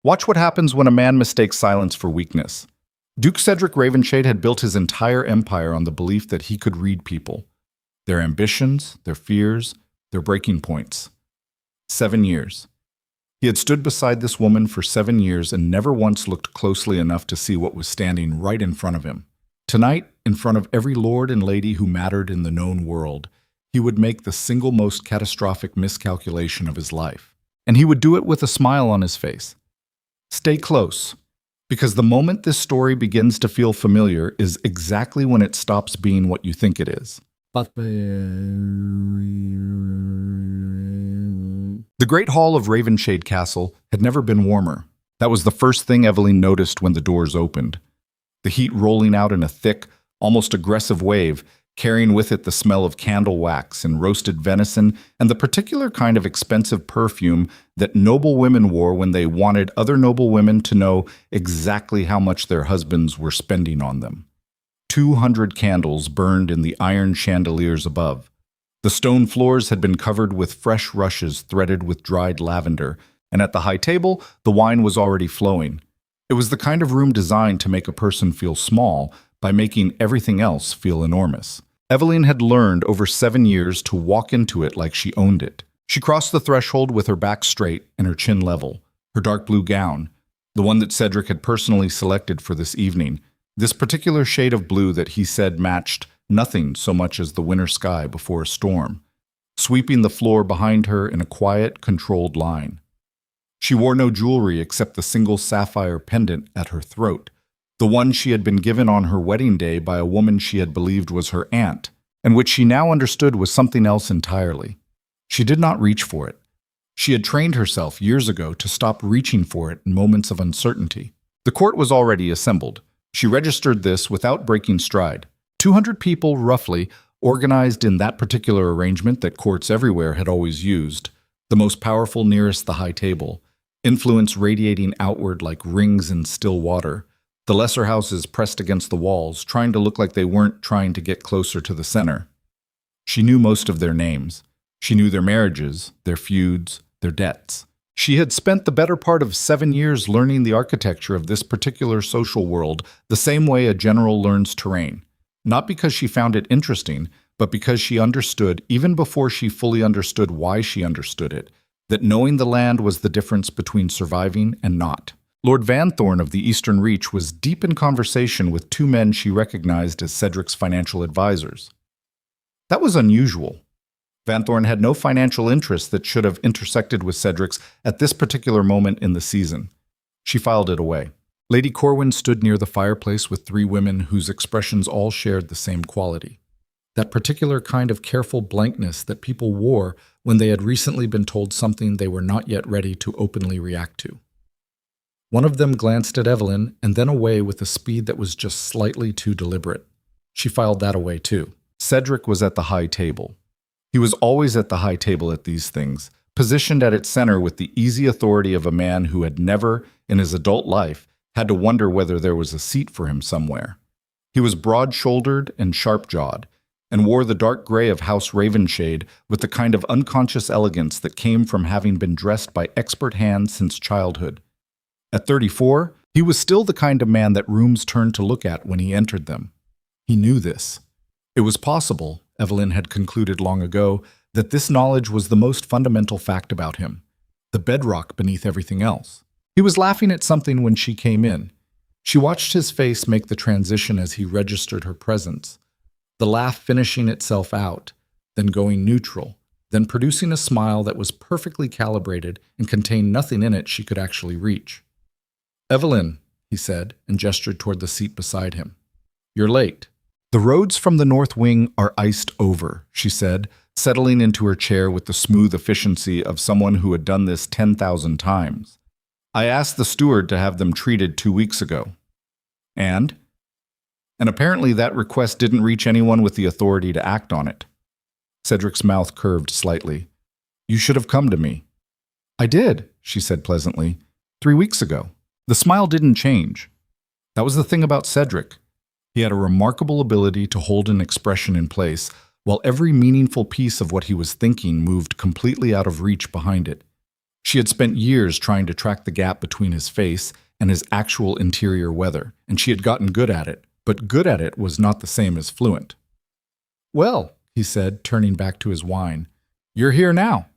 Watch what happens when a man mistakes silence for weakness. Duke Cedric Ravenshade had built his entire empire on the belief that he could read people, their ambitions, their fears, their breaking points. 7 years. He had stood beside this woman for 7 years and never once looked closely enough to see what was standing right in front of him. Tonight, in front of every lord and lady who mattered in the known world, he would make the single most catastrophic miscalculation of his life. And he would do it with a smile on his face. Stay close, because the moment this story begins to feel familiar is exactly when it stops being what you think it is. The great hall of Ravenshade Castle had never been warmer. That was the first thing Evelyn noticed when the doors opened. The heat rolling out in a thick, almost aggressive wave, carrying with it the smell of candle wax and roasted venison and the particular kind of expensive perfume that noble women wore when they wanted other noble women to know exactly how much their husbands were spending on them. 200 candles burned in the iron chandeliers above. The stone floors had been covered with fresh rushes threaded with dried lavender, and at the high table, the wine was already flowing. It was the kind of room designed to make a person feel small by making everything else feel enormous. Evelyn had learned over 7 years to walk into it like she owned it. She crossed the threshold with her back straight and her chin level, her dark blue gown, the one that Cedric had personally selected for this evening, this particular shade of blue that he said matched nothing so much as the winter sky before a storm, sweeping the floor behind her in a quiet, controlled line. She wore no jewelry except the single sapphire pendant at her throat, the one she had been given on her wedding day by a woman she had believed was her aunt, and which she now understood was something else entirely. She did not reach for it. She had trained herself years ago to stop reaching for it in moments of uncertainty. The court was already assembled. She registered this without breaking stride. 200 people, roughly, organized in that particular arrangement that courts everywhere had always used, the most powerful nearest the high table, influence radiating outward like rings in still water, the lesser houses pressed against the walls, trying to look like they weren't trying to get closer to the center. She knew most of their names. She knew their marriages, their feuds, their debts. She had spent the better part of 7 years learning the architecture of this particular social world the same way a general learns terrain. Not because she found it interesting, but because she understood, even before she fully understood why she understood it, that knowing the land was the difference between surviving and not. Lord Vanthorne of the Eastern Reach was deep in conversation with 2 men she recognized as Cedric's financial advisors. That was unusual. Vanthorne had no financial interest that should have intersected with Cedric's at this particular moment in the season. She filed it away. Lady Corwin stood near the fireplace with 3 women whose expressions all shared the same quality. That particular kind of careful blankness that people wore when they had recently been told something they were not yet ready to openly react to. One of them glanced at Evelyn and then away with a speed that was just slightly too deliberate. She filed that away too. Cedric was at the high table. He was always at the high table at these things, positioned at its center with the easy authority of a man who had never, in his adult life, had to wonder whether there was a seat for him somewhere. He was broad-shouldered and sharp-jawed, and wore the dark gray of House Ravenshade with the kind of unconscious elegance that came from having been dressed by expert hands since childhood. At 34, he was still the kind of man that rooms turned to look at when he entered them. He knew this. It was possible, Evelyn had concluded long ago, that this knowledge was the most fundamental fact about him, the bedrock beneath everything else. He was laughing at something when she came in. She watched his face make the transition as he registered her presence, the laugh finishing itself out, then going neutral, then producing a smile that was perfectly calibrated and contained nothing in it she could actually reach. "Evelyn," he said, and gestured toward the seat beside him. "You're late." "The roads from the north wing are iced over," she said, settling into her chair with the smooth efficiency of someone who had done this 10,000 times. "I asked the steward to have them treated 2 weeks ago." And apparently that request didn't reach anyone with the authority to act on it. Cedric's mouth curved slightly. "You should have come to me." "I did," she said pleasantly, 3 weeks ago." The smile didn't change. That was the thing about Cedric. He had a remarkable ability to hold an expression in place, while every meaningful piece of what he was thinking moved completely out of reach behind it. She had spent years trying to track the gap between his face and his actual interior weather, and she had gotten good at it, but good at it was not the same as fluent. "Well," he said, turning back to his wine, "you're here now."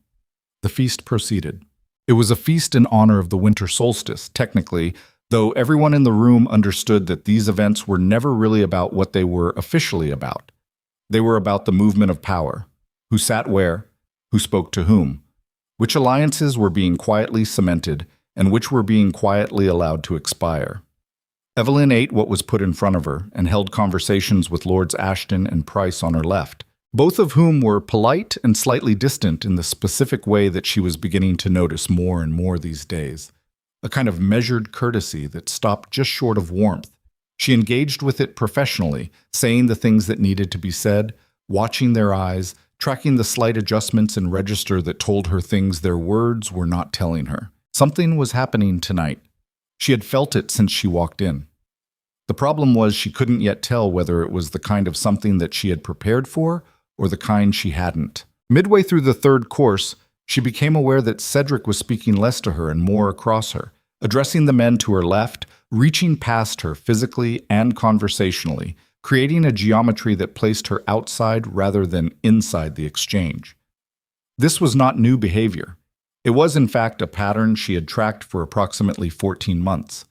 The feast proceeded. It was a feast in honor of the winter solstice, technically, though everyone in the room understood that these events were never really about what they were officially about. They were about the movement of power. Who sat where? Who spoke to whom? Which alliances were being quietly cemented, and which were being quietly allowed to expire. Evelyn ate what was put in front of her and held conversations with Lords Ashton and Price on her left, both of whom were polite and slightly distant in the specific way that she was beginning to notice more and more these days. A kind of measured courtesy that stopped just short of warmth. She engaged with it professionally, saying the things that needed to be said, watching their eyes, tracking the slight adjustments in register that told her things their words were not telling her. Something was happening tonight. She had felt it since she walked in. The problem was she couldn't yet tell whether it was the kind of something that she had prepared for or the kind she hadn't. Midway through the third course, she became aware that Cedric was speaking less to her and more across her, addressing the men to her left, reaching past her physically and conversationally, creating a geometry that placed her outside rather than inside the exchange. This was not new behavior. It was, in fact, a pattern she had tracked for approximately 14 months.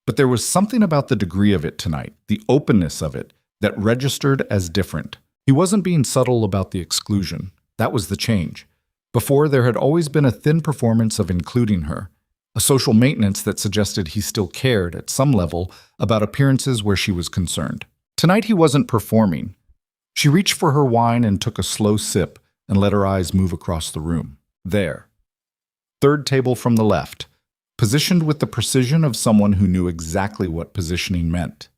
But there was something about the degree of it tonight, the openness of it, that registered as different. He wasn't being subtle about the exclusion. That was the change. Before, there had always been a thin performance of including her, a social maintenance that suggested he still cared, at some level, about appearances where she was concerned. Tonight he wasn't performing. She reached for her wine and took a slow sip and let her eyes move across the room. There. Third table from the left, positioned with the precision of someone who knew exactly what positioning meant.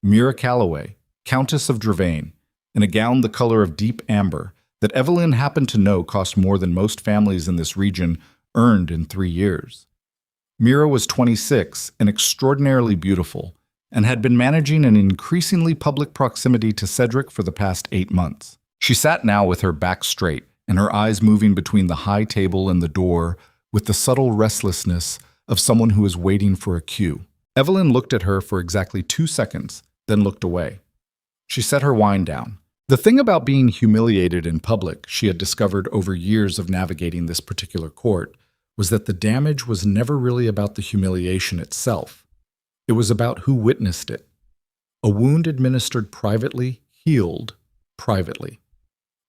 Mira Calloway, Countess of Dravain, in a gown the color of deep amber that Evelyn happened to know cost more than most families in this region earned in 3 years. Mira was 26 and extraordinarily beautiful, and had been managing an increasingly public proximity to Cedric for the past 8 months. She sat now with her back straight and her eyes moving between the high table and the door with the subtle restlessness of someone who is waiting for a cue. Evelyn looked at her for exactly 2 seconds, then looked away. She set her wine down. The thing about being humiliated in public, she had discovered over years of navigating this particular court, was that the damage was never really about the humiliation itself. It was about who witnessed it. A wound administered privately healed privately.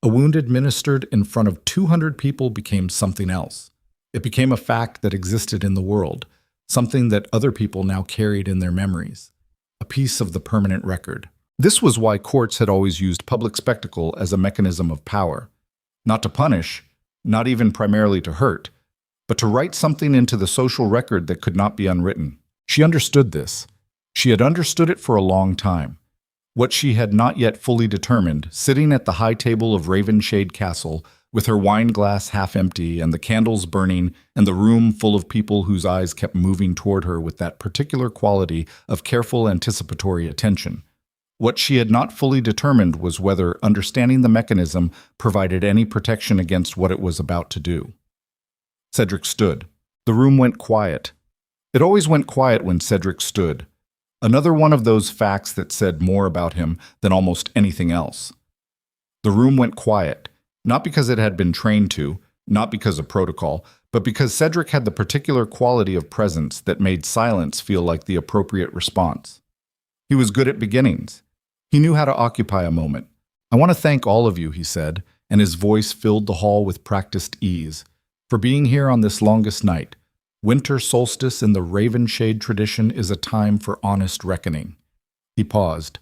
A wound administered in front of 200 people became something else. It became a fact that existed in the world, something that other people now carried in their memories, a piece of the permanent record. This was why courts had always used public spectacle as a mechanism of power, not to punish, not even primarily to hurt, but to write something into the social record that could not be unwritten. She understood this. She had understood it for a long time. What she had not yet fully determined, sitting at the high table of Ravenshade Castle, with her wine glass half empty and the candles burning and the room full of people whose eyes kept moving toward her with that particular quality of careful anticipatory attention. What she had not fully determined was whether understanding the mechanism provided any protection against what it was about to do. Cedric stood. The room went quiet. It always went quiet when Cedric stood. Another one of those facts that said more about him than almost anything else. The room went quiet, not because it had been trained to, not because of protocol, but because Cedric had the particular quality of presence that made silence feel like the appropriate response. He was good at beginnings. He knew how to occupy a moment. "I want to thank all of you," he said, and his voice filled the hall with practiced ease, "for being here on this longest night. Winter solstice in the Ravenshade tradition is a time for honest reckoning." He paused.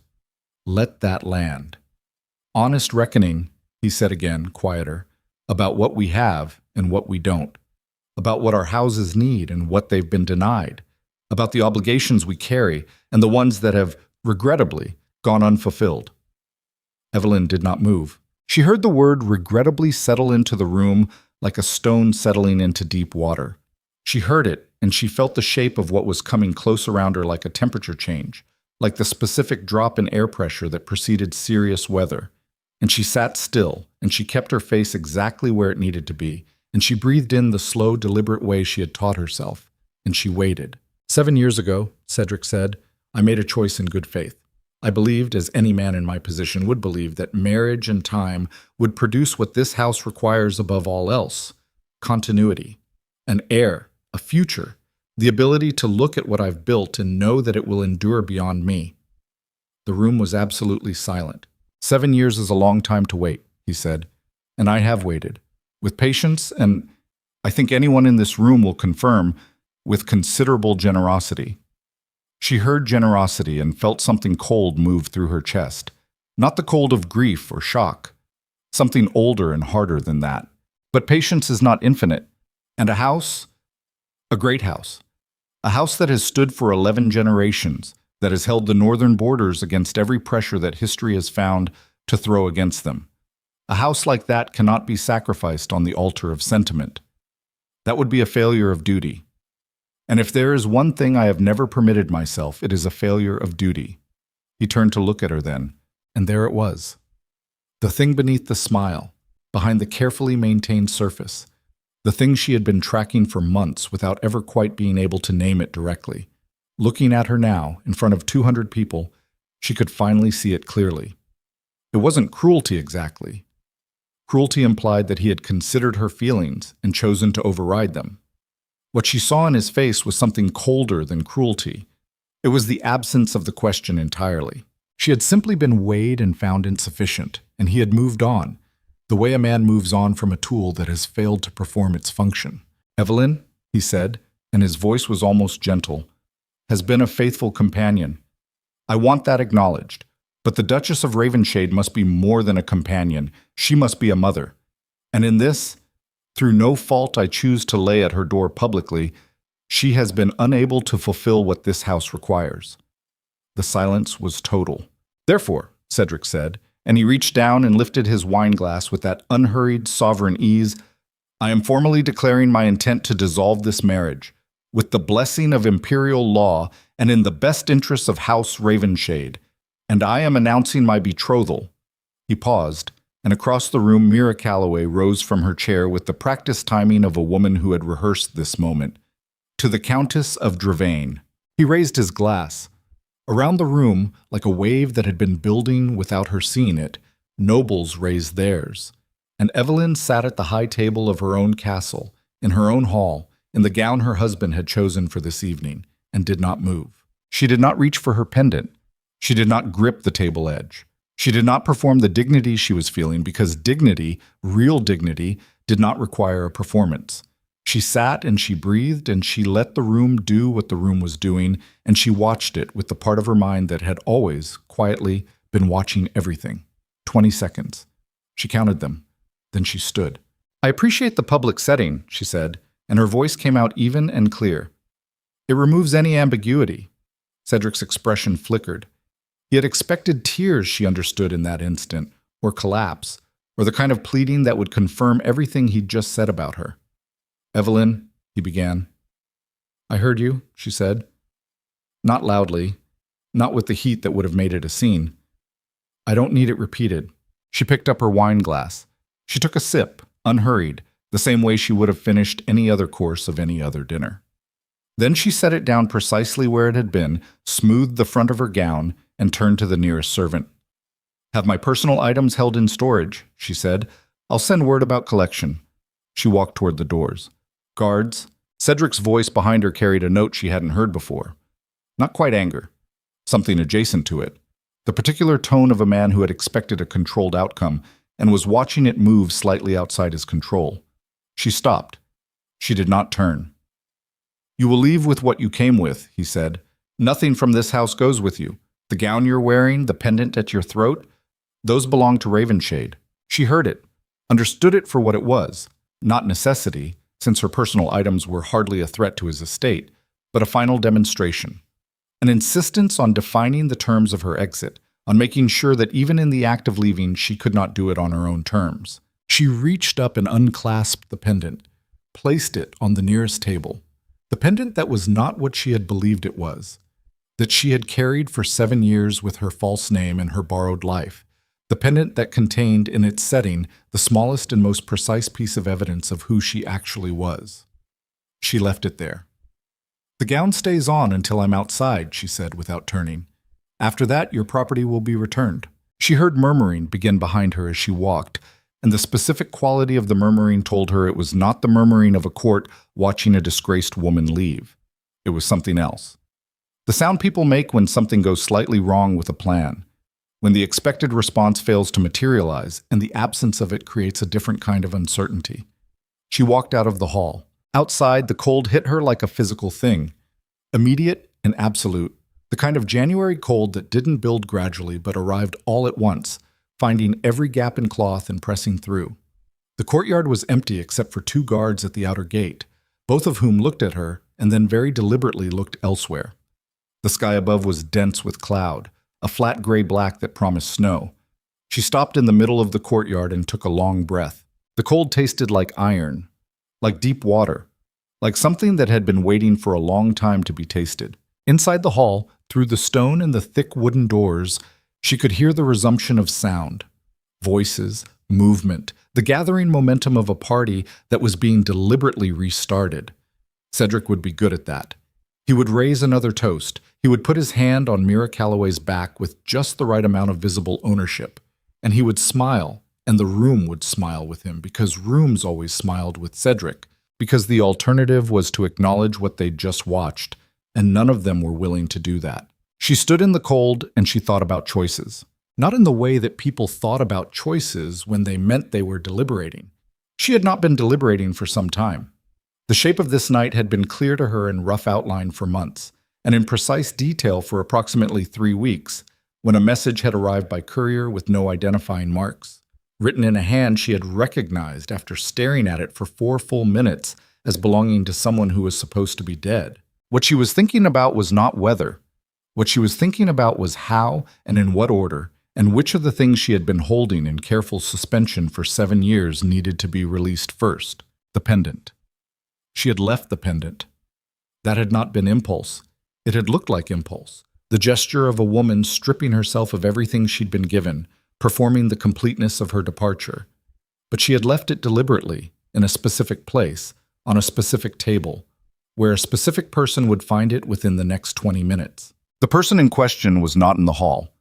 "Let that land." "Honest reckoning," he said again, quieter, "about what we have and what we don't, about what our houses need and what they've been denied, about the obligations we carry and the ones that have, regrettably, gone unfulfilled." Evelyn did not move. She heard the word regrettably settle into the room like a stone settling into deep water. She heard it, and she felt the shape of what was coming close around her like a temperature change, like the specific drop in air pressure that preceded serious weather. And she sat still, and she kept her face exactly where it needed to be, and she breathed in the slow, deliberate way she had taught herself, and she waited. 7 years ago, Cedric said, I made a choice in good faith. I believed, as any man in my position would believe, that marriage and time would produce what this house requires above all else: continuity, an heir, a future, the ability to look at what I've built and know that it will endure beyond me. The room was absolutely silent. 7 years is a long time to wait, he said, and I have waited, with patience and, I think anyone in this room will confirm, with considerable generosity. She heard generosity and felt something cold move through her chest. Not the cold of grief or shock. Something older and harder than that. But patience is not infinite. And a house? A great house. A house that has stood for 11 generations, that has held the northern borders against every pressure that history has found to throw against them. A house like that cannot be sacrificed on the altar of sentiment. That would be a failure of duty. And if there is one thing I have never permitted myself, it is a failure of duty. He turned to look at her then, and there it was. The thing beneath the smile, behind the carefully maintained surface. The thing she had been tracking for months without ever quite being able to name it directly. Looking at her now, in front of 200 people, she could finally see it clearly. It wasn't cruelty exactly. Cruelty implied that he had considered her feelings and chosen to override them. What she saw in his face was something colder than cruelty. It was the absence of the question entirely. She had simply been weighed and found insufficient, and he had moved on, the way a man moves on from a tool that has failed to perform its function. Evelyn, he said, and his voice was almost gentle, has been a faithful companion. I want that acknowledged, but the Duchess of Ravenshade must be more than a companion. She must be a mother. And in this, through no fault I choose to lay at her door publicly, she has been unable to fulfill what this house requires. The silence was total. Therefore, Cedric said, and he reached down and lifted his wine glass with that unhurried, sovereign ease, I am formally declaring my intent to dissolve this marriage, with the blessing of imperial law and in the best interests of House Ravenshade, and I am announcing my betrothal. He paused, and across the room Mira Calloway rose from her chair with the practiced timing of a woman who had rehearsed this moment. To the Countess of Dravain. He raised his glass. Around the room, like a wave that had been building without her seeing it, nobles raised theirs. And Evelyn sat at the high table of her own castle, in her own hall, in the gown her husband had chosen for this evening, and did not move. She did not reach for her pendant. She did not grip the table edge. She did not perform the dignity she was feeling because dignity, real dignity, did not require a performance. She sat and she breathed and she let the room do what the room was doing, and she watched it with the part of her mind that had always, quietly, been watching everything. 20 seconds. She counted them. Then she stood. I appreciate the public setting, she said, and her voice came out even and clear. It removes any ambiguity. Cedric's expression flickered. He had expected tears, she understood in that instant, or collapse, or the kind of pleading that would confirm everything he'd just said about her. Evelyn, he began. I heard you, she said. Not loudly, not with the heat that would have made it a scene. I don't need it repeated. She picked up her wine glass. She took a sip, unhurried, the same way she would have finished any other course of any other dinner. Then she set it down precisely where it had been, smoothed the front of her gown, and turned to the nearest servant. Have my personal items held in storage, she said. I'll send word about collection. She walked toward the doors. Guards. Cedric's voice behind her carried a note she hadn't heard before. Not quite anger. Something adjacent to it. The particular tone of a man who had expected a controlled outcome and was watching it move slightly outside his control. She stopped. She did not turn. You will leave with what you came with, he said. Nothing from this house goes with you. The gown you're wearing, the pendant at your throat, those belong to Ravenshade. She heard it, understood it for what it was, not necessity, since her personal items were hardly a threat to his estate, but a final demonstration. An insistence on defining the terms of her exit, on making sure that even in the act of leaving, she could not do it on her own terms. She reached up and unclasped the pendant, placed it on the nearest table. The pendant that was not what she had believed it was, that she had carried for 7 years with her false name and her borrowed life, The pendant that contained in its setting the smallest and most precise piece of evidence of who she actually was. She left it there. "The gown stays on until I'm outside," she said without turning. "After that, your property will be returned." She heard murmuring begin behind her as she walked, and the specific quality of the murmuring told her it was not the murmuring of a court watching a disgraced woman leave. It was something else. The sound people make when something goes slightly wrong with a plan, when the expected response fails to materialize and the absence of it creates a different kind of uncertainty. She walked out of the hall. Outside, the cold hit her like a physical thing, immediate and absolute, the kind of January cold that didn't build gradually but arrived all at once, finding every gap in cloth and pressing through. The courtyard was empty except for 2 guards at the outer gate, both of whom looked at her and then very deliberately looked elsewhere. The sky above was dense with cloud, a flat gray-black that promised snow. She stopped in the middle of the courtyard and took a long breath. The cold tasted like iron, like deep water, like something that had been waiting for a long time to be tasted. Inside the hall, through the stone and the thick wooden doors, she could hear the resumption of sound, voices, movement, the gathering momentum of a party that was being deliberately restarted. Cedric would be good at that. He would raise another toast. He would put his hand on Mira Calloway's back with just the right amount of visible ownership. And he would smile, and the room would smile with him, because rooms always smiled with Cedric, because the alternative was to acknowledge what they'd just watched, and none of them were willing to do that. She stood in the cold and she thought about choices. Not in the way that people thought about choices when they meant they were deliberating. She had not been deliberating for some time. The shape of this night had been clear to her in rough outline for months, and in precise detail for approximately 3 weeks, when a message had arrived by courier with no identifying marks, written in a hand she had recognized after staring at it for 4 full minutes as belonging to someone who was supposed to be dead. What she was thinking about was not whether. What she was thinking about was how and in what order, and which of the things she had been holding in careful suspension for 7 years needed to be released first. The pendant. She had left the pendant. That had not been impulse. It had looked like impulse. The gesture of a woman stripping herself of everything she'd been given, performing the completeness of her departure. But she had left it deliberately, in a specific place, on a specific table, where a specific person would find it within the next 20 minutes. The person in question was not in the hall.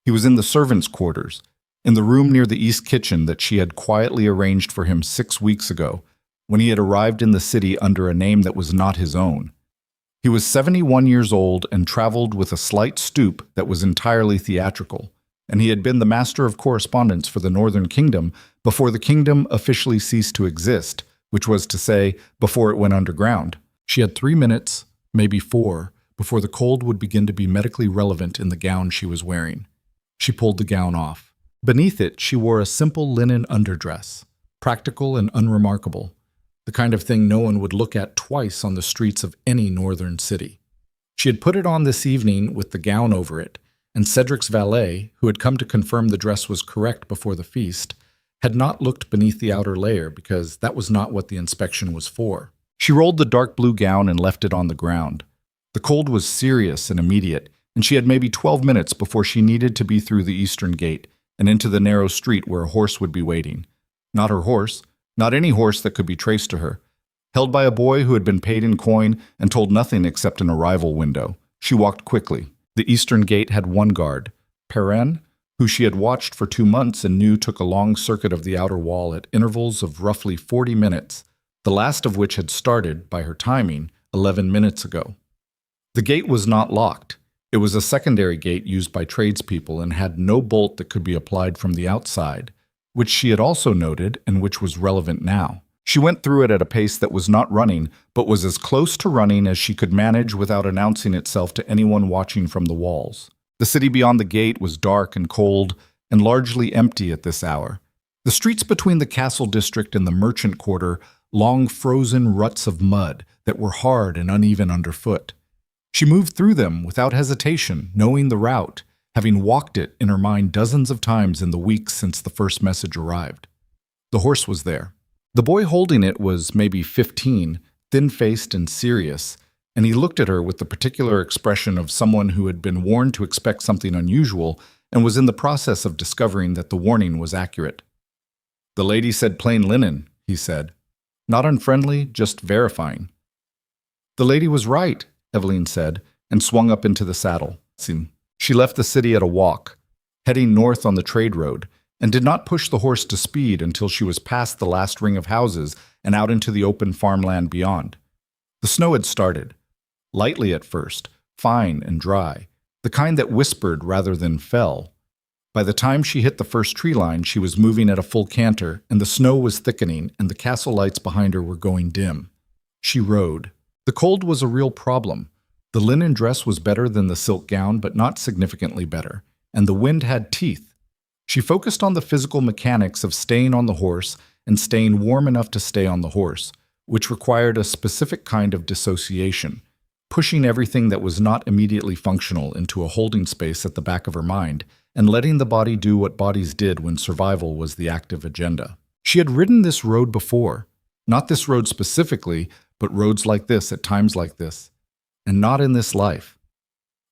He was in the servants' quarters, in the room near the east kitchen that she had quietly arranged for him 6 weeks ago, when he had arrived in the city under a name that was not his own. He was 71 years old and traveled with a slight stoop that was entirely theatrical, and he had been the master of correspondence for the Northern Kingdom before the kingdom officially ceased to exist, which was to say, before it went underground. She had 3 minutes, maybe 4, before the cold would begin to be medically relevant in the gown she was wearing. She pulled the gown off. Beneath it, she wore a simple linen underdress, practical and unremarkable, the kind of thing no one would look at twice on the streets of any northern city. She had put it on this evening with the gown over it, and Cedric's valet, who had come to confirm the dress was correct before the feast, had not looked beneath the outer layer because that was not what the inspection was for. She rolled the dark blue gown and left it on the ground. The cold was serious and immediate, and she had maybe 12 minutes before she needed to be through the eastern gate and into the narrow street where a horse would be waiting. Not her horse, not any horse that could be traced to her. Held by a boy who had been paid in coin and told nothing except an arrival window. She walked quickly. The eastern gate had 1 guard, Perrin, who she had watched for 2 months and knew took a long circuit of the outer wall at intervals of roughly 40 minutes, the last of which had started, by her timing, 11 minutes ago. The gate was not locked. It was a secondary gate used by tradespeople and had no bolt that could be applied from the outside, which she had also noted and which was relevant now. She went through it at a pace that was not running, but was as close to running as she could manage without announcing itself to anyone watching from the walls. The city beyond the gate was dark and cold and largely empty at this hour. The streets between the castle district and the merchant quarter, long frozen ruts of mud that were hard and uneven underfoot. She moved through them without hesitation, knowing the route, having walked it in her mind dozens of times in the weeks since the first message arrived. The horse was there. The boy holding it was maybe 15, thin-faced and serious, and he looked at her with the particular expression of someone who had been warned to expect something unusual and was in the process of discovering that the warning was accurate. "The lady said plain linen," he said. "Not unfriendly, just verifying." "The lady was right," Evelyn said, and swung up into the saddle. She left the city at a walk, heading north on the trade road, and did not push the horse to speed until she was past the last ring of houses and out into the open farmland beyond. The snow had started, lightly at first, fine and dry, the kind that whispered rather than fell. By the time she hit the first tree line, she was moving at a full canter, and the snow was thickening, and the castle lights behind her were going dim. She rode. The cold was a real problem. The linen dress was better than the silk gown, but not significantly better, and the wind had teeth. She focused on the physical mechanics of staying on the horse and staying warm enough to stay on the horse, which required a specific kind of dissociation, pushing everything that was not immediately functional into a holding space at the back of her mind, and letting the body do what bodies did when survival was the active agenda. She had ridden this road before, not this road specifically, but roads like this at times like this, and not in this life.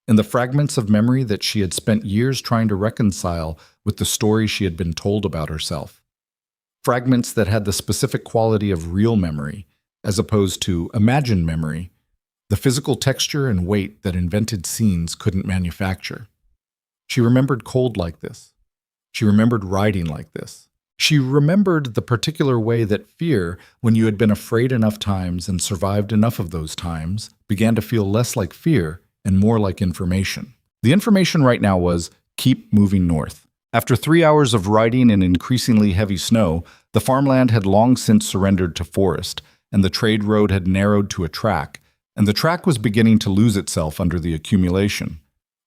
In the fragments of memory that she had spent years trying to reconcile with the story she had been told about herself. Fragments that had the specific quality of real memory, as opposed to imagined memory, the physical texture and weight that invented scenes couldn't manufacture. She remembered cold like this. She remembered riding like this. She remembered the particular way that fear, when you had been afraid enough times and survived enough of those times, began to feel less like fear and more like information. The information right now was, keep moving north. After 3 hours of riding in increasingly heavy snow, the farmland had long since surrendered to forest, and the trade road had narrowed to a track, and the track was beginning to lose itself under the accumulation.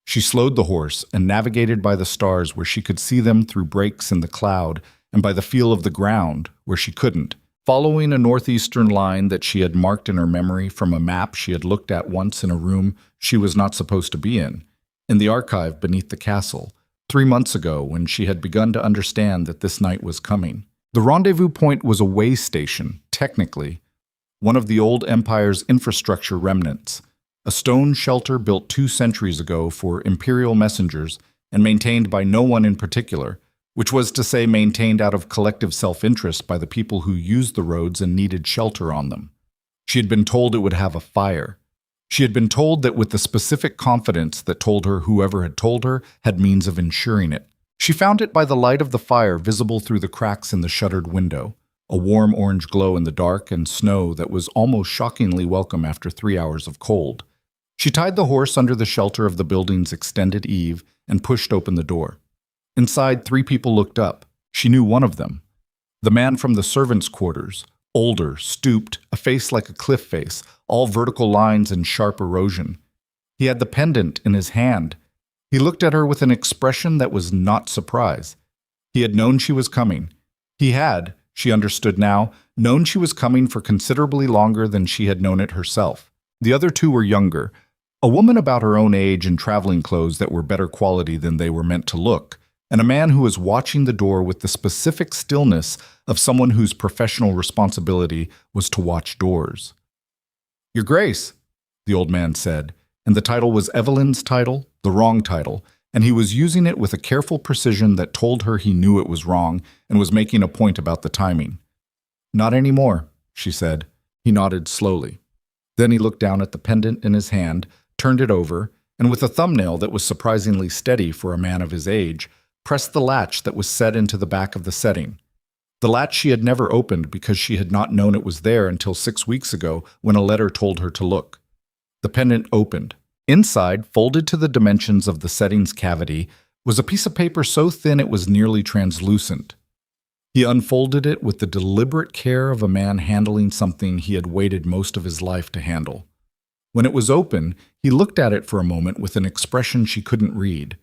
She slowed the horse and navigated by the stars where she could see them through breaks in the cloud, and by the feel of the ground where she couldn't, following a northeastern line that she had marked in her memory from a map she had looked at once in a room she was not supposed to be in the archive beneath the castle, 3 months ago when she had begun to understand that this night was coming. The rendezvous point was a way station, technically, one of the old empire's infrastructure remnants, a stone shelter built 2 centuries ago for imperial messengers and maintained by no one in particular, which was to say maintained out of collective self-interest by the people who used the roads and needed shelter on them. She had been told it would have a fire. She had been told that with the specific confidence that told her whoever had told her had means of ensuring it. She found it by the light of the fire visible through the cracks in the shuttered window, a warm orange glow in the dark and snow that was almost shockingly welcome after 3 hours of cold. She tied the horse under the shelter of the building's extended eave and pushed open the door. Inside, 3 people looked up. She knew one of them. The man from the servants' quarters, older, stooped, a face like a cliff face, all vertical lines and sharp erosion. He had the pendant in his hand. He looked at her with an expression that was not surprise. He had known she was coming. He had, she understood now, known she was coming for considerably longer than she had known it herself. The other 2 were younger, a woman about her own age in traveling clothes that were better quality than they were meant to look, and a man who was watching the door with the specific stillness of someone whose professional responsibility was to watch doors. "Your Grace," the old man said, and the title was Evelyn's title, the wrong title, and he was using it with a careful precision that told her he knew it was wrong and was making a point about the timing. "Not anymore," she said. He nodded slowly. Then he looked down at the pendant in his hand, turned it over, and with a thumbnail that was surprisingly steady for a man of his age, pressed the latch that was set into the back of the setting. The latch she had never opened because she had not known it was there until 6 weeks ago when a letter told her to look. The pendant opened. Inside, folded to the dimensions of the setting's cavity, was a piece of paper so thin it was nearly translucent. He unfolded it with the deliberate care of a man handling something he had waited most of his life to handle. When it was open, he looked at it for a moment with an expression she couldn't read.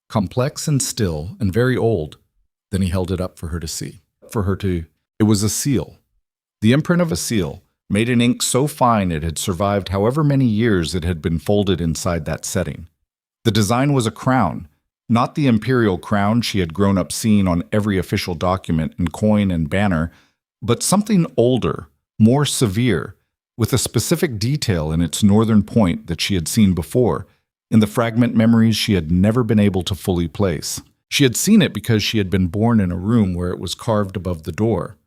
Complex and still and very old. Then he held it up for her to see. It was a seal. The imprint of a seal, made in ink so fine it had survived however many years it had been folded inside that setting. The design was a crown, not the imperial crown she had grown up seeing on every official document and coin and banner, but something older, more severe, with a specific detail in its northern point that she had seen before, in the fragment memories she had never been able to fully place. She had seen it because she had been born in a room where it was carved above the door.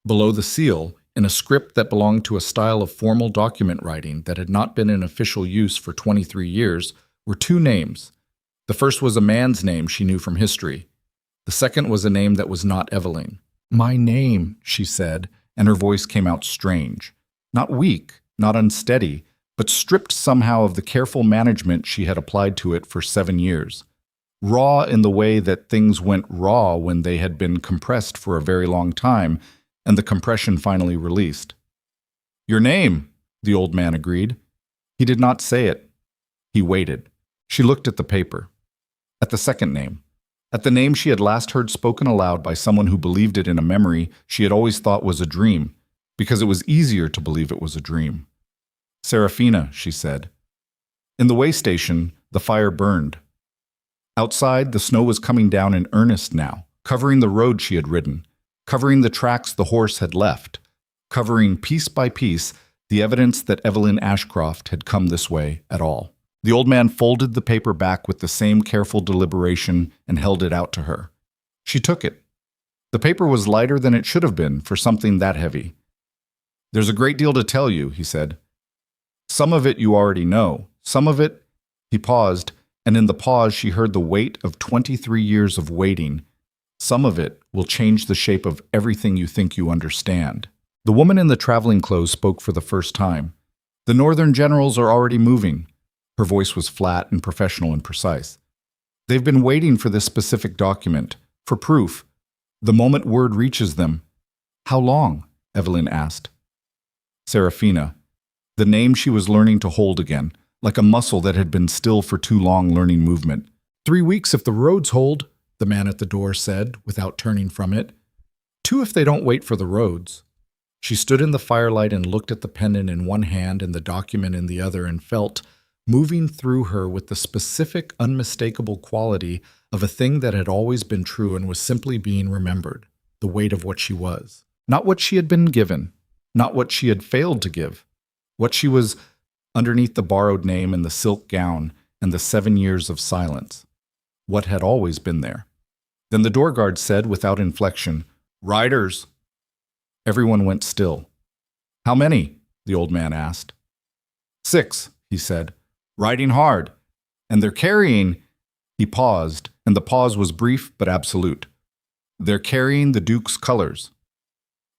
Below the seal, in a script that belonged to a style of formal document writing that had not been in official use for 23 years, were two names. The first was a man's name she knew from history. The second was a name that was not Evelyn. "My name," she said, and her voice came out strange. Not weak, not unsteady, but stripped somehow of the careful management she had applied to it for 7 years. Raw in the way that things went raw when they had been compressed for a very long time, and the compression finally released. "Your name," the old man agreed. He did not say it. He waited. She looked at the paper. At the second name. At the name she had last heard spoken aloud by someone who believed it in a memory she had always thought was a dream, because it was easier to believe it was a dream. "Serafina," she said. In the way station, the fire burned. Outside, the snow was coming down in earnest now, covering the road she had ridden, covering the tracks the horse had left, covering piece by piece the evidence that Evelyn Ashcroft had come this way at all. The old man folded the paper back with the same careful deliberation and held it out to her. She took it. The paper was lighter than it should have been for something that heavy. "There's a great deal to tell you," he said. "Some of it you already know. Some of it—" He paused, and in the pause she heard the weight of 23 years of waiting. "Some of it will change the shape of everything you think you understand." The woman in the traveling clothes spoke for the first time. "The northern generals are already moving." Her voice was flat and professional and precise. "They've been waiting for this specific document, for proof. The moment word reaches them." "How long?" Evelyn asked. Serafina. The name she was learning to hold again, like a muscle that had been still for too long learning movement. 3 weeks if the roads hold," the man at the door said, without turning from it. 2 if they don't wait for the roads." She stood in the firelight and looked at the pendant in one hand and the document in the other and felt, moving through her with the specific, unmistakable quality of a thing that had always been true and was simply being remembered, the weight of what she was. Not what she had been given, not what she had failed to give, what she was underneath the borrowed name and the silk gown and the 7 years of silence, what had always been there. Then the door guard said without inflection, "Riders." Everyone went still. "How many?" the old man asked. 6, he said. "Riding hard. And they're carrying—" He paused, and the pause was brief but absolute. "They're carrying the Duke's colors."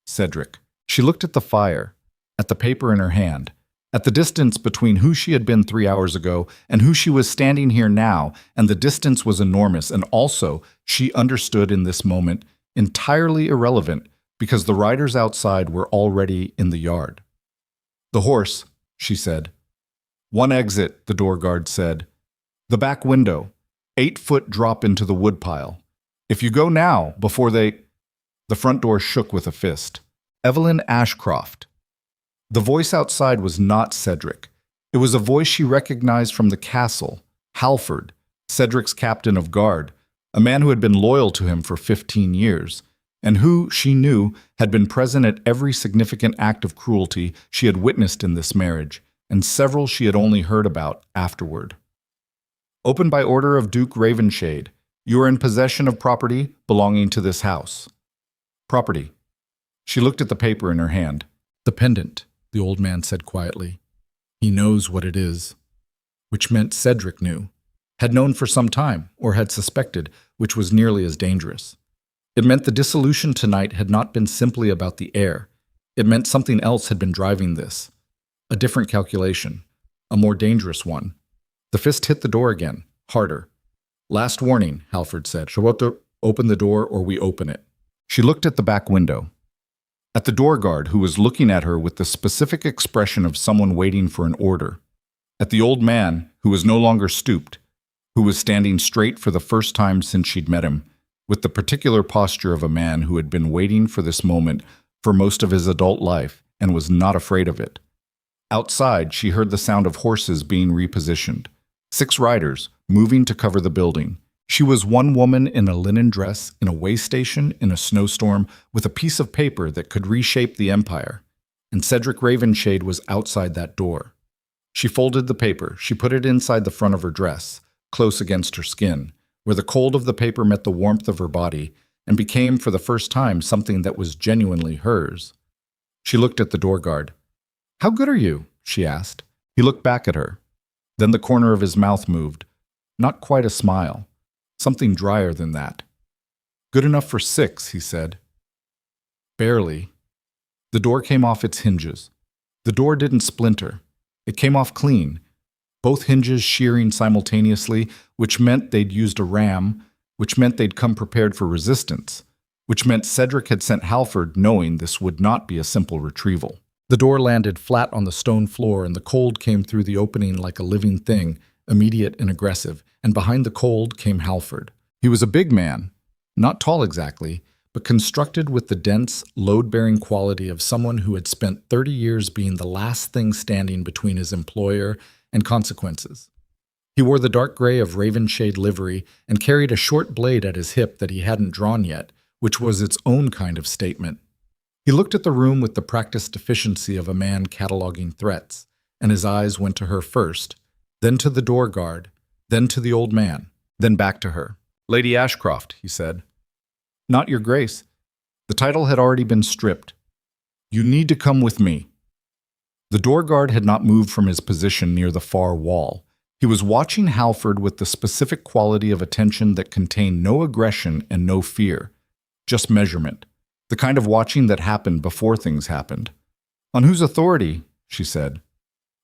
Cedric. She looked at the fire, at the paper in her hand, at the distance between who she had been 3 hours ago and who she was standing here now, and the distance was enormous, and also, she understood in this moment, entirely irrelevant, because the riders outside were already in the yard. "The horse," she said. "1 exit," the door guard said. "The back window, 8-foot drop into the woodpile. If you go now, before they—" The front door shook with a fist. Evelyn Ashcroft. The voice outside was not Cedric. It was a voice she recognized from the castle, Halford, Cedric's captain of guard, a man who had been loyal to him for 15 years, and who, she knew, had been present at every significant act of cruelty she had witnessed in this marriage, and several she had only heard about afterward. "Open by order of Duke Ravenshade. You are in possession of property belonging to this house." Property. She looked at the paper in her hand. "The pendant," the old man said quietly. "He knows what it is." Which meant Cedric knew. Had known for some time, or had suspected, which was nearly as dangerous. It meant the dissolution tonight had not been simply about the heir. It meant something else had been driving this. A different calculation. A more dangerous one. The fist hit the door again, harder. "Last warning," Halford said. "Shawoto, open the door or we open it." She looked at the back window. At the door guard who was looking at her with the specific expression of someone waiting for an order. At the old man who was no longer stooped, who was standing straight for the first time since she'd met him, with the particular posture of a man who had been waiting for this moment for most of his adult life and was not afraid of it. Outside, she heard the sound of horses being repositioned. 6 riders, moving to cover the building. She was one woman in a linen dress, in a way station, in a snowstorm, with a piece of paper that could reshape the empire. And Cedric Ravenshade was outside that door. She folded the paper. She put it inside the front of her dress, close against her skin, where the cold of the paper met the warmth of her body and became, for the first time, something that was genuinely hers. She looked at the door guard. "How good are you?" she asked. He looked back at her. Then the corner of his mouth moved. Not quite a smile. Something drier than that. "Good enough for 6, he said. Barely. The door came off its hinges. The door didn't splinter. It came off clean, both hinges shearing simultaneously, which meant they'd used a ram, which meant they'd come prepared for resistance, which meant Cedric had sent Halford knowing this would not be a simple retrieval. The door landed flat on the stone floor, and the cold came through the opening like a living thing, immediate and aggressive, and behind the cold came Halford. He was a big man, not tall exactly, but constructed with the dense, load-bearing quality of someone who had spent 30 years being the last thing standing between his employer and consequences. He wore the dark gray of Ravenshade livery and carried a short blade at his hip that he hadn't drawn yet, which was its own kind of statement. He looked at the room with the practiced efficiency of a man cataloging threats, and his eyes went to her first, then to the door guard, then to the old man, then back to her. "Lady Ashcroft," he said. "Not your grace." The title had already been stripped. "You need to come with me." The door guard had not moved from his position near the far wall. He was watching Halford with the specific quality of attention that contained no aggression and no fear, just measurement, the kind of watching that happened before things happened. "On whose authority?" she said.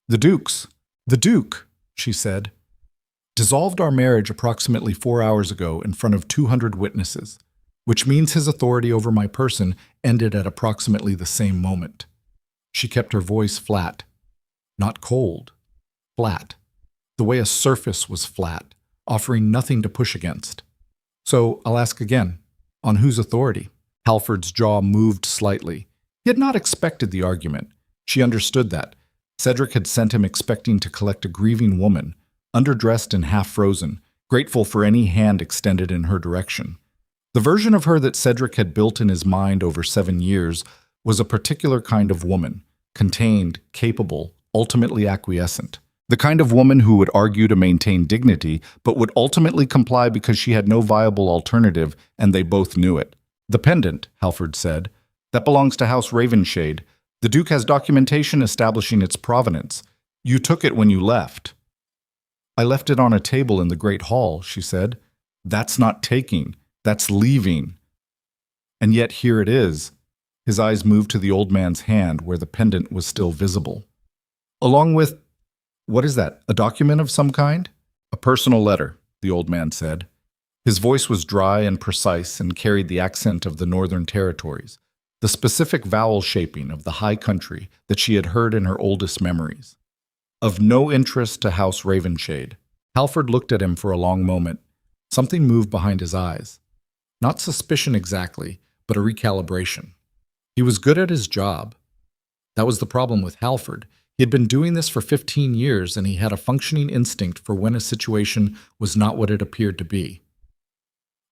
"The Duke's." "The Duke," she said, "dissolved our marriage approximately 4 hours ago in front of 200 witnesses, which means his authority over my person ended at approximately the same moment." She kept her voice flat, not cold, flat, the way a surface was flat, offering nothing to push against. "So I'll ask again, on whose authority?" Halford's jaw moved slightly. He had not expected the argument. She understood that. Cedric had sent him expecting to collect a grieving woman, underdressed and half-frozen, grateful for any hand extended in her direction. The version of her that Cedric had built in his mind over 7 years was a particular kind of woman, contained, capable, ultimately acquiescent. The kind of woman who would argue to maintain dignity, but would ultimately comply because she had no viable alternative, and they both knew it. "The pendant," Halford said, "that belongs to House Ravenshade. The Duke has documentation establishing its provenance. You took it when you left." "I left it on a table in the Great Hall," she said. "That's not taking. That's leaving. And yet here it is." His eyes moved to the old man's hand where the pendant was still visible. "Along with, what is that, a document of some kind?" "A personal letter," the old man said. His voice was dry and precise and carried the accent of the Northern Territories, the specific vowel shaping of the high country that she had heard in her oldest memories. "Of no interest to House Ravenshade." Halford looked at him for a long moment. Something moved behind his eyes. Not suspicion exactly, but a recalibration. He was good at his job. That was the problem with Halford. He had been doing this for 15 years, and he had a functioning instinct for when a situation was not what it appeared to be.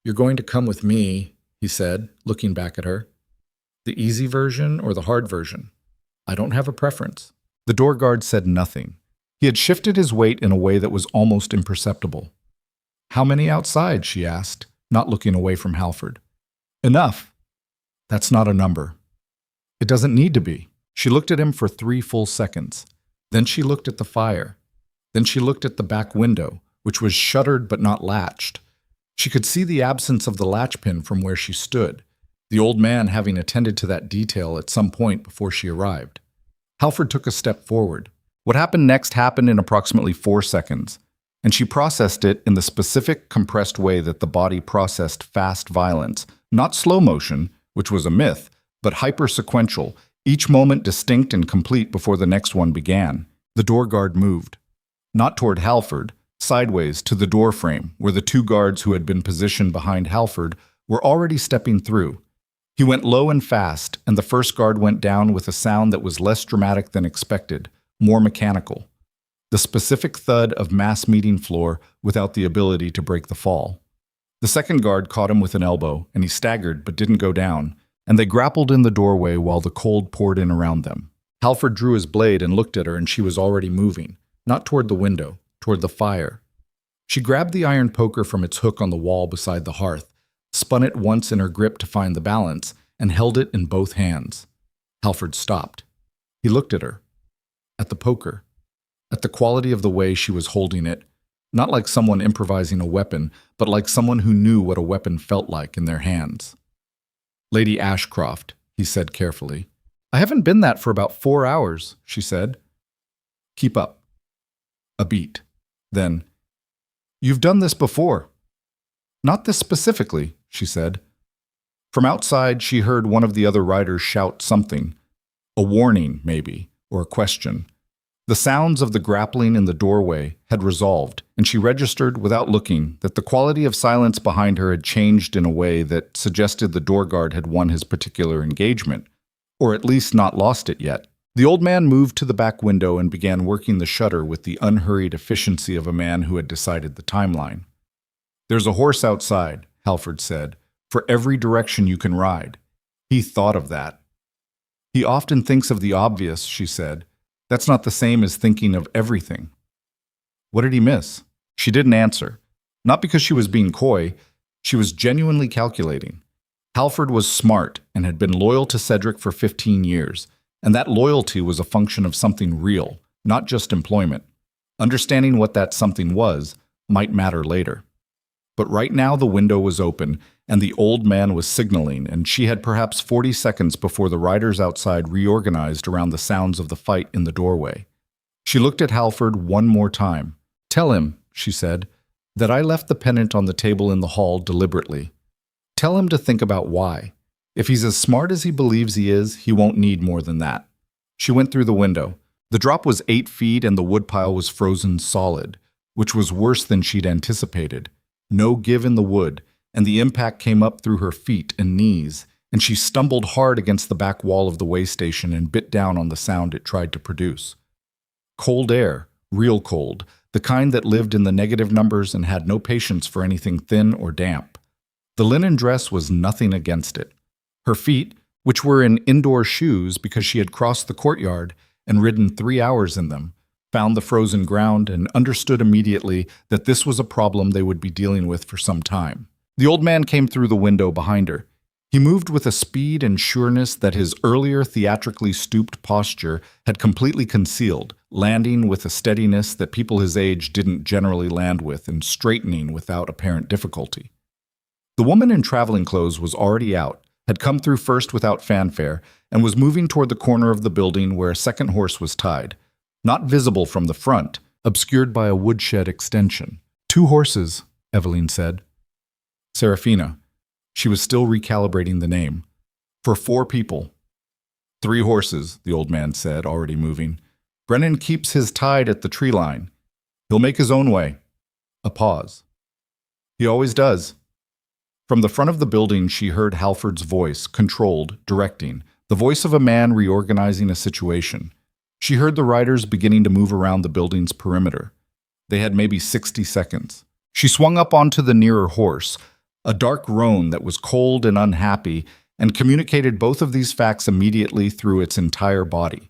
"You're going to come with me," he said, looking back at her. "The easy version or the hard version? I don't have a preference." The door guard said nothing. He had shifted his weight in a way that was almost imperceptible. "How many outside?" she asked, not looking away from Halford. "Enough." "That's not a number." "It doesn't need to be." She looked at him for 3 full seconds. Then she looked at the fire. Then she looked at the back window, which was shuttered but not latched. She could see the absence of the latch pin from where she stood, the old man having attended to that detail at some point before she arrived. Halford took a step forward. What happened next happened in approximately 4 seconds, and she processed it in the specific, compressed way that the body processed fast violence, not slow motion, which was a myth, but hyper-sequential, each moment distinct and complete before the next one began. The door guard moved. Not toward Halford, sideways to the door frame, where the 2 guards who had been positioned behind Halford were already stepping through. He went low and fast, and the first guard went down with a sound that was less dramatic than expected, more mechanical. The specific thud of mass meeting floor without the ability to break the fall. The second guard caught him with an elbow, and he staggered but didn't go down, and they grappled in the doorway while the cold poured in around them. Halford drew his blade and looked at her, and she was already moving. not toward the window, toward the fire. She grabbed the iron poker from its hook on the wall beside the hearth, spun it once in her grip to find the balance, and held it in both hands. Halford stopped. He looked at her, at the poker, at the quality of the way she was holding it, not like someone improvising a weapon, but like someone who knew what a weapon felt like in their hands. "Lady Ashcroft," he said carefully. "I haven't been that for about 4 hours," she said. "Keep up." A beat. Then, "You've done this before." "Not this specifically," she said. From outside, she heard one of the other riders shout something. A warning, maybe, or a question. The sounds of the grappling in the doorway had resolved, and she registered, without looking, that the quality of silence behind her had changed in a way that suggested the doorguard had won his particular engagement, or at least not lost it yet. The old man moved to the back window and began working the shutter with the unhurried efficiency of a man who had decided the timeline. "There's a horse outside," Halford said, "for every direction you can ride." He thought of that. "He often thinks of the obvious," she said. "That's not the same as thinking of everything." What did he miss? She didn't answer. Not because she was being coy, she was genuinely calculating. Halford was smart and had been loyal to Cedric for 15 years, and that loyalty was a function of something real, not just employment. Understanding what that something was might matter later. But right now the window was open, and the old man was signaling, and she had perhaps 40 seconds before the riders outside reorganized around the sounds of the fight in the doorway. She looked at Halford one more time. "Tell him," she said, "that I left the pennant on the table in the hall deliberately. Tell him to think about why. If he's as smart as he believes he is, he won't need more than that." She went through the window. The drop was 8 feet and the woodpile was frozen solid, which was worse than she'd anticipated. No give in the wood, and the impact came up through her feet and knees, and she stumbled hard against the back wall of the way station and bit down on the sound it tried to produce. Cold air, real cold, the kind that lived in the negative numbers and had no patience for anything thin or damp. The linen dress was nothing against it. Her feet, which were in indoor shoes because she had crossed the courtyard and ridden 3 hours in them, found the frozen ground and understood immediately that this was a problem they would be dealing with for some time. The old man came through the window behind her. He moved with a speed and sureness that his earlier theatrically stooped posture had completely concealed, landing with a steadiness that people his age didn't generally land with and straightening without apparent difficulty. The woman in traveling clothes was already out, had come through first without fanfare, and was moving toward the corner of the building where a second horse was tied. Not visible from the front, obscured by a woodshed extension. "2 horses, Evelyn said. "Serafina." She was still recalibrating the name. "For 4 people." "3 horses, the old man said, already moving. "Brennan keeps his tied at the tree line. He'll make his own way." A pause. "He always does." From the front of the building she heard Halford's voice, controlled, directing, the voice of a man reorganizing a situation. She heard the riders beginning to move around the building's perimeter. They had maybe 60 seconds. She swung up onto the nearer horse, a dark roan that was cold and unhappy, and communicated both of these facts immediately through its entire body.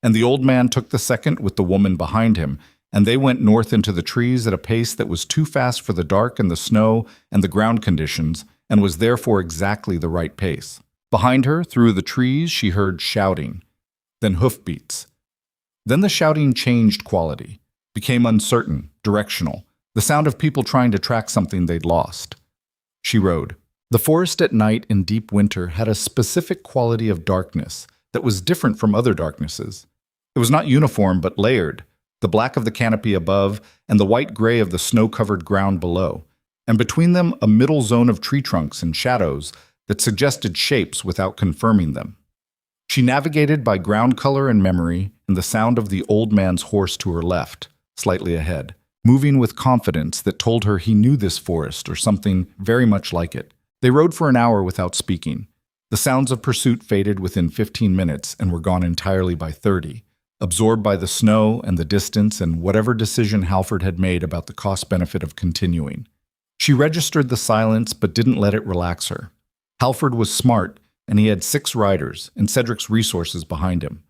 And the old man took the second with the woman behind him, and they went north into the trees at a pace that was too fast for the dark and the snow and the ground conditions, and was therefore exactly the right pace. Behind her, through the trees, she heard shouting, then hoofbeats. Then the shouting changed quality, became uncertain, directional, the sound of people trying to track something they'd lost. She rode. The forest at night in deep winter had a specific quality of darkness that was different from other darknesses. It was not uniform but layered, the black of the canopy above and the white-gray of the snow-covered ground below, and between them a middle zone of tree trunks and shadows that suggested shapes without confirming them. She navigated by ground color and memory and the sound of the old man's horse to her left, slightly ahead, moving with confidence that told her he knew this forest or something very much like it. They rode for an hour without speaking. The sounds of pursuit faded within 15 minutes and were gone entirely by 30, absorbed by the snow and the distance and whatever decision Halford had made about the cost-benefit of continuing. She registered the silence but didn't let it relax her. Halford was smart, and he had 6 riders and Cedric's resources behind him.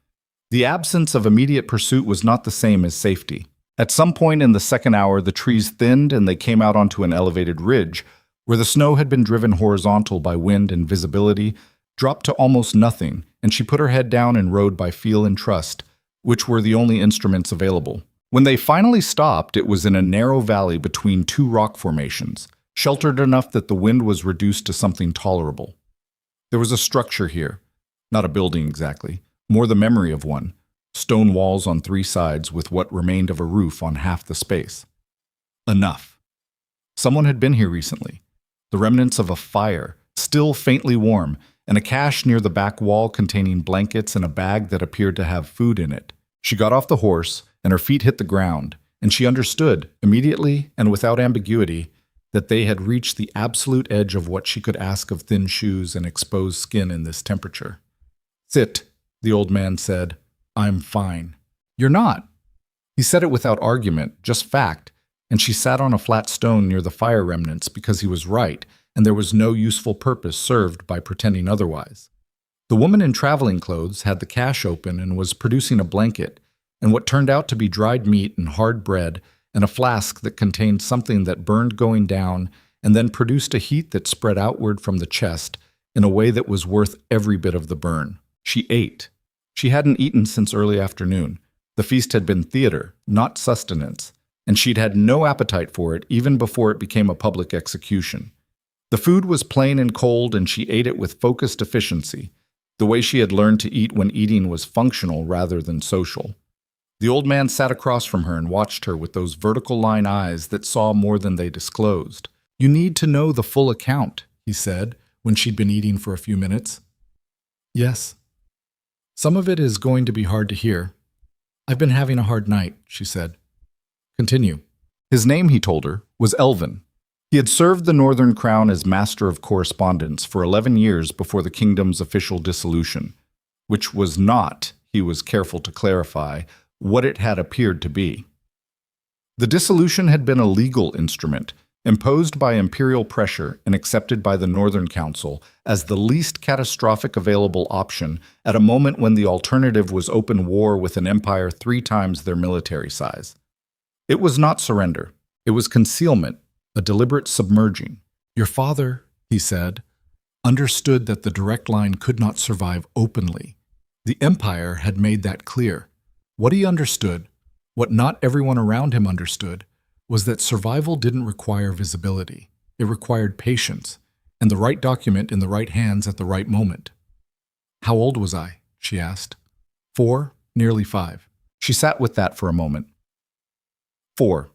The absence of immediate pursuit was not the same as safety. At some point in the second hour, the trees thinned and they came out onto an elevated ridge, where the snow had been driven horizontal by wind and visibility, dropped to almost nothing, and she put her head down and rode by feel and trust, which were the only instruments available. When they finally stopped, it was in a narrow valley between two rock formations, sheltered enough that the wind was reduced to something tolerable. There was a structure here, not a building exactly, more the memory of one, stone walls on three sides with what remained of a roof on half the space. Enough. Someone had been here recently. The remnants of a fire, still faintly warm, and a cache near the back wall containing blankets and a bag that appeared to have food in it. She got off the horse, and her feet hit the ground, and she understood, immediately and without ambiguity, that they had reached the absolute edge of what she could ask of thin shoes and exposed skin in this temperature. "Sit," the old man said. "I'm fine." "You're not." He said it without argument, just fact, and she sat on a flat stone near the fire remnants because he was right, and there was no useful purpose served by pretending otherwise. The woman in traveling clothes had the cache open and was producing a blanket, and what turned out to be dried meat and hard bread, and a flask that contained something that burned going down and then produced a heat that spread outward from the chest in a way that was worth every bit of the burn. She ate. She hadn't eaten since early afternoon. The feast had been theater, not sustenance, and she'd had no appetite for it even before it became a public execution. The food was plain and cold, and she ate it with focused efficiency, the way she had learned to eat when eating was functional rather than social. The old man sat across from her and watched her with those vertical line eyes that saw more than they disclosed. "You need to know the full account," he said, when she'd been eating for a few minutes. "Yes. Some of it is going to be hard to hear. I've been having a hard night," she said. "Continue." His name, he told her, was Elvin. He had served the Northern Crown as Master of Correspondence for 11 years before the kingdom's official dissolution, which was not, he was careful to clarify, what it had appeared to be. The dissolution had been a legal instrument, imposed by imperial pressure and accepted by the Northern Council as the least catastrophic available option at a moment when the alternative was open war with an empire 3 times their military size. It was not surrender. It was concealment, a deliberate submerging. "Your father," he said, "understood that the direct line could not survive openly. The empire had made that clear. What he understood, what not everyone around him understood, was that survival didn't require visibility. It required patience, and the right document in the right hands at the right moment." "How old was I?" she asked. 4, nearly 5. She sat with that for a moment. 4.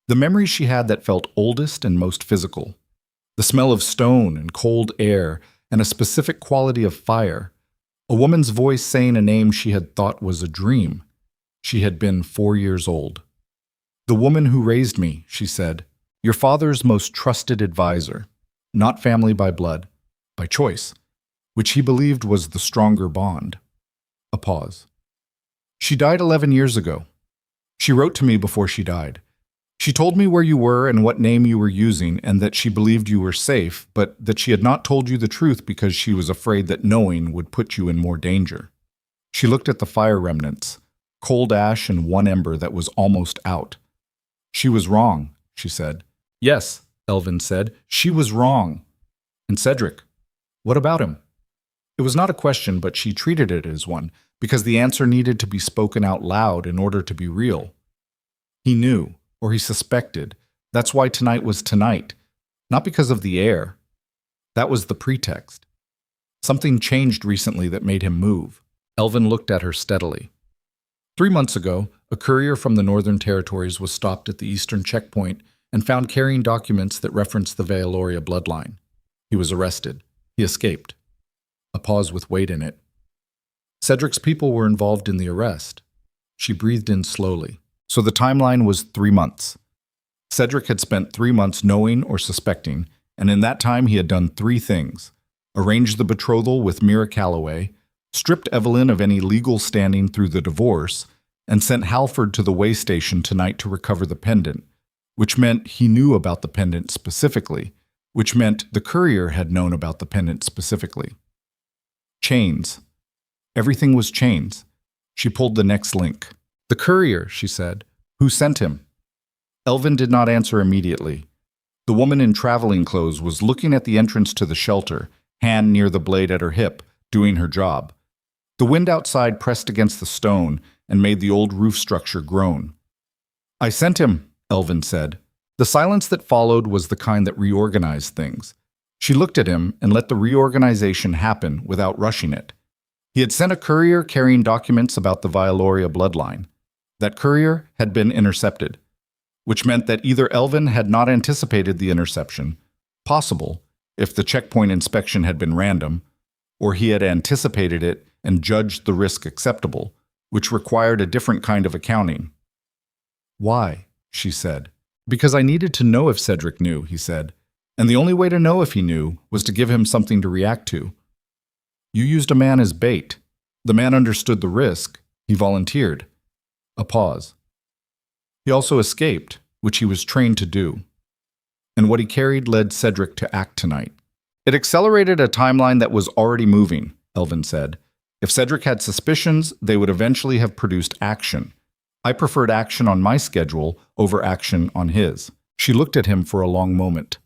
The memory she had that felt oldest and most physical. The smell of stone and cold air and a specific quality of fire. A woman's voice saying a name she had thought was a dream. She had been 4 years old. "The woman who raised me," she said, "your father's most trusted advisor, not family by blood, by choice, which he believed was the stronger bond." A pause. "She died 11 years ago. She wrote to me before she died. She told me where you were and what name you were using and that she believed you were safe, but that she had not told you the truth because she was afraid that knowing would put you in more danger." She looked at the fire remnants, cold ash and one ember that was almost out. "She was wrong," she said. "Yes," Elvin said, "she was wrong." "And Cedric, what about him?" It was not a question, but she treated it as one, because the answer needed to be spoken out loud in order to be real. He knew, or he suspected. That's why tonight was tonight, not because of the air. That was the pretext. Something changed recently that made him move. Elvin looked at her steadily. 3 months ago, a courier from the Northern Territories was stopped at the eastern checkpoint and found carrying documents that referenced the Vealoria bloodline. He was arrested. He escaped. A pause with weight in it. Cedric's people were involved in the arrest. She breathed in slowly. So the timeline was 3 months. Cedric had spent 3 months knowing or suspecting, and in that time he had done 3 things. Arranged the betrothal with Mira Calloway, stripped Evelyn of any legal standing through the divorce, and sent Halford to the way station tonight to recover the pendant, which meant he knew about the pendant specifically, which meant the courier had known about the pendant specifically. Chains. Everything was chains. She pulled the next link. "The courier," she said, Who sent him? Elvin did not answer immediately. The woman in traveling clothes was looking at the entrance to the shelter, hand near the blade at her hip, doing her job. The wind outside pressed against the stone and made the old roof structure groan. I sent him, Elvin said. The silence that followed was the kind that reorganized things. She looked at him and let the reorganization happen without rushing it. He had sent a courier carrying documents about the Vialoria bloodline. That courier had been intercepted, which meant that either Elvin had not anticipated the interception, possible if the checkpoint inspection had been random, or he had anticipated it and judged the risk acceptable, which required a different kind of accounting. Why? She said. Because I needed to know if Cedric knew, he said, and the only way to know if he knew was to give him something to react to. You used a man as bait. The man understood the risk. He volunteered. A pause. He also escaped, which he was trained to do. And what he carried led Cedric to act tonight. It accelerated a timeline that was already moving, Elvin said. If Cedric had suspicions, they would eventually have produced action. I preferred action on my schedule over action on his. She looked at him for a long moment,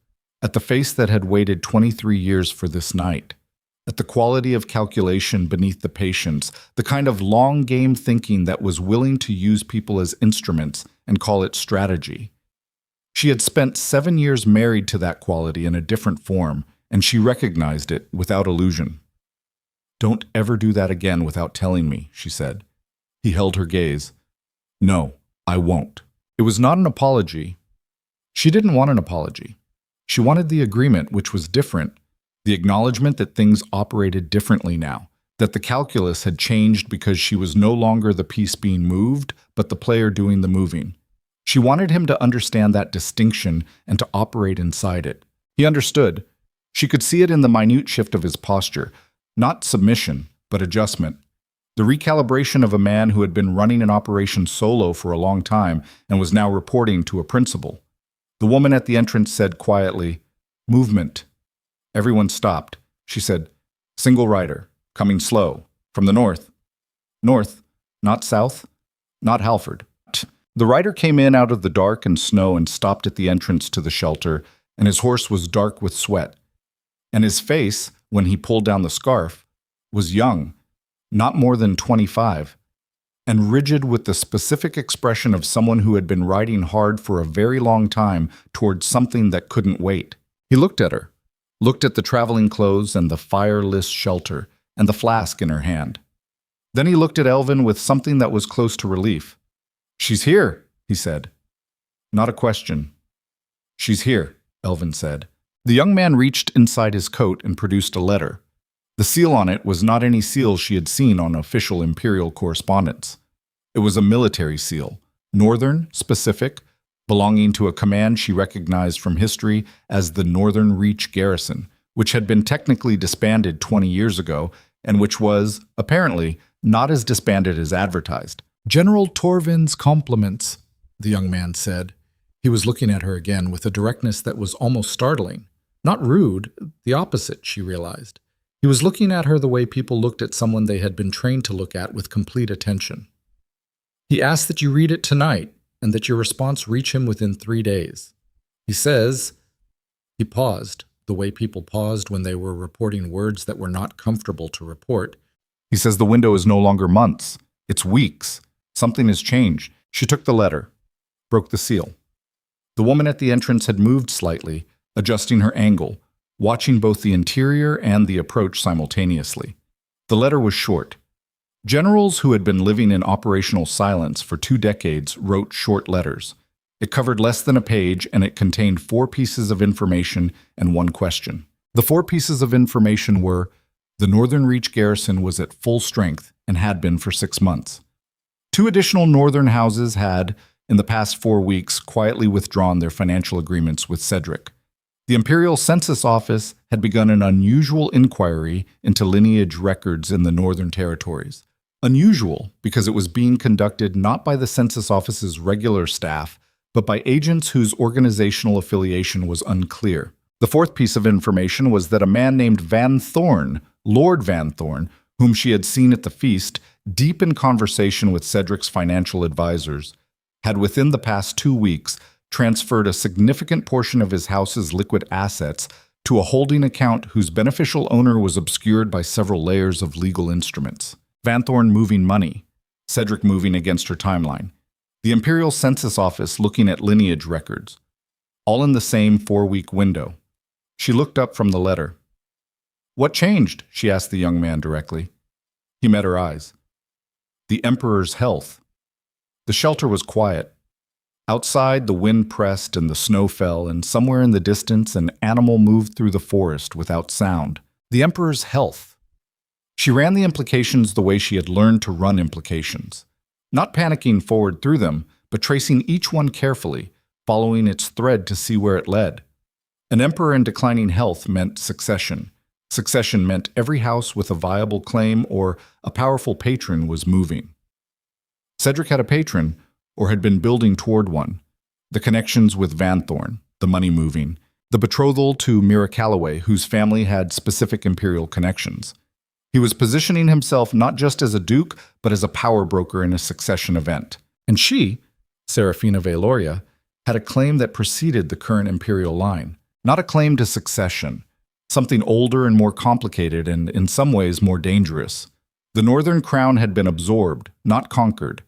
at the face that had waited 23 years for this night, at the quality of calculation beneath the patience, the kind of long-game thinking that was willing to use people as instruments and call it strategy. She had spent 7 years married to that quality in a different form, and she recognized it without illusion. Don't ever do that again without telling me, she said. He held her gaze. No, I won't. It was not an apology. She didn't want an apology. She wanted the agreement, which was different, the acknowledgement that things operated differently now, that the calculus had changed because she was no longer the piece being moved, but the player doing the moving. She wanted him to understand that distinction and to operate inside it. He understood. She could see it in the minute shift of his posture, not submission, but adjustment. The recalibration of a man who had been running an operation solo for a long time and was now reporting to a principal. The woman at the entrance said quietly, "Movement." Everyone stopped. She said, "Single rider, coming slow, from the north." North, not south, not Halford. The rider came in out of the dark and snow and stopped at the entrance to the shelter, and his horse was dark with sweat. And his face, when he pulled down the scarf, was young, not more than 25, and rigid with the specific expression of someone who had been riding hard for a very long time towards something that couldn't wait. He looked at her, looked at the traveling clothes and the fireless shelter and the flask in her hand. Then he looked at Elvin with something that was close to relief. "She's here," he said. Not a question. "She's here," Elvin said. The young man reached inside his coat and produced a letter. The seal on it was not any seal she had seen on official imperial correspondence. It was a military seal, northern, specific, belonging to a command she recognized from history as the Northern Reach Garrison, which had been technically disbanded 20 years ago and which was, apparently, not as disbanded as advertised. "General Torvin's compliments," the young man said. He was looking at her again with a directness that was almost startling. Not rude, the opposite, she realized. He was looking at her the way people looked at someone they had been trained to look at with complete attention. "He asks that you read it tonight, and that your response reach him within 3 days. He says," he paused, the way people paused when they were reporting words that were not comfortable to report. "He says the window is no longer months, it's weeks. Something has changed." She took the letter, broke the seal. The woman at the entrance had moved slightly, adjusting her angle, watching both the interior and the approach simultaneously. The letter was short. Generals who had been living in operational silence for 2 decades wrote short letters. It covered less than a page, and it contained 4 pieces of information and 1 question. The 4 pieces of information were: the Northern Reach Garrison was at full strength and had been for 6 months. 2 additional northern houses had, in the past 4 weeks, quietly withdrawn their financial agreements with Cedric. The Imperial Census Office had begun an unusual inquiry into lineage records in the Northern Territories. Unusual because it was being conducted not by the Census Office's regular staff, but by agents whose organizational affiliation was unclear. The 4th piece of information was that a man named Van Thorn, Lord Van Thorn, whom she had seen at the feast, deep in conversation with Cedric's financial advisors, had within the past 2 weeks transferred a significant portion of his house's liquid assets to a holding account whose beneficial owner was obscured by several layers of legal instruments. Vanthorne moving money, Cedric moving against her timeline, the Imperial Census Office looking at lineage records, all in the same 4-week window. She looked up from the letter. "What changed?" she asked the young man directly. He met her eyes. "The Emperor's health." The shelter was quiet. Outside, the wind pressed and the snow fell, and somewhere in the distance, an animal moved through the forest without sound. The Emperor's health. She ran the implications the way she had learned to run implications, not panicking forward through them, but tracing each one carefully, following its thread to see where it led. An emperor in declining health meant succession. Succession meant every house with a viable claim or a powerful patron was moving. Cedric had a patron, or had been building toward one. The connections with Vanthorne, the money moving, the betrothal to Mira Calloway, whose family had specific imperial connections. He was positioning himself not just as a duke, but as a power broker in a succession event. And she, Serafina Veloria, had a claim that preceded the current imperial line, not a claim to succession, something older and more complicated and, in some ways, more dangerous. The Northern Crown had been absorbed, not conquered.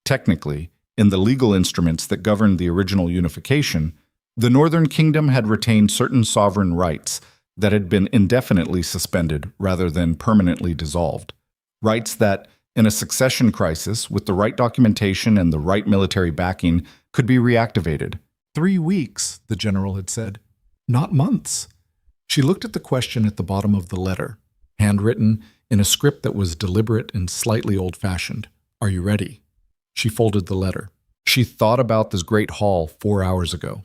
Technically, in the legal instruments that governed the original unification, the Northern Kingdom had retained certain sovereign rights that had been indefinitely suspended rather than permanently dissolved. Rights that, in a succession crisis, with the right documentation and the right military backing, could be reactivated. 3 weeks, the general had said. Not months. She looked at the question at the bottom of the letter, handwritten in a script that was deliberate and slightly old-fashioned. "Are you ready?" She folded the letter. She thought about this great hall 4 hours ago.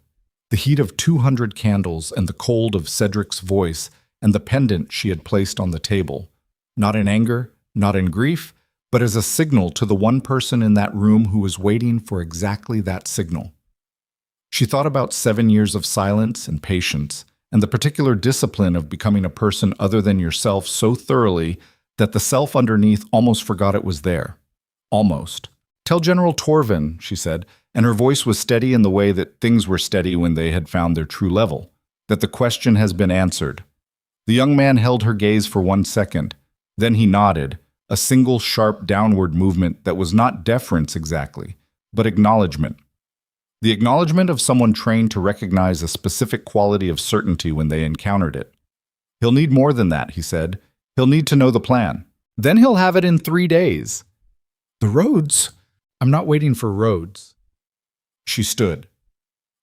The heat of 200 candles and the cold of Cedric's voice and the pendant she had placed on the table. Not in anger, not in grief, but as a signal to the one person in that room who was waiting for exactly that signal. She thought about 7 years of silence and patience, and the particular discipline of becoming a person other than yourself so thoroughly that the self underneath almost forgot it was there. Almost. "Tell General Torvin," she said, and her voice was steady in the way that things were steady when they had found their true level, "that the question has been answered." The young man held her gaze for 1 second. Then he nodded, a single sharp downward movement that was not deference exactly, but acknowledgement. The acknowledgement of someone trained to recognize a specific quality of certainty when they encountered it. "He'll need more than that," he said. "He'll need to know the plan. Then he'll have it in 3 days. "The roads? I'm not waiting for roads." She stood.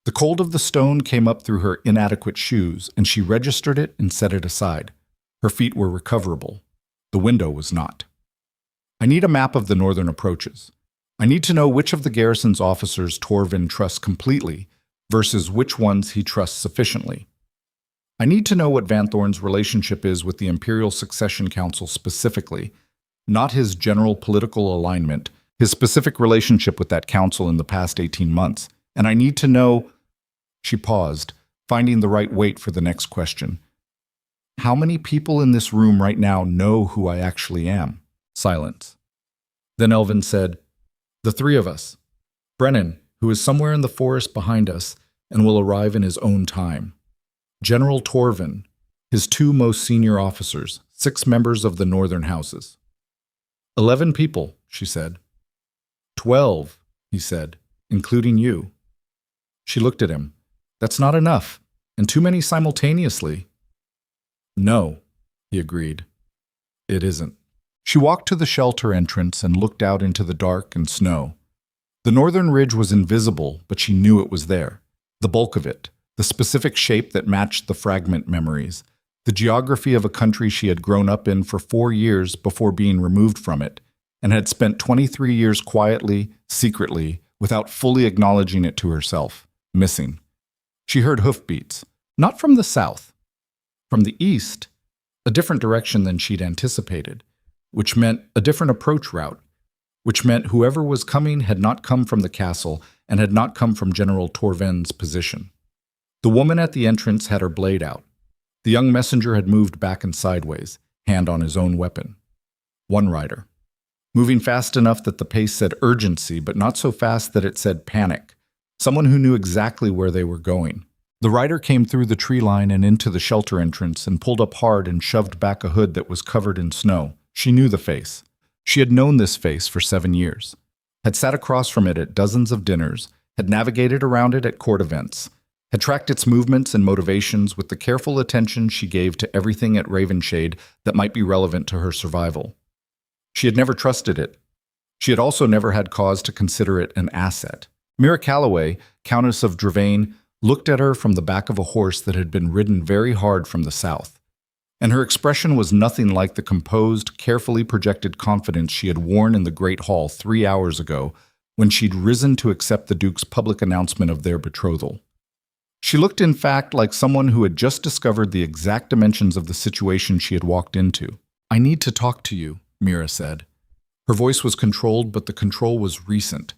The cold of the stone came up through her inadequate shoes, and she registered it and set it aside. Her feet were recoverable. The window was not. "I need a map of the northern approaches. I need to know which of the garrison's officers Torvin trusts completely versus which ones he trusts sufficiently. I need to know what Vanthorne's relationship is with the Imperial Succession Council specifically, not his general political alignment, his specific relationship with that council in the past 18 months. And I need to know—" She paused, finding the right weight for the next question. "How many people in this room right now know who I actually am?" Silence. Then Elvin said, "The 3 of us. Brennan, who is somewhere in the forest behind us and will arrive in his own time. General Torvin, his 2 most senior officers, 6 members of the northern houses." 11 people, she said. 12, he said, including you. She looked at him. "That's not enough, and too many simultaneously." "No," he agreed. "It isn't." She walked to the shelter entrance and looked out into the dark and snow. The northern ridge was invisible, but she knew it was there. The bulk of it, the specific shape that matched the fragment memories, the geography of a country she had grown up in for 4 years before being removed from it, and had spent 23 years quietly, secretly, without fully acknowledging it to herself, missing. She heard hoofbeats, not from the south. From the east, a different direction than she'd anticipated, which meant a different approach route, which meant whoever was coming had not come from the castle and had not come from General Torven's position. The woman at the entrance had her blade out. The young messenger had moved back and sideways, hand on his own weapon. One rider. moving fast enough that the pace said urgency, but not so fast that it said panic. Someone who knew exactly where they were going. The rider came through the tree line and into the shelter entrance and pulled up hard and shoved back a hood that was covered in snow. She knew the face. She had known this face for 7 years, had sat across from it at dozens of dinners, had navigated around it at court events, had tracked its movements and motivations with the careful attention she gave to everything at Ravenshade that might be relevant to her survival. She had never trusted it. She had also never had cause to consider it an asset. Mira Calloway, Countess of Dravain, looked at her from the back of a horse that had been ridden very hard from the south, and her expression was nothing like the composed, carefully projected confidence she had worn in the Great Hall 3 hours ago when she'd risen to accept the Duke's public announcement of their betrothal. She looked, in fact, like someone who had just discovered the exact dimensions of the situation she had walked into. "I need to talk to you," Mira said. Her voice was controlled, but the control was recent,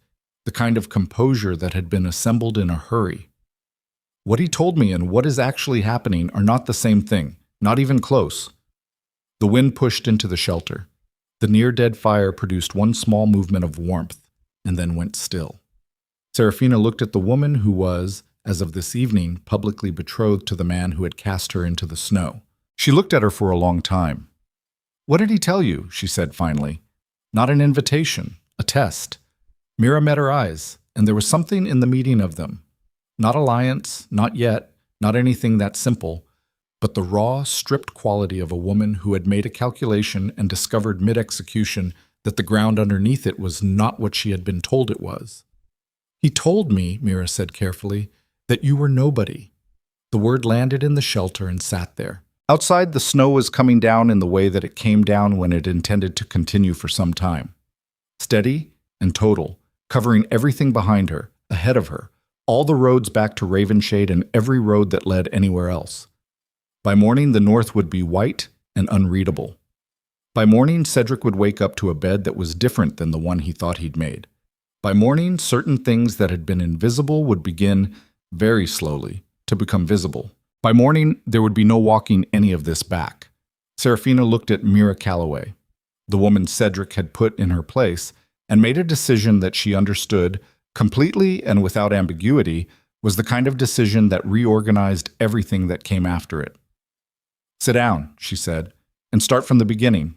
the kind of composure that had been assembled in a hurry. What he told me and what is actually happening are not the same thing, not even close. The wind pushed into the shelter. The near-dead fire produced one small movement of warmth, and then went still. Serafina looked at the woman who was, as of this evening, publicly betrothed to the man who had cast her into the snow. She looked at her for a long time. "What did he tell you?" she said finally. "Not an invitation, a test." Mira met her eyes, and there was something in the meeting of them. Not alliance, not yet, not anything that simple, but the raw, stripped quality of a woman who had made a calculation and discovered mid-execution that the ground underneath it was not what she had been told it was. "He told me," Mira said carefully, "that you were nobody." The word landed in the shelter and sat there. Outside, the snow was coming down in the way that it came down when it intended to continue for some time. Steady and total, covering everything behind her, ahead of her, all the roads back to Ravenshade and every road that led anywhere else. By morning, the north would be white and unreadable. By morning, Cedric would wake up to a bed that was different than the one he thought he'd made. By morning, certain things that had been invisible would begin, very slowly, to become visible. By morning, there would be no walking any of this back. Serafina looked at Mira Calloway, the woman Cedric had put in her place, and made a decision that she understood, completely and without ambiguity, was the kind of decision that reorganized everything that came after it. "Sit down," she said, "and start from the beginning."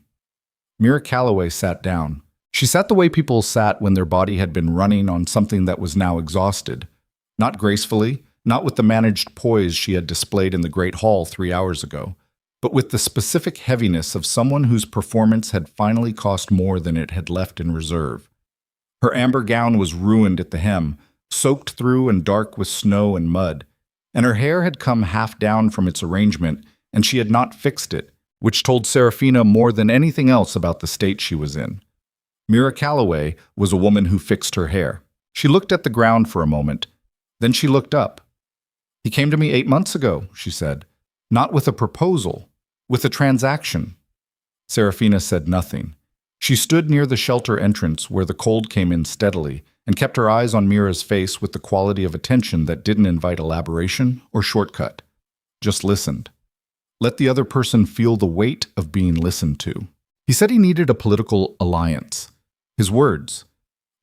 Mira Calloway sat down. She sat the way people sat when their body had been running on something that was now exhausted. Not gracefully, not with the managed poise she had displayed in the Great Hall 3 hours ago, but with the specific heaviness of someone whose performance had finally cost more than it had left in reserve. Her amber gown was ruined at the hem, soaked through and dark with snow and mud, and her hair had come half down from its arrangement, and she had not fixed it, which told Serafina more than anything else about the state she was in. Mira Calloway was a woman who fixed her hair. She looked at the ground for a moment. Then she looked up. "He came to me 8 months ago," she said. "Not with a proposal, with a transaction." Serafina said nothing. She stood near the shelter entrance where the cold came in steadily and kept her eyes on Mira's face with the quality of attention that didn't invite elaboration or shortcut. Just listened. Let the other person feel the weight of being listened to. He said he needed a political alliance. His words.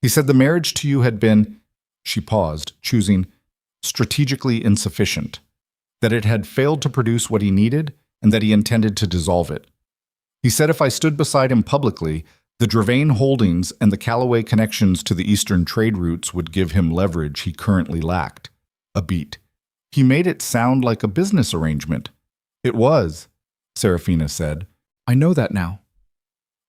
He said the marriage to you had been, she paused, choosing, strategically insufficient, that it had failed to produce what he needed and that he intended to dissolve it. He said if I stood beside him publicly, the Dravain holdings and the Calloway connections to the eastern trade routes would give him leverage he currently lacked. A beat. He made it sound like a business arrangement. It was, Serafina said. I know that now.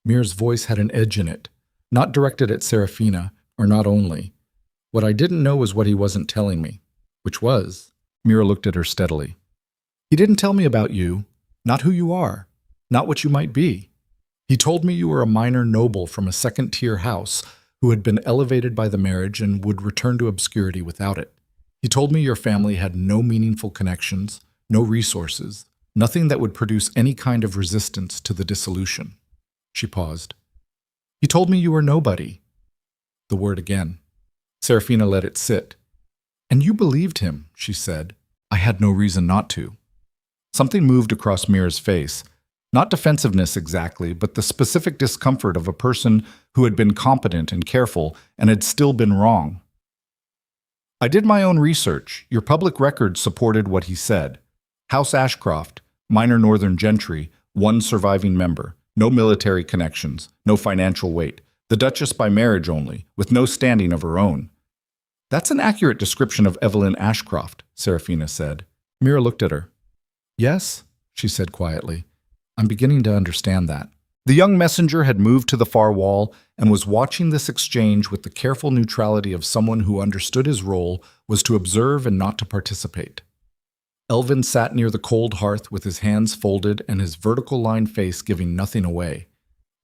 Mira's voice had an edge in it, not directed at Serafina, or not only. What I didn't know was what he wasn't telling me, which was, Mira looked at her steadily. He didn't tell me about you, not who you are, not what you might be. He told me you were a minor noble from a second-tier house who had been elevated by the marriage and would return to obscurity without it. He told me your family had no meaningful connections, no resources, nothing that would produce any kind of resistance to the dissolution. She paused. He told me you were nobody. The word again. Serafina let it sit. And you believed him, she said. I had no reason not to. Something moved across Mira's face, Not defensiveness exactly, but the specific discomfort of a person who had been competent and careful and had still been wrong. I did my own research. Your public records supported what he said. House Ashcroft, minor northern gentry, one surviving member, no military connections, no financial weight, the duchess by marriage only, with no standing of her own. That's an accurate description of Evelyn Ashcroft, Serafina said. Mira looked at her. Yes, she said quietly. I'm beginning to understand that. The young messenger had moved to the far wall and was watching this exchange with the careful neutrality of someone who understood his role was to observe and not to participate. Elvin sat near the cold hearth with his hands folded and his vertical-lined face giving nothing away,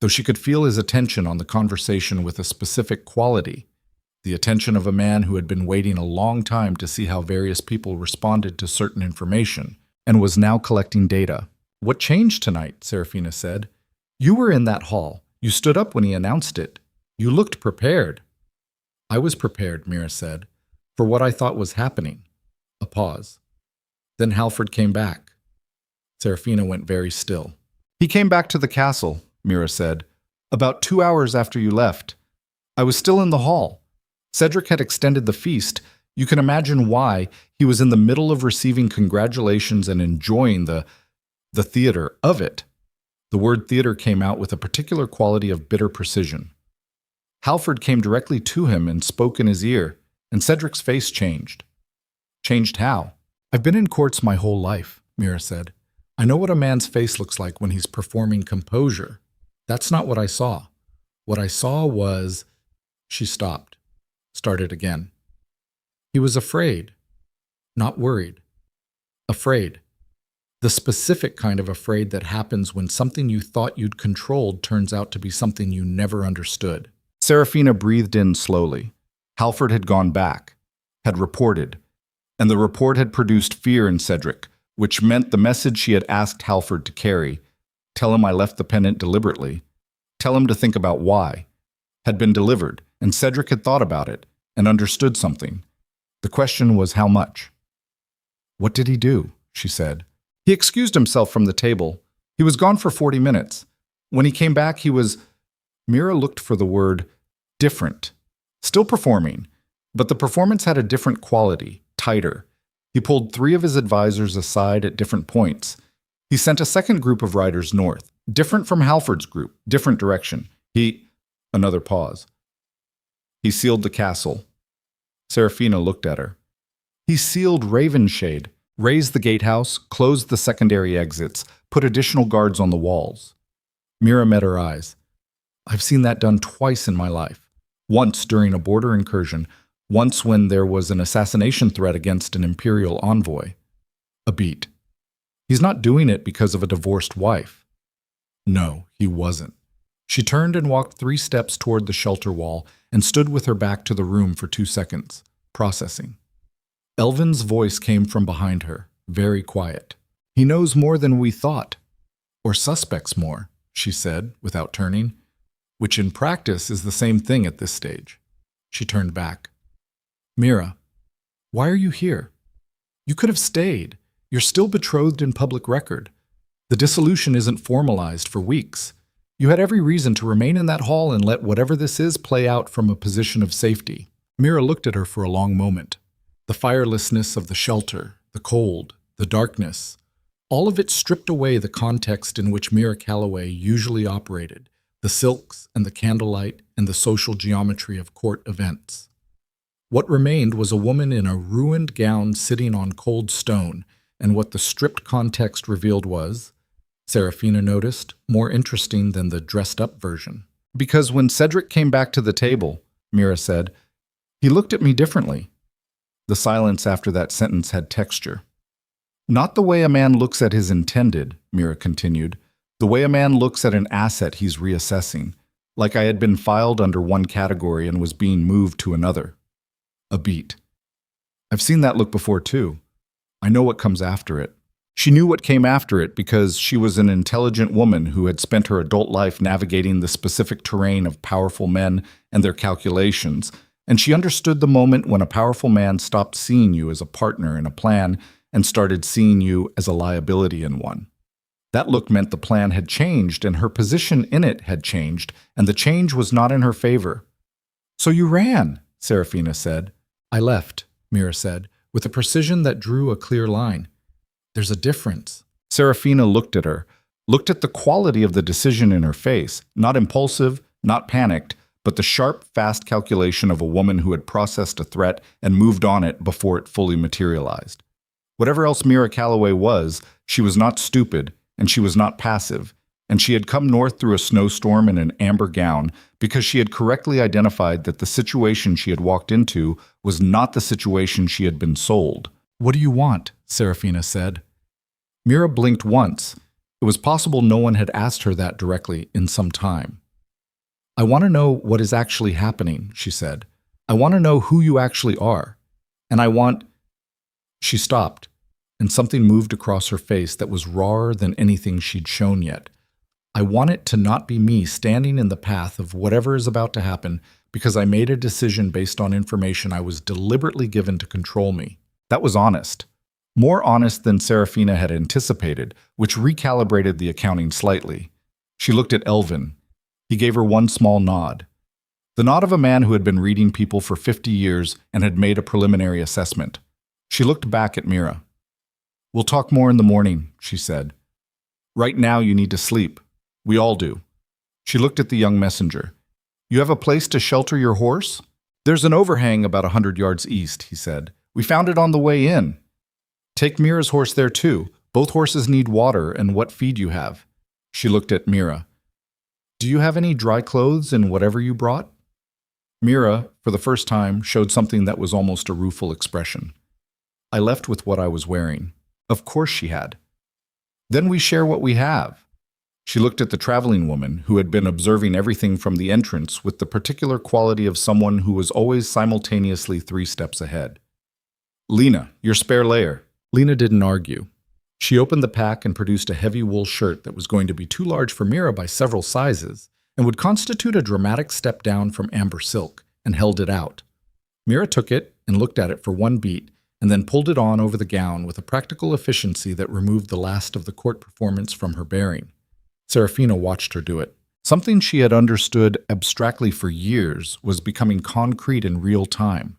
though she could feel his attention on the conversation with a specific quality, the attention of a man who had been waiting a long time to see how various people responded to certain information and was now collecting data. What changed tonight? Serafina said. You were in that hall. You stood up when he announced it. You looked prepared. I was prepared, Mira said, for what I thought was happening. A pause. Then Halford came back. Serafina went very still. He came back to the castle, Mira said, about 2 hours after you left. I was still in the hall. Cedric had extended the feast. You can imagine why. He was in the middle of receiving congratulations and enjoying the theater of it. The word theater came out with a particular quality of bitter precision. Halford came directly to him and spoke in his ear, and Cedric's face changed. Changed how? I've been in courts my whole life, Mira said. I know what a man's face looks like when he's performing composure. That's not what I saw. What I saw was... She stopped. Started again. He was afraid. Not worried. Afraid. The specific kind of afraid that happens when something you thought you'd controlled turns out to be something you never understood. Serafina breathed in slowly. Halford had gone back, had reported, and the report had produced fear in Cedric, which meant the message she had asked Halford to carry, tell him I left the pendant deliberately, tell him to think about why, had been delivered, and Cedric had thought about it and understood something. The question was how much. What did he do? She said. He excused himself from the table. He was gone for 40 minutes. When he came back, he was... Mira looked for the word different. Still performing, but the performance had a different quality, tighter. He pulled 3 of his advisors aside at different points. He sent a second group of riders north, different from Halford's group, different direction. Another pause. He sealed the castle. Serafina looked at her. He sealed Ravenshade, raised the gatehouse, closed the secondary exits, put additional guards on the walls. Mira met her eyes. I've seen that done twice in my life. Once during a border incursion, once when there was an assassination threat against an imperial envoy. A beat. He's not doing it because of a divorced wife. No, he wasn't. She turned and walked 3 steps toward the shelter wall and stood with her back to the room for 2 seconds, processing. Elvin's voice came from behind her, very quiet. He knows more than we thought. Or suspects more, she said, without turning, which in practice is the same thing at this stage. She turned back. Mira, why are you here? You could have stayed. You're still betrothed in public record. The dissolution isn't formalized for weeks. You had every reason to remain in that hall and let whatever this is play out from a position of safety. Mira looked at her for a long moment. The firelessness of the shelter, the cold, the darkness, all of it stripped away the context in which Mira Calloway usually operated, the silks and the candlelight and the social geometry of court events. What remained was a woman in a ruined gown sitting on cold stone, and what the stripped context revealed was, Serafina noticed, more interesting than the dressed-up version. Because when Cedric came back to the table, Mira said, he looked at me differently. The silence after that sentence had texture. Not the way a man looks at his intended, Mira continued, the way a man looks at an asset he's reassessing, like I had been filed under one category and was being moved to another. A beat. I've seen that look before too. I know what comes after it. She knew what came after it because she was an intelligent woman who had spent her adult life navigating the specific terrain of powerful men and their calculations, and she understood the moment when a powerful man stopped seeing you as a partner in a plan and started seeing you as a liability in one. That look meant the plan had changed and her position in it had changed, and the change was not in her favor. "So you ran," Serafina said. "I left," Mira said, with a precision that drew a clear line. "There's a difference." Serafina looked at her, looked at the quality of the decision in her face, not impulsive, not panicked, but the sharp, fast calculation of a woman who had processed a threat and moved on it before it fully materialized. Whatever else Mira Calloway was, she was not stupid, and she was not passive, and she had come north through a snowstorm in an amber gown because she had correctly identified that the situation she had walked into was not the situation she had been sold. "What do you want?" Serafina said. Mira blinked once. It was possible no one had asked her that directly in some time. "I want to know what is actually happening," she said. "I want to know who you actually are. And I want—" She stopped, and something moved across her face that was rawer than anything she'd shown yet. "I want it to not be me standing in the path of whatever is about to happen because I made a decision based on information I was deliberately given to control me." That was honest. More honest than Serafina had anticipated, which recalibrated the accounting slightly. She looked at Elvin. He gave her one small nod. The nod of a man who had been reading people for 50 years and had made a preliminary assessment. She looked back at Mira. "We'll talk more in the morning," she said. "Right now you need to sleep. We all do." She looked at the young messenger. "You have a place to shelter your horse?" "There's an overhang about 100 yards east," he said. "We found it on the way in." "Take Mira's horse there too. Both horses need water and what feed you have." She looked at Mira. "Do you have any dry clothes in whatever you brought?" Mira, for the first time, showed something that was almost a rueful expression. "I left with what I was wearing." Of course she had. "Then we share what we have." She looked at the traveling woman, who had been observing everything from the entrance with the particular quality of someone who was always simultaneously 3 steps ahead. "Lena, your spare layer." Lena didn't argue. She opened the pack and produced a heavy wool shirt that was going to be too large for Mira by several sizes and would constitute a dramatic step down from amber silk, and held it out. Mira took it and looked at it for one beat, and then pulled it on over the gown with a practical efficiency that removed the last of the court performance from her bearing. Serafina watched her do it. Something she had understood abstractly for years was becoming concrete in real time.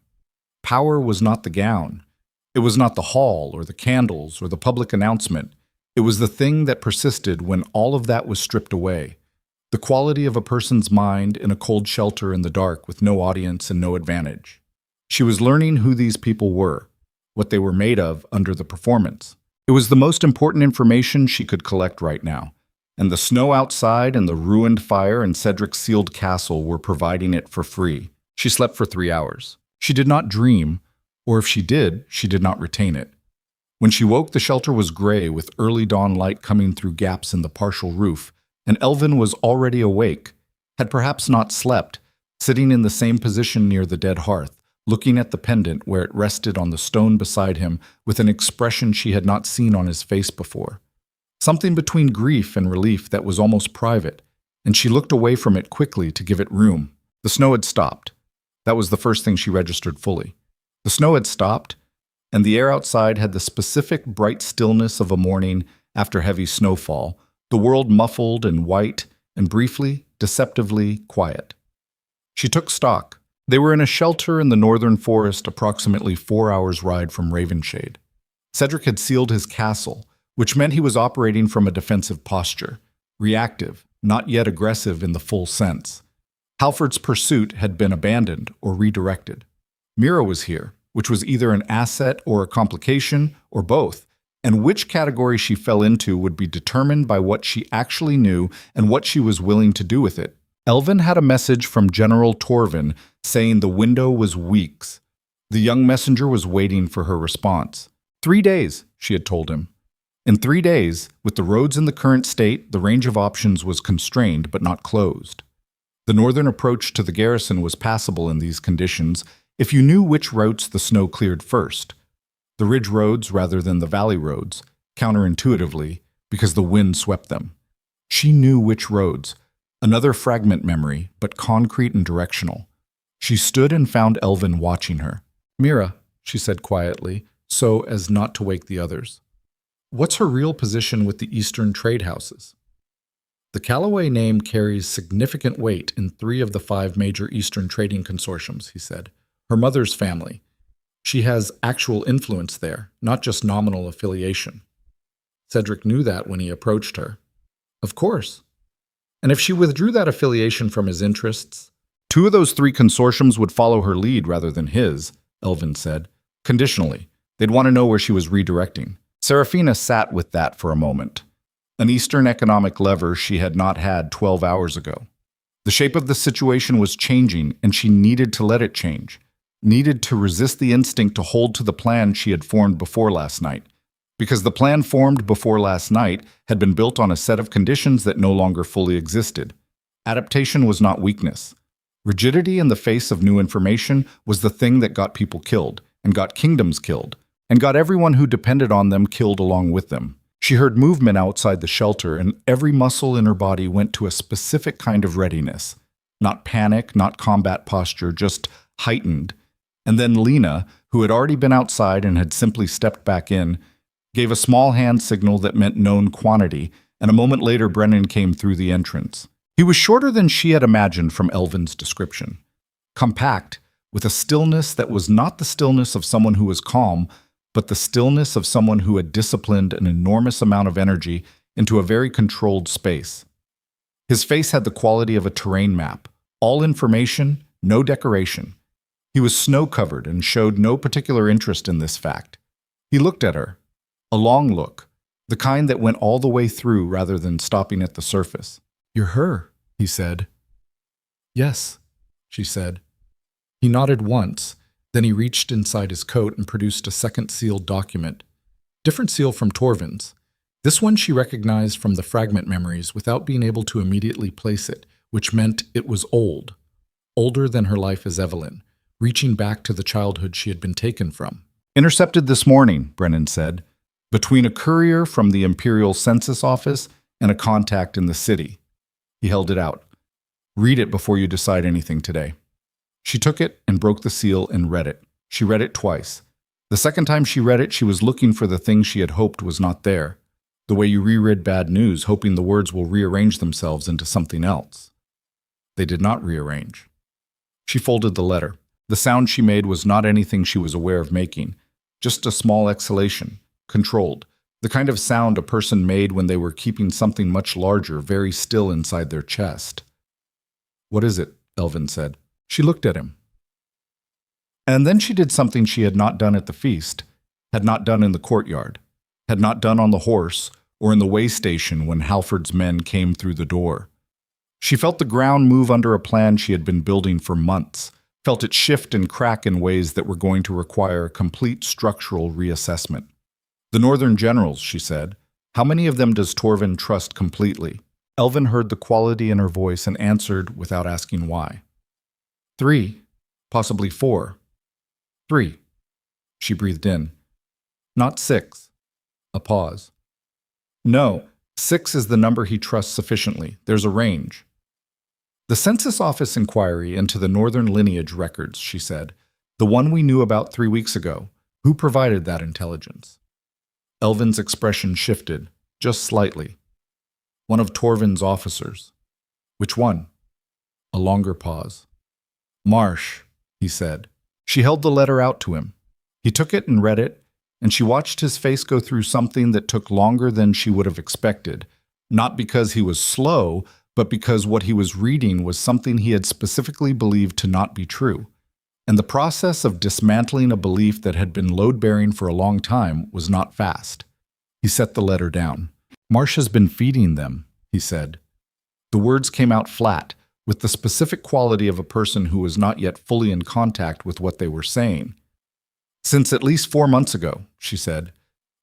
Power was not the gown. It was not the hall or the candles or the public announcement. It was the thing that persisted when all of that was stripped away. The quality of a person's mind in a cold shelter in the dark with no audience and no advantage. She was learning who these people were, what they were made of under the performance. It was the most important information she could collect right now, and the snow outside and the ruined fire in Cedric's sealed castle were providing it for free. She slept for 3 hours. She did not dream, or if she did not retain it. When she woke, the shelter was gray with early dawn light coming through gaps in the partial roof, and Elvin was already awake, had perhaps not slept, sitting in the same position near the dead hearth, looking at the pendant where it rested on the stone beside him with an expression she had not seen on his face before. Something between grief and relief that was almost private, and she looked away from it quickly to give it room. The snow had stopped. That was the first thing she registered fully. The snow had stopped, and the air outside had the specific bright stillness of a morning after heavy snowfall, the world muffled and white and briefly, deceptively quiet. She took stock. They were in a shelter in the northern forest approximately 4 hours' ride from Ravenshade. Cedric had sealed his castle, which meant he was operating from a defensive posture, reactive, not yet aggressive in the full sense. Halford's pursuit had been abandoned or redirected. Mira was here, which was either an asset or a complication, or both, and which category she fell into would be determined by what she actually knew and what she was willing to do with it. Elvin had a message from General Torvin saying the window was weeks. The young messenger was waiting for her response. 3 days, she had told him. In 3 days, with the roads in the current state, the range of options was constrained but not closed. The northern approach to the garrison was passable in these conditions if you knew which routes the snow cleared first. The ridge roads rather than the valley roads, counterintuitively, because the wind swept them. She knew which roads. Another fragment memory, but concrete and directional. She stood and found Elvin watching her. "Mira," she said quietly, so as not to wake the others. What's her real position with the Eastern trade houses? The Callaway name carries significant weight in 3 of the 5 major Eastern trading consortiums, he said. Her mother's family. She has actual influence there, not just nominal affiliation. Cedric knew that when he approached her. Of course. And if she withdrew that affiliation from his interests, 2 of those 3 consortiums would follow her lead rather than his, Elvin said. Conditionally. They'd want to know where she was redirecting. Serafina sat with that for a moment. An Eastern economic lever she had not had 12 hours ago. The shape of the situation was changing, and she needed to let it change. Needed to resist the instinct to hold to the plan she had formed before last night. Because the plan formed before last night had been built on a set of conditions that no longer fully existed. Adaptation was not weakness. Rigidity in the face of new information was the thing that got people killed, and got kingdoms killed, and got everyone who depended on them killed along with them. She heard movement outside the shelter, and every muscle in her body went to a specific kind of readiness. Not panic, not combat posture, just heightened. And then Lena, who had already been outside and had simply stepped back in, gave a small hand signal that meant known quantity, and a moment later Brennan came through the entrance. He was shorter than she had imagined from Elvin's description. Compact, with a stillness that was not the stillness of someone who was calm, but the stillness of someone who had disciplined an enormous amount of energy into a very controlled space. His face had the quality of a terrain map, all information, no decoration. He was snow-covered and showed no particular interest in this fact. He looked at her, a long look, the kind that went all the way through rather than stopping at the surface. "You're her," he said. "Yes," she said. He nodded once. Then he reached inside his coat and produced a second sealed document. Different seal from Torvin's. This one she recognized from the fragment memories without being able to immediately place it, which meant it was old. Older than her life as Evelyn, reaching back to the childhood she had been taken from. "Intercepted this morning," Brennan said, "between a courier from the Imperial Census Office and a contact in the city." He held it out. "Read it before you decide anything today." She took it and broke the seal and read it. She read it twice. The second time she read it, she was looking for the thing she had hoped was not there. The way you reread bad news, hoping the words will rearrange themselves into something else. They did not rearrange. She folded the letter. The sound she made was not anything she was aware of making, just a small exhalation, controlled, the kind of sound a person made when they were keeping something much larger very still inside their chest. "What is it?" Elvin said. She looked at him. And then she did something she had not done at the feast, had not done in the courtyard, had not done on the horse or in the way station when Halford's men came through the door. She felt the ground move under a plan she had been building for months, felt it shift and crack in ways that were going to require a complete structural reassessment. "The Northern Generals," she said. "How many of them does Torvin trust completely?" Elvin heard the quality in her voice and answered without asking why. 3, possibly 4. 3. She breathed in. "Not 6. A pause. "No, 6 is the number he trusts sufficiently. There's a range." "The Census Office inquiry into the Northern lineage records," she said. "The one we knew about 3 weeks ago. Who provided that intelligence?" Elvin's expression shifted, just slightly. "One of Torvin's officers." "Which one?" A longer pause. "Marsh," he said. She held the letter out to him. He took it and read it, and she watched his face go through something that took longer than she would have expected, not because he was slow, but because what he was reading was something he had specifically believed to not be true. And the process of dismantling a belief that had been load-bearing for a long time was not fast. He set the letter down. "Marsh has been feeding them," he said. The words came out flat, with the specific quality of a person who was not yet fully in contact with what they were saying. "Since at least 4 months ago," she said.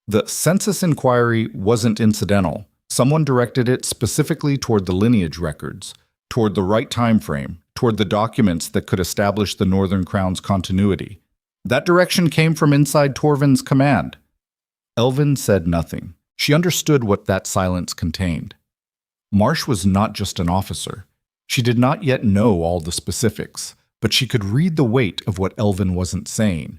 "The census inquiry wasn't incidental. Someone directed it specifically toward the lineage records, toward the right time frame, toward the documents that could establish the Northern Crown's continuity. That direction came from inside Torvin's command." Elvin said nothing. She understood what that silence contained. Marsh was not just an officer. She did not yet know all the specifics, but she could read the weight of what Elvin wasn't saying.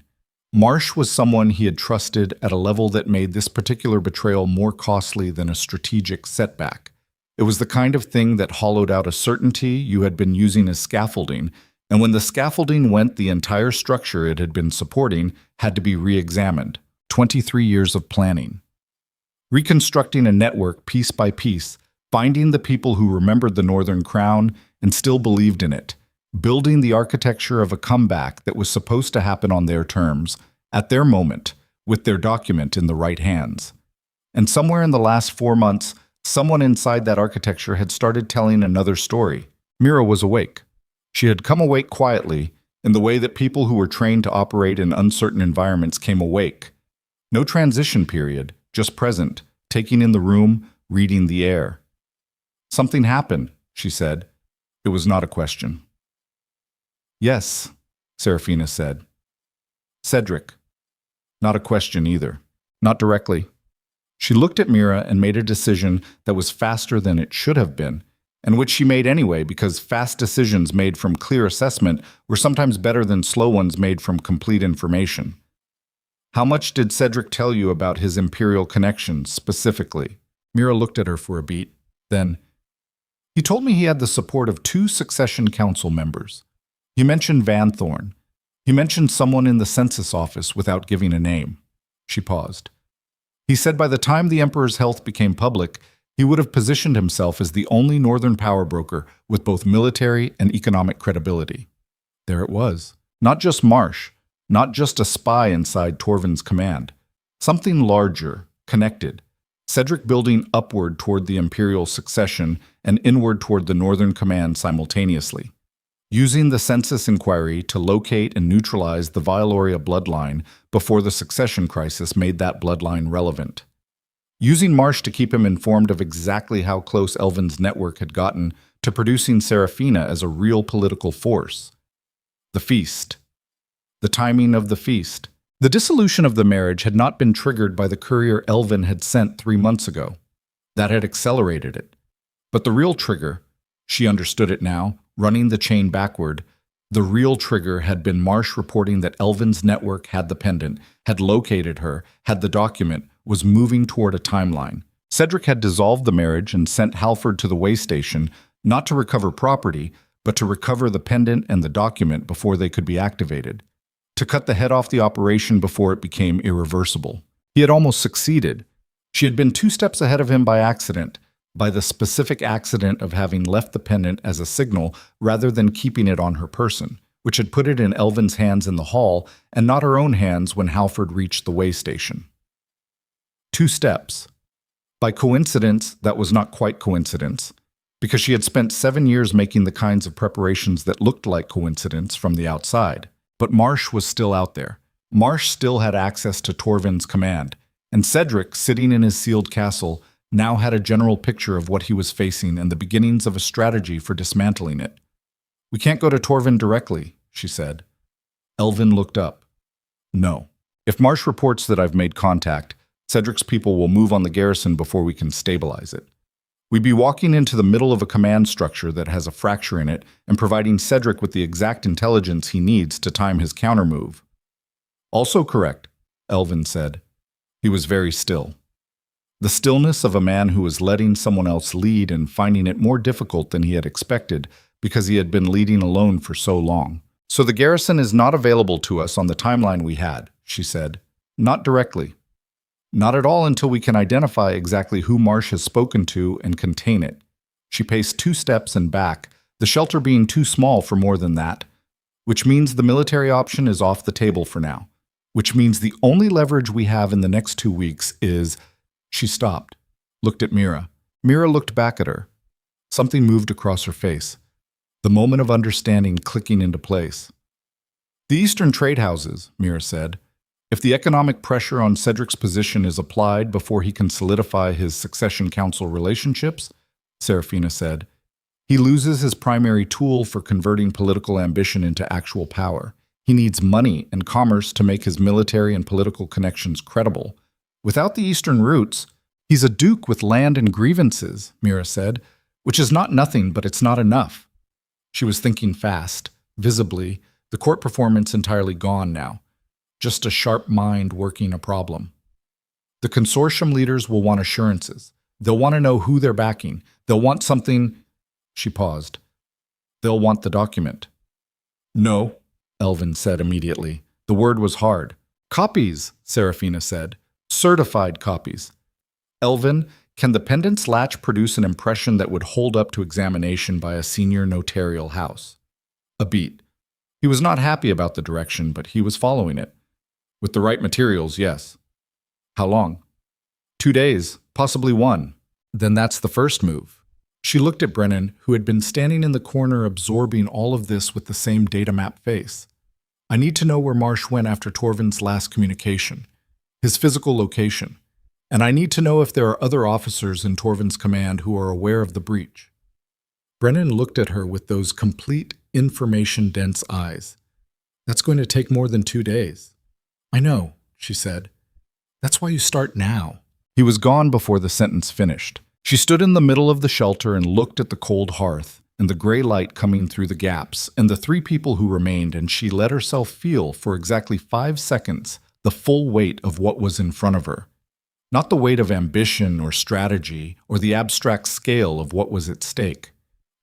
Marsh was someone he had trusted at a level that made this particular betrayal more costly than a strategic setback. It was the kind of thing that hollowed out a certainty you had been using as scaffolding, and when the scaffolding went, the entire structure it had been supporting had to be re-examined. 23 years of planning. Reconstructing a network piece by piece, finding the people who remembered the Northern Crown and still believed in it, building the architecture of a comeback that was supposed to happen on their terms, at their moment, with their document in the right hands. And somewhere in the last 4 months, someone inside that architecture had started telling another story. Mira was awake. She had come awake quietly, in the way that people who were trained to operate in uncertain environments came awake. No transition period, just present, taking in the room, reading the air. Something happened, she said. It was not a question. Yes, Serafina said. Cedric. Not a question either. Not directly. She looked at Mira and made a decision that was faster than it should have been, and which she made anyway because fast decisions made from clear assessment were sometimes better than slow ones made from complete information. How much did Cedric tell you about his imperial connections, specifically? Mira looked at her for a beat. Then, he told me he had the support of 2 succession council members. He mentioned Van Thorn. He mentioned someone in the census office without giving a name. She paused. He said by the time the Emperor's health became public, he would have positioned himself as the only Northern power broker with both military and economic credibility. There it was. Not just Marsh, not just a spy inside Torvin's command. Something larger, connected. Cedric building upward toward the Imperial succession and inward toward the Northern command simultaneously. Using the census inquiry to locate and neutralize the Vialoria bloodline before the succession crisis made that bloodline relevant. Using Marsh to keep him informed of exactly how close Elvin's network had gotten to producing Serafina as a real political force. The feast. The timing of the feast. The dissolution of the marriage had not been triggered by the courier Elvin had sent 3 months ago. That had accelerated it. But the real trigger, she understood it now, running the chain backward, the real trigger had been Marsh reporting that Elvin's network had the pendant, had located her, had the document, was moving toward a timeline. Cedric had dissolved the marriage and sent Halford to the way station, not to recover property, but to recover the pendant and the document before they could be activated. To cut the head off the operation before it became irreversible. He had almost succeeded. She had been 2 steps ahead of him by accident, by the specific accident of having left the pendant as a signal rather than keeping it on her person, which had put it in Elvin's hands in the hall and not her own hands when Halford reached the way station. 2 steps. By coincidence, that was not quite coincidence, because she had spent 7 years making the kinds of preparations that looked like coincidence from the outside. But Marsh was still out there. Marsh still had access to Torvin's command, and Cedric, sitting in his sealed castle, now had a general picture of what he was facing and the beginnings of a strategy for dismantling it. We can't go to Torvin directly, she said. Elvin looked up. No. If Marsh reports that I've made contact, Cedric's people will move on the garrison before we can stabilize it. We'd be walking into the middle of a command structure that has a fracture in it and providing Cedric with the exact intelligence he needs to time his countermove. Also correct, Elvin said. He was very still. The stillness of a man who was letting someone else lead and finding it more difficult than he had expected because he had been leading alone for so long. So the garrison is not available to us on the timeline we had, she said. Not directly. Not at all until we can identify exactly who Marsh has spoken to and contain it. She paced 2 steps and back, the shelter being too small for more than that, which means the military option is off the table for now, which means the only leverage we have in the next 2 weeks is... She stopped, looked at Mira. Mira looked back at her. Something moved across her face, the moment of understanding clicking into place. The Eastern trade houses, Mira said. If the economic pressure on Cedric's position is applied before he can solidify his succession council relationships, Serafina said, he loses his primary tool for converting political ambition into actual power. He needs money and commerce to make his military and political connections credible. Without the Eastern roots, he's a duke with land and grievances, Mira said, which is not nothing, but it's not enough. She was thinking fast, visibly, the court performance entirely gone now. just a sharp mind working a problem. The consortium leaders will want assurances. They'll want to know who they're backing. They'll want something. She paused. They'll want the document. No, Elvin said immediately. The word was hard. Copies, Serafina said. Certified copies. Elvin, can the pendant's latch produce an impression that would hold up to examination by a senior notarial house? A beat. He was not happy about the direction, but he was following it. With the right materials, yes. How long? 2 days, possibly 1. Then that's the first move. She looked at Brennan, who had been standing in the corner absorbing all of this with the same data map face. I need to know where Marsh went after Torvin's last communication, his physical location, and I need to know if there are other officers in Torvin's command who are aware of the breach. Brennan looked at her with those complete, information-dense eyes. That's going to take more than 2 days. I know, she said. That's why you start now. He was gone before the sentence finished. She stood in the middle of the shelter and looked at the cold hearth and the gray light coming through the gaps and the 3 people who remained, and she let herself feel for exactly 5 seconds the full weight of what was in front of her. Not the weight of ambition or strategy or the abstract scale of what was at stake.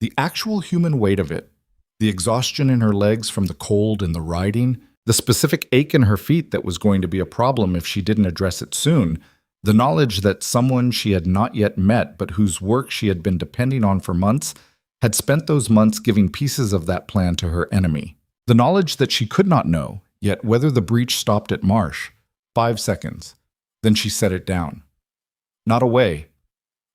The actual human weight of it. The exhaustion in her legs from the cold and the riding, the specific ache in her feet that was going to be a problem if she didn't address it soon, the knowledge that someone she had not yet met but whose work she had been depending on for months had spent those months giving pieces of that plan to her enemy. The knowledge that she could not know, yet whether the breach stopped at Marsh. 5 seconds. Then she set it down. Not away.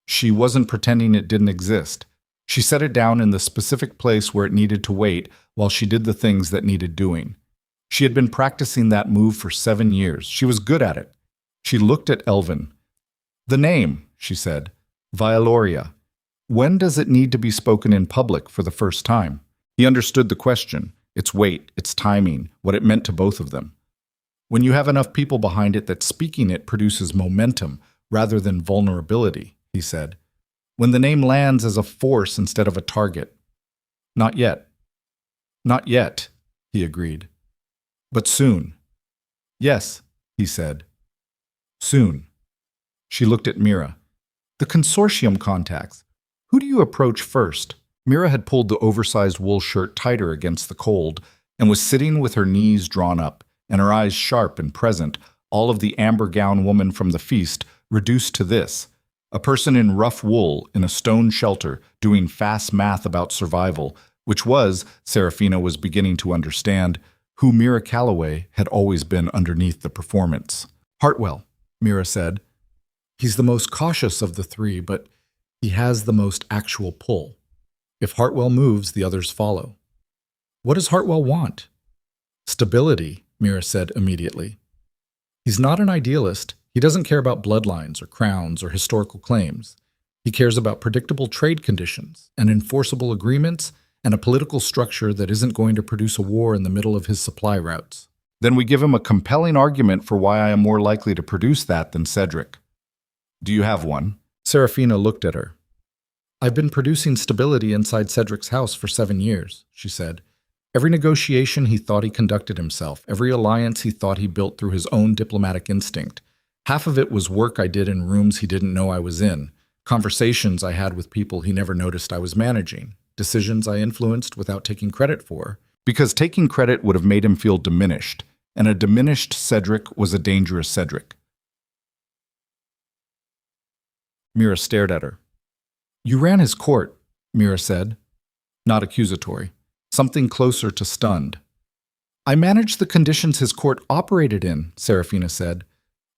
She wasn't pretending it didn't exist. She set it down in the specific place where it needed to wait while she did the things that needed doing. She had been practicing that move for 7 years. She was good at it. She looked at Elvin. The name, she said. Vialoria. When does it need to be spoken in public for the first time? He understood the question, its weight, its timing, what it meant to both of them. When you have enough people behind it that speaking it produces momentum rather than vulnerability, he said. When the name lands as a force instead of a target. Not yet. Not yet, he agreed. But soon. Yes, he said. Soon. She looked at Mira. The consortium contacts. Who do you approach first? Mira had pulled the oversized wool shirt tighter against the cold and was sitting with her knees drawn up and her eyes sharp and present, all of the amber gown woman from the feast reduced to this. A person in rough wool in a stone shelter doing fast math about survival, which was, Serafina was beginning to understand, who Mira Calloway had always been underneath the performance. Hartwell, Mira said. He's the most cautious of the 3, but he has the most actual pull. If Hartwell moves, the others follow. What does Hartwell want? Stability, Mira said immediately. He's not an idealist. He doesn't care about bloodlines or crowns or historical claims. He cares about predictable trade conditions and enforceable agreements and a political structure that isn't going to produce a war in the middle of his supply routes. Then we give him a compelling argument for why I am more likely to produce that than Cedric. Do you have one? Serafina looked at her. I've been producing stability inside Cedric's house for 7 years, she said. Every negotiation he thought he conducted himself, every alliance he thought he built through his own diplomatic instinct. Half of it was work I did in rooms he didn't know I was in, conversations I had with people he never noticed I was managing, decisions I influenced without taking credit for, because taking credit would have made him feel diminished, and a diminished Cedric was a dangerous Cedric. Mira stared at her. You ran his court, Mira said. Not accusatory. Something closer to stunned. I managed the conditions his court operated in, Serafina said,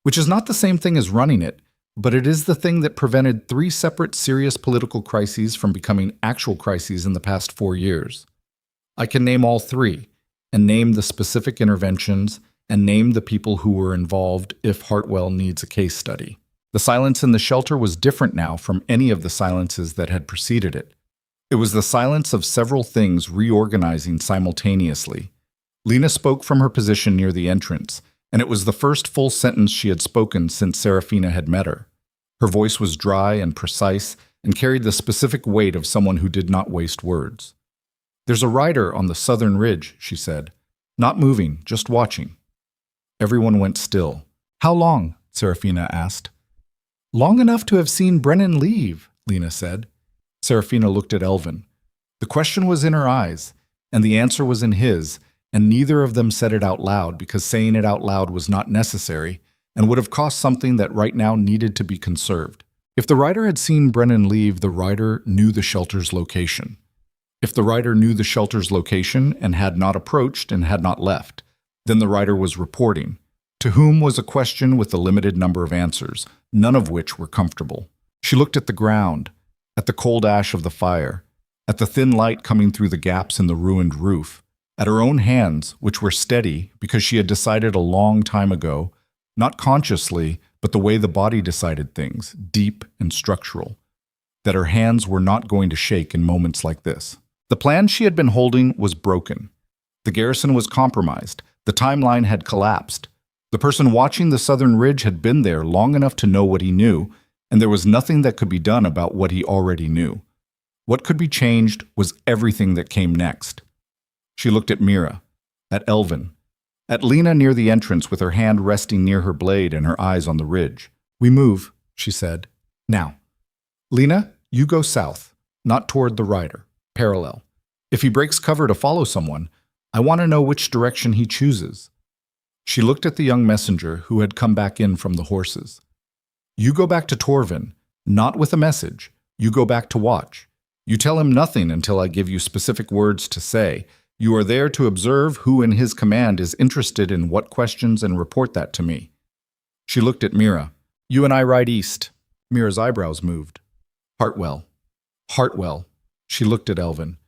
which is not the same thing as running it, but it is the thing that prevented 3 separate serious political crises from becoming actual crises in the past 4 years. I can name all 3, and name the specific interventions, and name the people who were involved if Hartwell needs a case study. The silence in the shelter was different now from any of the silences that had preceded it. It was the silence of several things reorganizing simultaneously. Lena spoke from her position near the entrance, and it was the first full sentence she had spoken since Serafina had met her. Her voice was dry and precise and carried the specific weight of someone who did not waste words. There's a rider on the southern ridge, she said. Not moving, just watching. Everyone went still. How long? Serafina asked. Long enough to have seen Brennan leave, Lena said. Serafina looked at Elvin. The question was in her eyes, and the answer was in his, and neither of them said it out loud because saying it out loud was not necessary and would have cost something that right now needed to be conserved. If the writer had seen Brennan leave, the writer knew the shelter's location. If the writer knew the shelter's location and had not approached and had not left, then the writer was reporting. To whom was a question with a limited number of answers, none of which were comfortable. She looked at the ground, at the cold ash of the fire, at the thin light coming through the gaps in the ruined roof, at her own hands, which were steady because she had decided a long time ago, not consciously, but the way the body decided things, deep and structural, that her hands were not going to shake in moments like this. The plan she had been holding was broken. The garrison was compromised. The timeline had collapsed. The person watching the southern ridge had been there long enough to know what he knew, and there was nothing that could be done about what he already knew. What could be changed was everything that came next. She looked at Mira, at Elvin, at Lena near the entrance with her hand resting near her blade and her eyes on the ridge. We move, she said. Now. Lena, you go south, not toward the rider, parallel. If he breaks cover to follow someone, I want to know which direction he chooses. She looked at the young messenger who had come back in from the horses. You go back to Torvin, not with a message. You go back to watch. You tell him nothing until I give you specific words to say. You are there to observe who in his command is interested in what questions and report that to me. She looked at Mira. You and I ride east. Mira's eyebrows moved. Hartwell. Hartwell. She looked at Elvin.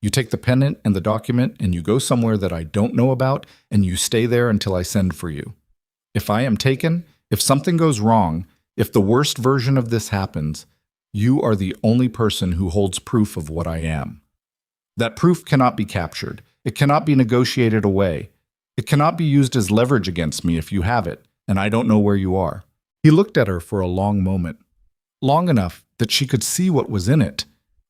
You take the pendant and the document and you go somewhere that I don't know about and you stay there until I send for you. If I am taken, if something goes wrong, if the worst version of this happens, you are the only person who holds proof of what I am. That proof cannot be captured. It cannot be negotiated away. It cannot be used as leverage against me if you have it, and I don't know where you are. He looked at her for a long moment, long enough that she could see what was in it,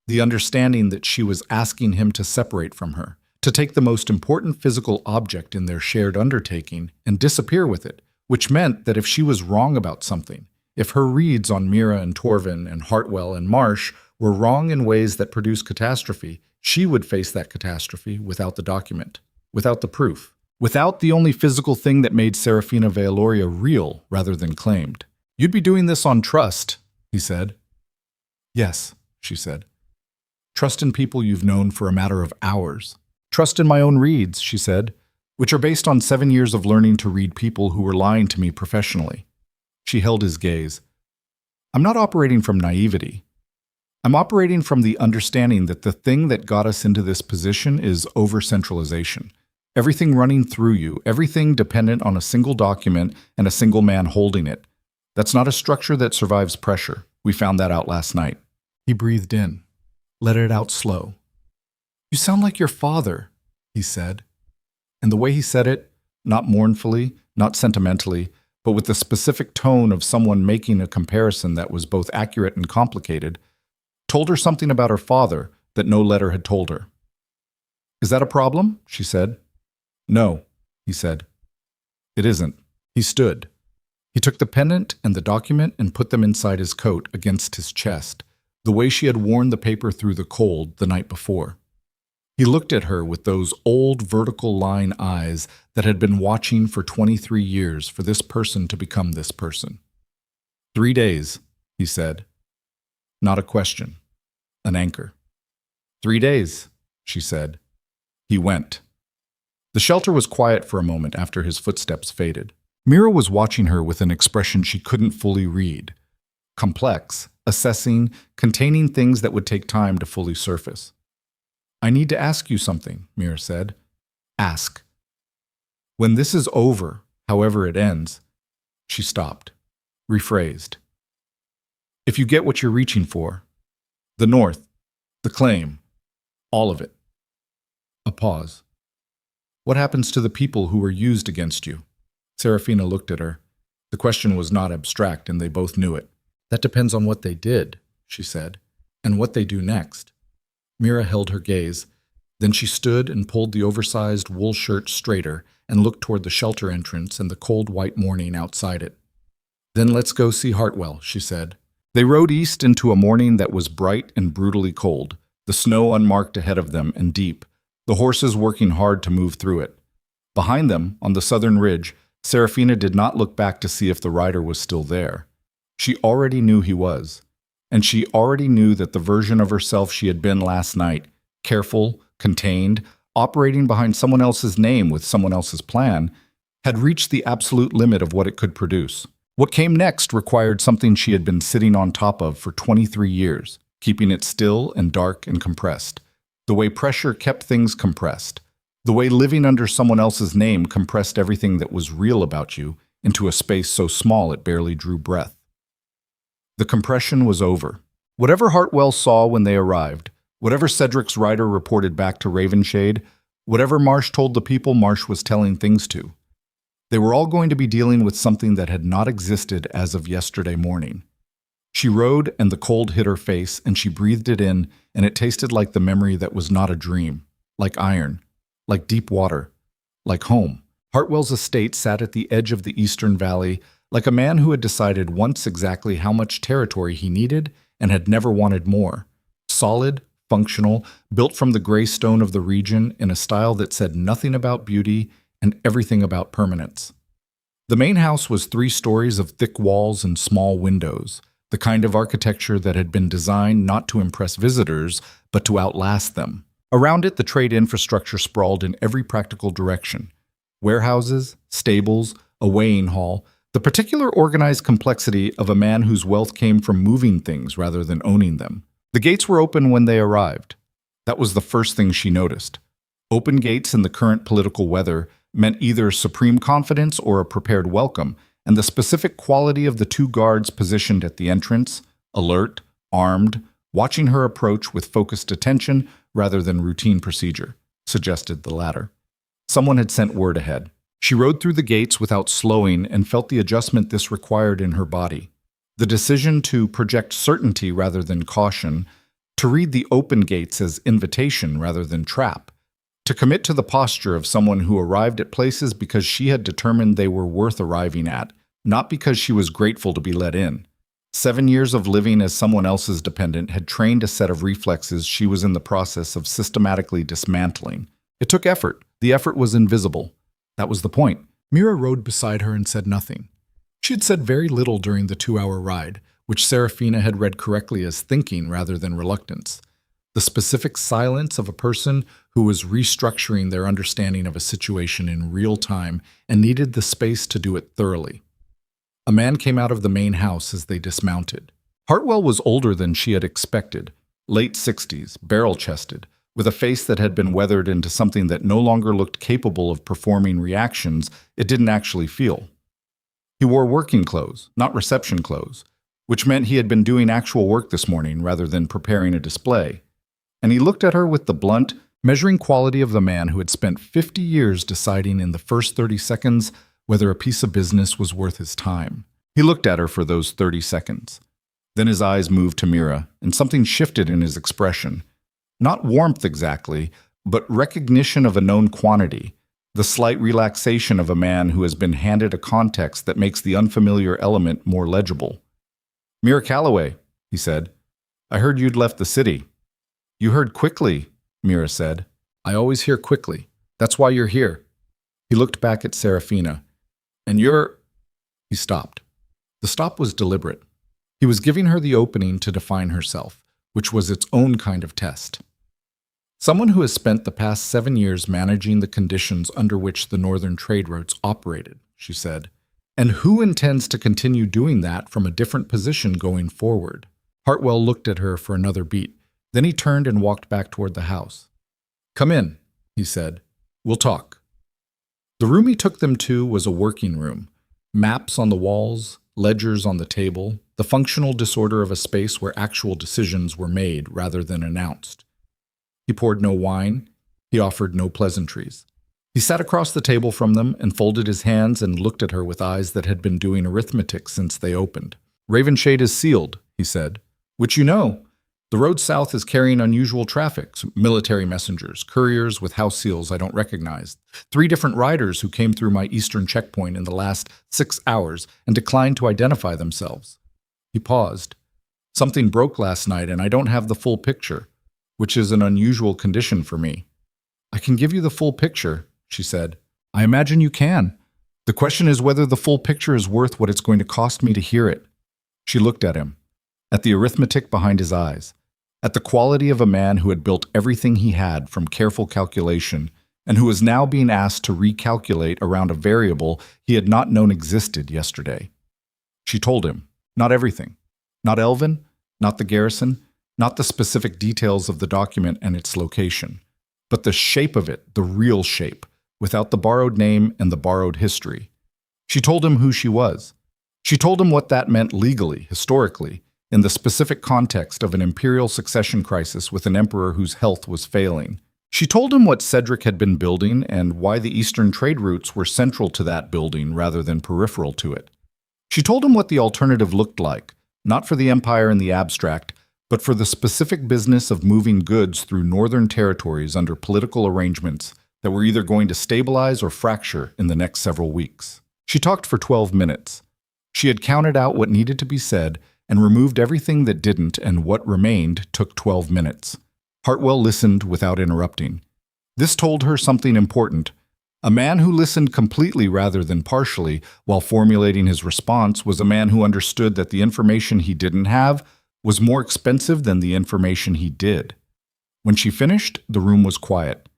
the understanding that she was asking him to separate from her, to take the most important physical object in their shared undertaking and disappear with it, which meant that if she was wrong about something, if her reads on Mira and Torvin and Hartwell and Marsh were wrong in ways that produced catastrophe, she would face that catastrophe without the document, without the proof, without the only physical thing that made Serafina Vealoria real rather than claimed. You'd be doing this on trust, he said. Yes, she said. Trust in people you've known for a matter of hours. Trust in my own reads, she said, which are based on 7 years of learning to read people who were lying to me professionally. She held his gaze. I'm not operating from naivety. I'm operating from the understanding that the thing that got us into this position is over-centralization. Everything running through you, everything dependent on a single document and a single man holding it. That's not a structure that survives pressure. We found that out last night. He breathed in. Let it out slow. You sound like your father, he said. And the way he said it, not mournfully, not sentimentally, but with the specific tone of someone making a comparison that was both accurate and complicated, told her something about her father that no letter had told her. Is that a problem? She said. No, he said. It isn't. He stood. He took the pendant and the document and put them inside his coat against his chest, the way she had worn the paper through the cold the night before. He looked at her with those old vertical line eyes that had been watching for 23 years for this person to become this person. 3 days, he said. Not a question. An anchor. 3 days, she said. He went. The shelter was quiet for a moment after his footsteps faded. Mira was watching her with an expression she couldn't fully read. Complex, assessing, containing things that would take time to fully surface. I need to ask you something, Mira said. Ask. When this is over, however it ends, she stopped, rephrased. If you get what you're reaching for, the North, the claim, all of it. A pause. What happens to the people who were used against you? Serafina looked at her. The question was not abstract, and they both knew it. That depends on what they did, she said, and what they do next. Mira held her gaze. Then she stood and pulled the oversized wool shirt straighter and looked toward the shelter entrance and the cold white morning outside it. "Then let's go see Hartwell," she said. They rode east into a morning that was bright and brutally cold, the snow unmarked ahead of them and deep, the horses working hard to move through it. Behind them, on the southern ridge, Serafina did not look back to see if the rider was still there. She already knew he was, and she already knew that the version of herself she had been last night, careful, contained, operating behind someone else's name with someone else's plan, had reached the absolute limit of what it could produce. What came next required something she had been sitting on top of for 23 years, keeping it still and dark and compressed. The way pressure kept things compressed. The way living under someone else's name compressed everything that was real about you into a space so small it barely drew breath. The compression was over. Whatever Hartwell saw when they arrived, whatever Cedric's rider reported back to Ravenshade, whatever Marsh told the people Marsh was telling things to, they were all going to be dealing with something that had not existed as of yesterday morning. She rode, and the cold hit her face, and she breathed it in, and it tasted like the memory that was not a dream, like iron, like deep water, like home. Hartwell's estate sat at the edge of the eastern valley, like a man who had decided once exactly how much territory he needed and had never wanted more. Solid, functional, built from the gray stone of the region in a style that said nothing about beauty and everything about permanence. The main house was 3 stories of thick walls and small windows, the kind of architecture that had been designed not to impress visitors, but to outlast them. Around it, the trade infrastructure sprawled in every practical direction. Warehouses, stables, a weighing hall, the particular organized complexity of a man whose wealth came from moving things rather than owning them. The gates were open when they arrived. That was the first thing she noticed. Open gates in the current political weather meant either supreme confidence or a prepared welcome, and the specific quality of the 2 guards positioned at the entrance, alert, armed, watching her approach with focused attention rather than routine procedure, suggested the latter. Someone had sent word ahead. She rode through the gates without slowing and felt the adjustment this required in her body. The decision to project certainty rather than caution, to read the open gates as invitation rather than trap, to commit to the posture of someone who arrived at places because she had determined they were worth arriving at, not because she was grateful to be let in. 7 years of living as someone else's dependent had trained a set of reflexes she was in the process of systematically dismantling. It took effort. The effort was invisible. That was the point. Mira rode beside her and said nothing. She had said very little during the 2-hour ride, which Serafina had read correctly as thinking rather than reluctance. The specific silence of a person who was restructuring their understanding of a situation in real time and needed the space to do it thoroughly. A man came out of the main house as they dismounted. Hartwell was older than she had expected, late 60s, barrel-chested, with a face that had been weathered into something that no longer looked capable of performing reactions it didn't actually feel. He wore working clothes, not reception clothes, which meant he had been doing actual work this morning rather than preparing a display. And he looked at her with the blunt, measuring quality of the man who had spent 50 years deciding in the first 30 seconds whether a piece of business was worth his time. He looked at her for those 30 seconds. Then his eyes moved to Mira, and something shifted in his expression. Not warmth exactly, but recognition of a known quantity, the slight relaxation of a man who has been handed a context that makes the unfamiliar element more legible. "Mira Calloway," he said, "I heard you'd left the city." "You heard quickly," Mira said. "I always hear quickly. That's why you're here." He looked back at Serafina. "And you're—" He stopped. The stop was deliberate. He was giving her the opening to define herself, which was its own kind of test. "Someone who has spent the past 7 years managing the conditions under which the northern trade routes operated," she said, "and who intends to continue doing that from a different position going forward." Hartwell looked at her for another beat. Then he turned and walked back toward the house. "Come in," he said. "We'll talk." The room he took them to was a working room. Maps on the walls, ledgers on the table, the functional disorder of a space where actual decisions were made rather than announced. He poured no wine. He offered no pleasantries. He sat across the table from them and folded his hands and looked at her with eyes that had been doing arithmetic since they opened. "Ravenshade is sealed," he said. "Which you know. The road south is carrying unusual traffic, military messengers, couriers with house seals I don't recognize, 3 different riders who came through my eastern checkpoint in the last 6 hours and declined to identify themselves. He paused. Something broke last night and I don't have the full picture, which is an unusual condition for me. I can give you the full picture, she said. I imagine you can. The question is whether the full picture is worth what it's going to cost me to hear it. She looked at him, at the arithmetic behind his eyes, at the quality of a man who had built everything he had from careful calculation and who was now being asked to recalculate around a variable he had not known existed yesterday. She told him, not everything. Not Elvin, not the garrison, not the specific details of the document and its location, but the shape of it, the real shape, without the borrowed name and the borrowed history. She told him who she was. She told him what that meant legally, historically, in the specific context of an imperial succession crisis with an emperor whose health was failing. She told him what Cedric had been building and why the eastern trade routes were central to that building rather than peripheral to it. She told him what the alternative looked like, not for the empire in the abstract, but for the specific business of moving goods through northern territories under political arrangements that were either going to stabilize or fracture in the next several weeks. She talked for 12 minutes. She had counted out what needed to be said and removed everything that didn't, and what remained took 12 minutes. Hartwell listened without interrupting. This told her something important. A man who listened completely rather than partially while formulating his response was a man who understood that the information he didn't have was more expensive than the information he did. When she finished, the room was quiet.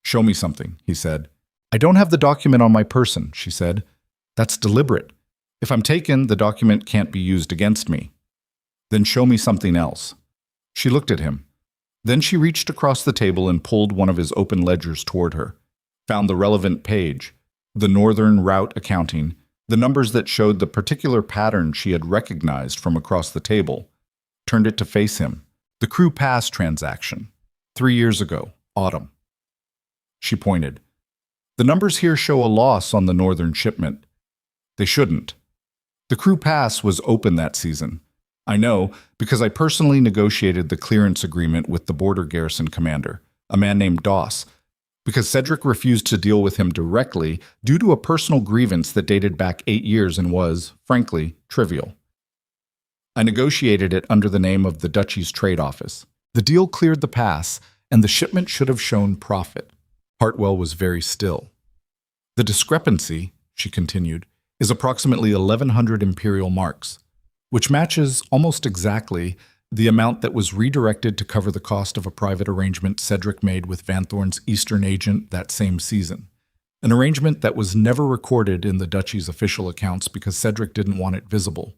"Show me something," he said. "I don't have the document on my person," she said. "That's deliberate. If I'm taken, the document can't be used against me." "Then show me something else." She looked at him. Then she reached across the table and pulled one of his open ledgers toward her, found the relevant page, the Northern Route accounting, the numbers that showed the particular pattern she had recognized from across the table, turned it to face him. The crew pass transaction. 3 years ago, autumn. She pointed. "The numbers here show a loss on the northern shipment. They shouldn't. The crew pass was open that season. I know because I personally negotiated the clearance agreement with the border garrison commander, a man named Doss, because Cedric refused to deal with him directly due to a personal grievance that dated back 8 years and was, frankly, trivial. I negotiated it under the name of the Duchy's trade office. The deal cleared the pass, and the shipment should have shown profit." Hartwell was very still. "The discrepancy," she continued, "is approximately 1,100 imperial marks, which matches almost exactly the amount that was redirected to cover the cost of a private arrangement Cedric made with Van Thorn's Eastern agent that same season. An arrangement that was never recorded in the Duchy's official accounts because Cedric didn't want it visible."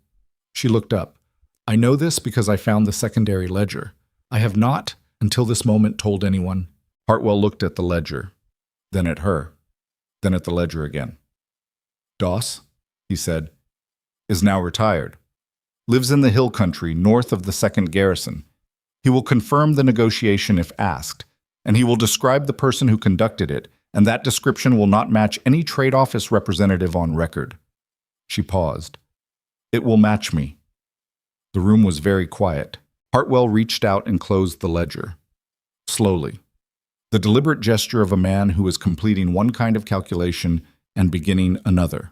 She looked up. "I know this because I found the secondary ledger. I have not, until this moment, told anyone." Hartwell looked at the ledger, then at her, then at the ledger again. "Doss," he said, "is now retired. Lives in the hill country north of the 2nd Garrison. He will confirm the negotiation if asked, and he will describe the person who conducted it, and that description will not match any trade office representative on record." She paused. "It will match me." The room was very quiet. Hartwell reached out and closed the ledger. Slowly. The deliberate gesture of a man who is completing one kind of calculation and beginning another.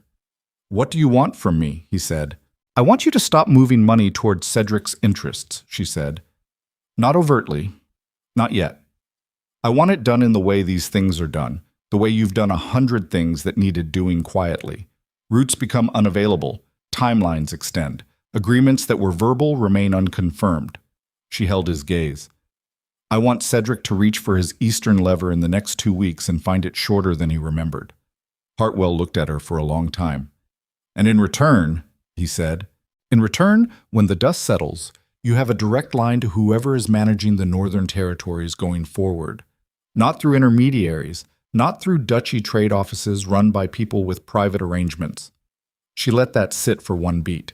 "What do you want from me?" he said. "I want you to stop moving money towards Cedric's interests," she said. "Not overtly. Not yet. I want it done in the way these things are done, the way you've done 100 things that needed doing quietly. Routes become unavailable, timelines extend, agreements that were verbal remain unconfirmed." She held his gaze. "I want Cedric to reach for his eastern lever in the next 2 weeks and find it shorter than he remembered." Hartwell looked at her for a long time. "And in return," he said, "in return, when the dust settles, you have a direct line to whoever is managing the northern territories going forward. Not through intermediaries, not through duchy trade offices run by people with private arrangements." She let that sit for one beat.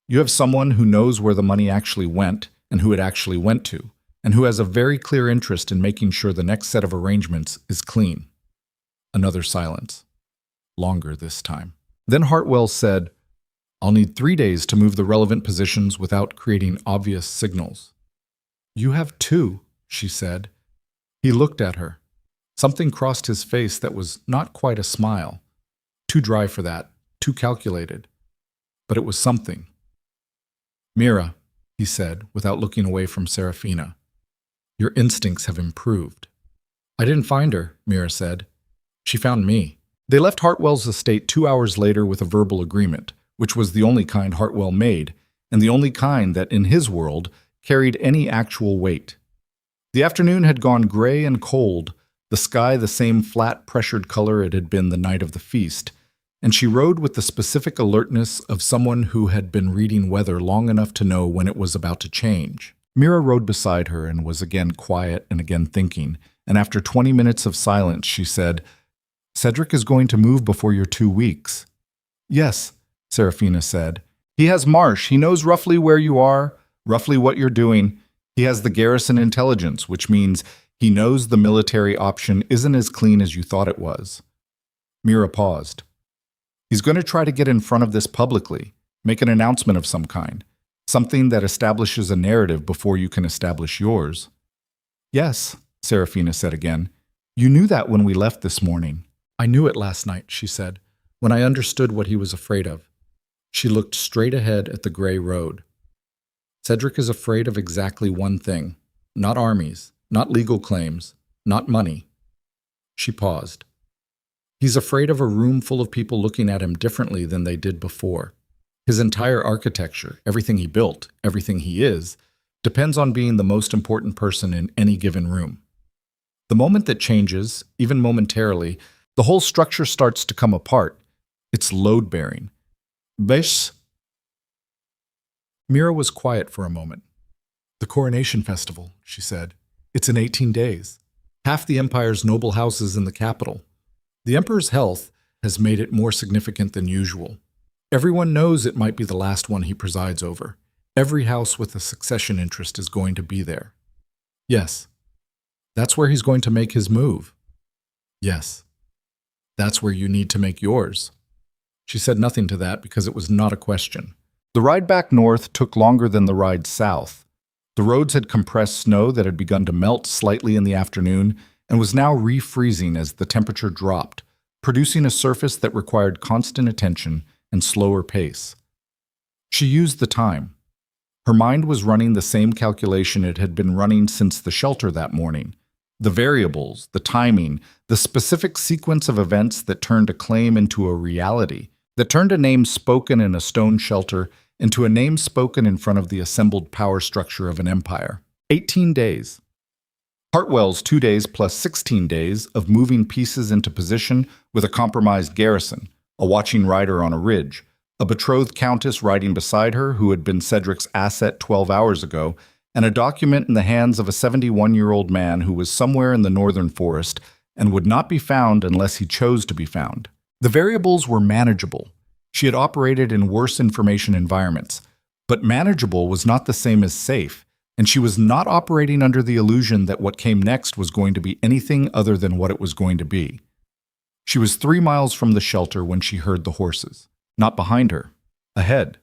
"You have someone who knows where the money actually went and who it actually went to, and who has a very clear interest in making sure the next set of arrangements is clean." Another silence. Longer this time. Then Hartwell said, "I'll need 3 days to move the relevant positions without creating obvious signals." You have two, she said. He looked at her. Something crossed his face that was not quite a smile. Too dry for that, too calculated. But it was something. Mira, he said, without looking away from Serafina. Your instincts have improved. I didn't find her, Mira said. She found me. They left Hartwell's estate 2 hours later with a verbal agreement, which was the only kind Hartwell made, and the only kind that, in his world, carried any actual weight. The afternoon had gone gray and cold, the sky the same flat, pressured color it had been the night of the feast, and she rode with the specific alertness of someone who had been reading weather long enough to know when it was about to change. Mira rode beside her and was again quiet and again thinking, and after 20 minutes of silence she said, Cedric is going to move before your 2 weeks. Yes, Serafina said. He has Marsh. He knows roughly where you are, roughly what you're doing. He has the garrison intelligence, which means he knows the military option isn't as clean as you thought it was. Mira paused. He's going to try to get in front of this publicly, make an announcement of some kind, something that establishes a narrative before you can establish yours. Yes, Serafina said again. You knew that when we left this morning. I knew it last night, she said, when I understood what he was afraid of. She looked straight ahead at the gray road. Cedric is afraid of exactly one thing, not armies, not legal claims, not money. She paused. He's afraid of a room full of people looking at him differently than they did before. His entire architecture, everything he built, everything he is, depends on being the most important person in any given room. The moment that changes, even momentarily, the whole structure starts to come apart. It's load-bearing. Besh. Mira was quiet for a moment. The coronation festival, she said. It's in 18 days. Half the empire's noble houses in the capital. The emperor's health has made it more significant than usual. Everyone knows it might be the last one he presides over. Every house with a succession interest is going to be there. Yes. That's where he's going to make his move. Yes. That's where you need to make yours. She said nothing to that because it was not a question. The ride back north took longer than the ride south. The roads had compressed snow that had begun to melt slightly in the afternoon and was now refreezing as the temperature dropped, producing a surface that required constant attention and slower pace. She used the time. Her mind was running the same calculation it had been running since the shelter that morning. The variables, the timing, the specific sequence of events that turned a claim into a reality, that turned a name spoken in a stone shelter into a name spoken in front of the assembled power structure of an empire. 18 days. Hartwell's 2 days plus 16 days of moving pieces into position with a compromised garrison, a watching rider on a ridge, a betrothed countess riding beside her who had been Cedric's asset 12 hours ago, and a document in the hands of a 71-year-old man who was somewhere in the northern forest and would not be found unless he chose to be found. The variables were manageable. She had operated in worse information environments, but manageable was not the same as safe, and she was not operating under the illusion that what came next was going to be anything other than what it was going to be. She was 3 miles from the shelter when she heard the horses. Not behind her. Ahead.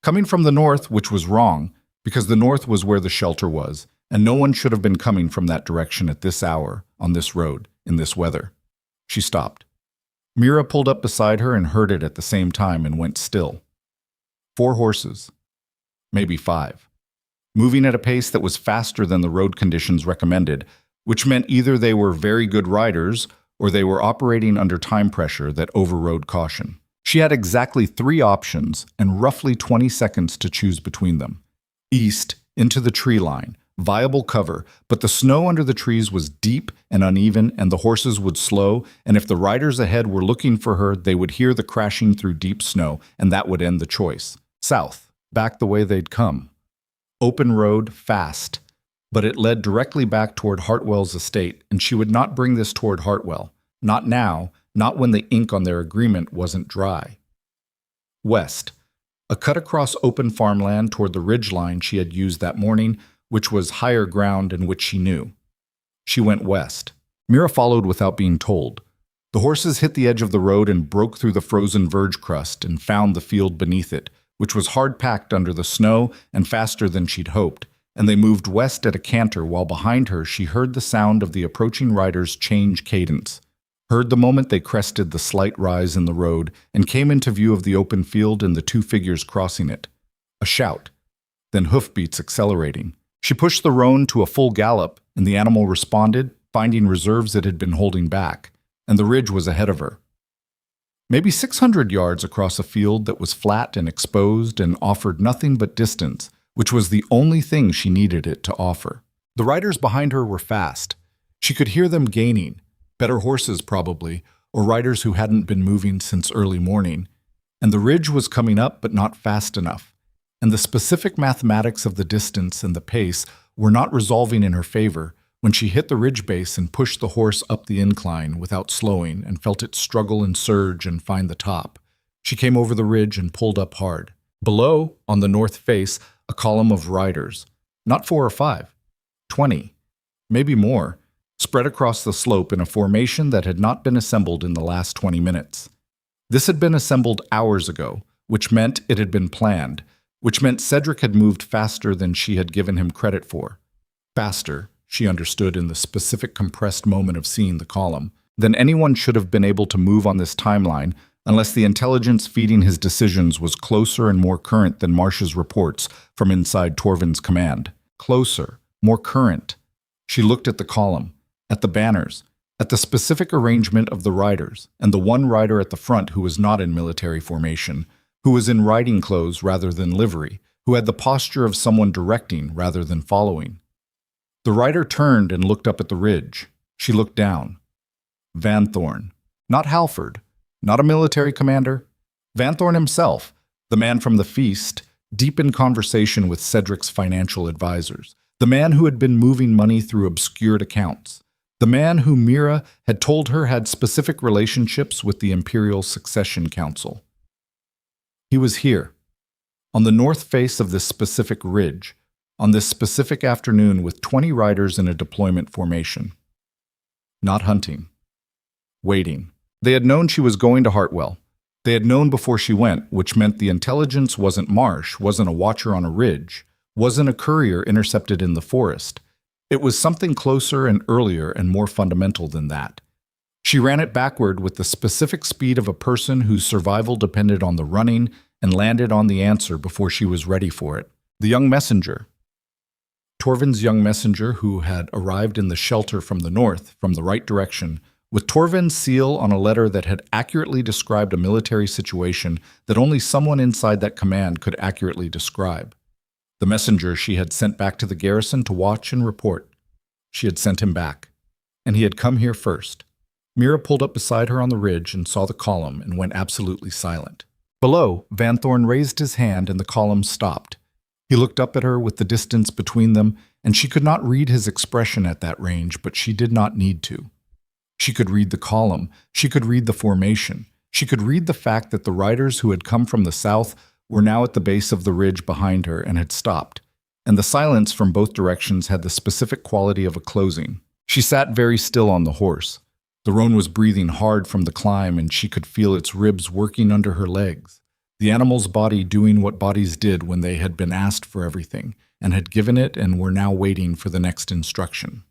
Coming from the north, which was wrong, because the north was where the shelter was, and no one should have been coming from that direction at this hour, on this road, in this weather. She stopped. Mira pulled up beside her and heard it at the same time and went still. 4 horses. Maybe 5. Moving at a pace that was faster than the road conditions recommended, which meant either they were very good riders or they were operating under time pressure that overrode caution. She had exactly 3 options and roughly 20 seconds to choose between them. East, into the tree line, viable cover, but the snow under the trees was deep and uneven and the horses would slow, and if the riders ahead were looking for her, they would hear the crashing through deep snow, and that would end the choice. South, back the way they'd come. Open road, fast. But it led directly back toward Hartwell's estate, and she would not bring this toward Hartwell. Not now, not when the ink on their agreement wasn't dry. West. A cut across open farmland toward the ridge line she had used that morning, which was higher ground and which she knew. She went west. Mira followed without being told. The horses hit the edge of the road and broke through the frozen verge crust and found the field beneath it, which was hard-packed under the snow and faster than she'd hoped, and they moved west at a canter while behind her she heard the sound of the approaching riders change cadence, heard the moment they crested the slight rise in the road and came into view of the open field and the two figures crossing it. A shout, then hoofbeats accelerating. She pushed the roan to a full gallop, and the animal responded, finding reserves it had been holding back, and the ridge was ahead of her. Maybe 600 yards across a field that was flat and exposed and offered nothing but distance, which was the only thing she needed it to offer. The riders behind her were fast. She could hear them gaining, better horses probably, or riders who hadn't been moving since early morning, and the ridge was coming up but not fast enough, and the specific mathematics of the distance and the pace were not resolving in her favor when she hit the ridge base and pushed the horse up the incline without slowing and felt it struggle and surge and find the top. She came over the ridge and pulled up hard. Below, on the north face, a column of riders, not 4 or 5, 20, maybe more, spread across the slope in a formation that had not been assembled in the last 20 minutes. This had been assembled hours ago, which meant it had been planned, which meant Cedric had moved faster than she had given him credit for. Faster, she understood in the specific compressed moment of seeing the column, than anyone should have been able to move on this timeline unless the intelligence feeding his decisions was closer and more current than Marcia's reports from inside Torvin's command. Closer, more current. She looked at the column, at the banners, at the specific arrangement of the riders, and the one rider at the front who was not in military formation, who was in riding clothes rather than livery, who had the posture of someone directing rather than following. The rider turned and looked up at the ridge. She looked down. Van Thorn. Not Halford. Not a military commander. Van Thorn himself, the man from the feast, deep in conversation with Cedric's financial advisors. The man who had been moving money through obscured accounts. The man who Mira had told her had specific relationships with the Imperial Succession Council. He was here, on the north face of this specific ridge, on this specific afternoon with 20 riders in a deployment formation. Not hunting. Waiting. They had known she was going to Hartwell. They had known before she went, which meant the intelligence wasn't Marsh, wasn't a watcher on a ridge, wasn't a courier intercepted in the forest. It was something closer and earlier and more fundamental than that. She ran it backward with the specific speed of a person whose survival depended on the running and landed on the answer before she was ready for it. The young messenger. Torvin's young messenger who had arrived in the shelter from the north, from the right direction, with Torvin's seal on a letter that had accurately described a military situation that only someone inside that command could accurately describe. The messenger she had sent back to the garrison to watch and report. She had sent him back, and he had come here first. Mira pulled up beside her on the ridge and saw the column and went absolutely silent. Below, Van Thorn raised his hand and the column stopped. He looked up at her with the distance between them, and she could not read his expression at that range, but she did not need to. She could read the column. She could read the formation. She could read the fact that the riders who had come from the south were now at the base of the ridge behind her and had stopped, and the silence from both directions had the specific quality of a closing. She sat very still on the horse. The roan was breathing hard from the climb, and she could feel its ribs working under her legs. The animal's body doing what bodies did when they had been asked for everything, and had given it and were now waiting for the next instruction.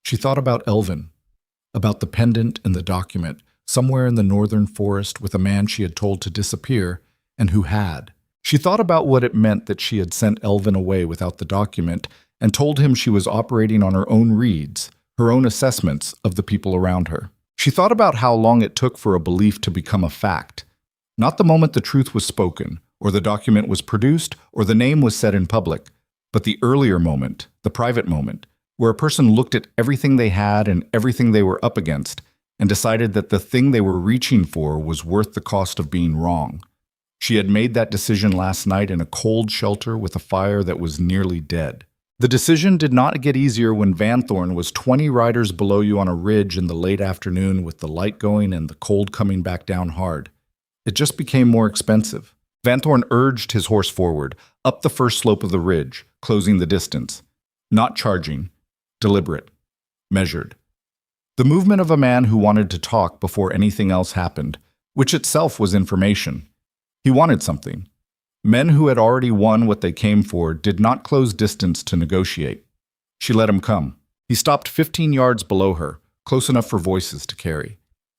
She thought about Elvin, about the pendant and the document, somewhere in the northern forest with a man she had told to disappear, and who had. She thought about what it meant that she had sent Elvin away without the document, and told him she was operating on her own reads, her own assessments of the people around her. She thought about how long it took for a belief to become a fact. Not the moment the truth was spoken, or the document was produced, or the name was said in public, but the earlier moment, the private moment, where a person looked at everything they had and everything they were up against, and decided that the thing they were reaching for was worth the cost of being wrong. She had made that decision last night in a cold shelter with a fire that was nearly dead. The decision did not get easier when Van Thorn was 20 riders below you on a ridge in the late afternoon with the light going and the cold coming back down hard. It just became more expensive. Van Thorn urged his horse forward, up the first slope of the ridge, closing the distance. Not charging. Deliberate. Measured. The movement of a man who wanted to talk before anything else happened, which itself was information. He wanted something. Men who had already won what they came for did not close distance to negotiate. She let him come. He stopped 15 yards below her, close enough for voices to carry.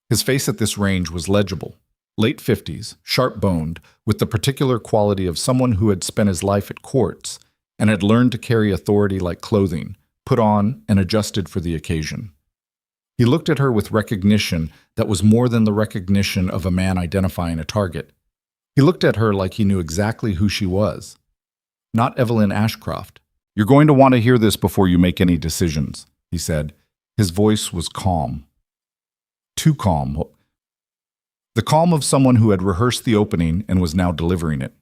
His face at this range was legible. Late 50s, sharp-boned, with the particular quality of someone who had spent his life at courts and had learned to carry authority like clothing, put on and adjusted for the occasion. He looked at her with recognition that was more than the recognition of a man identifying a target. He looked at her like he knew exactly who she was. Not Evelyn Ashcroft. "You're going to want to hear this before you make any decisions," he said. His voice was calm. Too calm. The calm of someone who had rehearsed the opening and was now delivering it.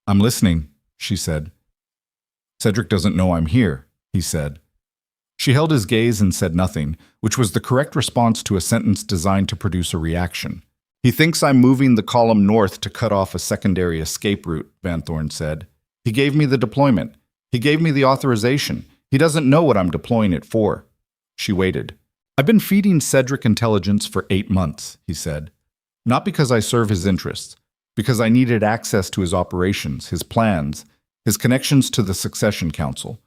"I'm listening," she said. "Cedric doesn't know I'm here," he said. She held his gaze and said nothing, which was the correct response to a sentence designed to produce a reaction. "He thinks I'm moving the column north to cut off a secondary escape route," Van Thorn said. "He gave me the deployment. He gave me the authorization. He doesn't know what I'm deploying it for." She waited. "I've been feeding Cedric intelligence for 8 months," he said. "Not because I serve his interests, because I needed access to his operations, his plans, his connections to the Succession Council.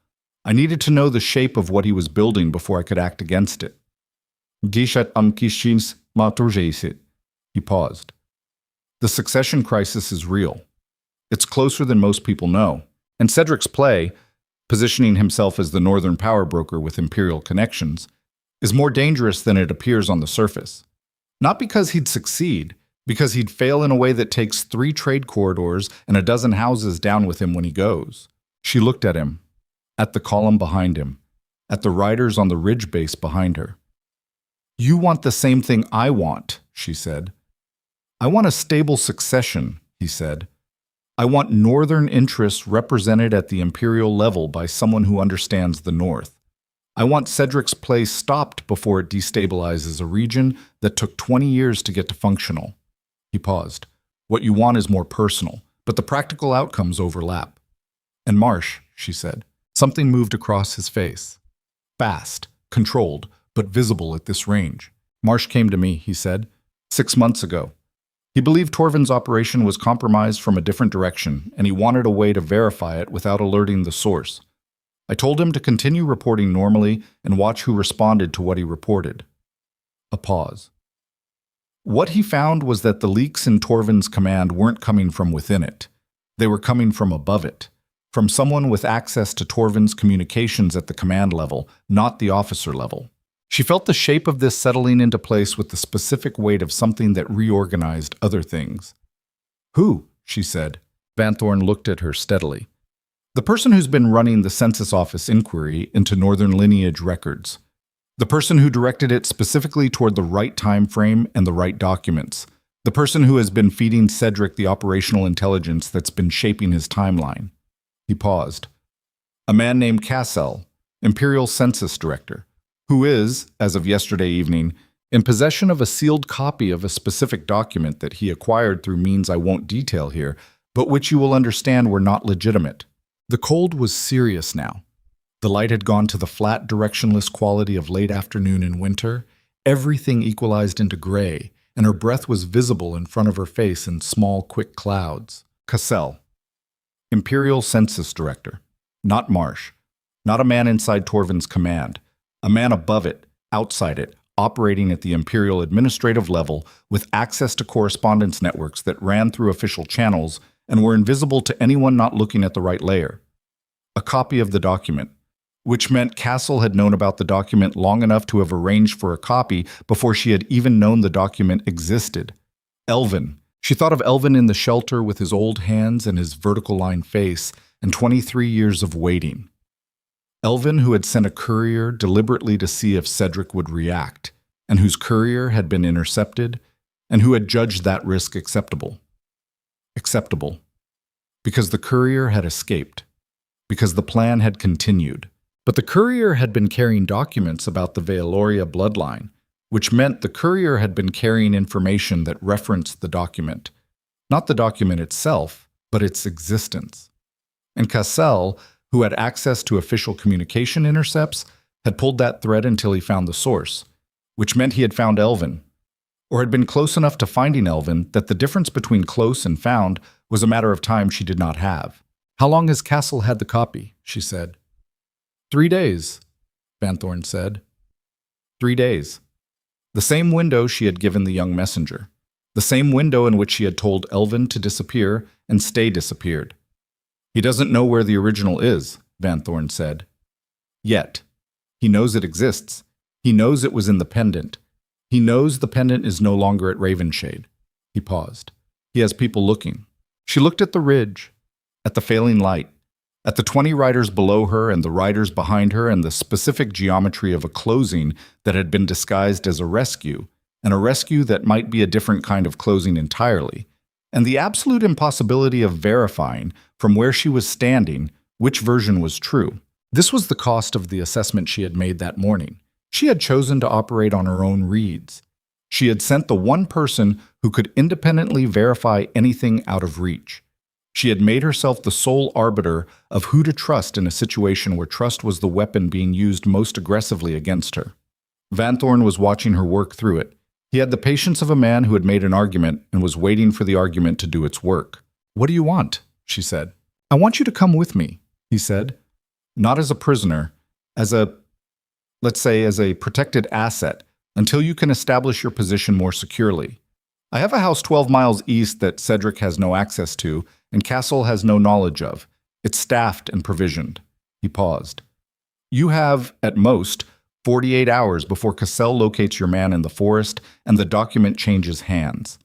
I needed to know the shape of what he was building before I could act against it." He paused. "The succession crisis is real. It's closer than most people know. And Cedric's play, positioning himself as the northern power broker with imperial connections, is more dangerous than it appears on the surface. Not because he'd succeed, because he'd fail in a way that takes 3 trade corridors and a dozen houses down with him when he goes." She looked at him, at the column behind him, at the riders on the ridge base behind her. "You want the same thing I want," she said. "I want a stable succession," he said. "I want northern interests represented at the imperial level by someone who understands the north. I want Cedric's play stopped before it destabilizes a region that took 20 years to get to functional." He paused. "What you want is more personal, but the practical outcomes overlap." "And Marsh," she said. Something moved across his face. Fast, controlled, but visible at this range. "Marsh came to me," he said, 6 months ago. He believed Torvin's operation was compromised from a different direction, and he wanted a way to verify it without alerting the source. I told him to continue reporting normally and watch who responded to what he reported. A pause. What he found was that the leaks in Torvin's command weren't coming from within it. They were coming from above it, from someone with access to Torvin's communications at the command level, not the officer level. She felt the shape of this settling into place with the specific weight of something that reorganized other things. "Who?" she said. Van Thorn looked at her steadily. "The person who's been running the census office inquiry into Northern lineage records. The person who directed it specifically toward the right time frame and the right documents. The person who has been feeding Cedric the operational intelligence that's been shaping his timeline." He paused. "A man named Cassell, Imperial Census Director, who is, as of yesterday evening, in possession of a sealed copy of a specific document that he acquired through means I won't detail here, but which you will understand were not legitimate." The cold was serious now. The light had gone to the flat, directionless quality of late afternoon in winter. Everything equalized into gray, and her breath was visible in front of her face in small, quick clouds. Cassell, Imperial Census Director. Not Marsh. Not a man inside Torvin's command. A man above it, outside it, operating at the Imperial administrative level with access to correspondence networks that ran through official channels and were invisible to anyone not looking at the right layer. A copy of the document, which meant Castle had known about the document long enough to have arranged for a copy before she had even known the document existed. Elvin. She thought of Elvin in the shelter with his old hands and his vertical line face, and 23 years of waiting. Elvin, who had sent a courier deliberately to see if Cedric would react, and whose courier had been intercepted, and who had judged that risk acceptable. Acceptable. Because the courier had escaped. Because the plan had continued. But the courier had been carrying documents about the Vealoria bloodline, which meant the courier had been carrying information that referenced the document. Not the document itself, but its existence. And Cassell, who had access to official communication intercepts, had pulled that thread until he found the source, which meant he had found Elvin, or had been close enough to finding Elvin that the difference between close and found was a matter of time she did not have. "How long has Castle had the copy?" she said. 3 days, Van Thorn said. 3 days. The same window she had given the young messenger. The same window in which she had told Elvin to disappear and stay disappeared. "He doesn't know where the original is," Van Thorn said. "Yet. He knows it exists. He knows it was in the pendant. He knows the pendant is no longer at Ravenshade." He paused. "He has people looking." She looked at the ridge, at the failing light, at the 20 riders below her and the riders behind her, and the specific geometry of a closing that had been disguised as a rescue, and a rescue that might be a different kind of closing entirely, and the absolute impossibility of verifying from where she was standing which version was true. This was the cost of the assessment she had made that morning. She had chosen to operate on her own reads. She had sent the one person who could independently verify anything out of reach. She had made herself the sole arbiter of who to trust in a situation where trust was the weapon being used most aggressively against her. Van Thorn was watching her work through it. He had the patience of a man who had made an argument and was waiting for the argument to do its work. "What do you want?" she said. "I want you to come with me," he said. "Not as a prisoner, let's say as a protected asset, until you can establish your position more securely. I have a house 12 miles east that Cedric has no access to, and Castle has no knowledge of. It's staffed and provisioned." He paused. "You have, at most, 48 hours before Cassell locates your man in the forest and the document changes hands.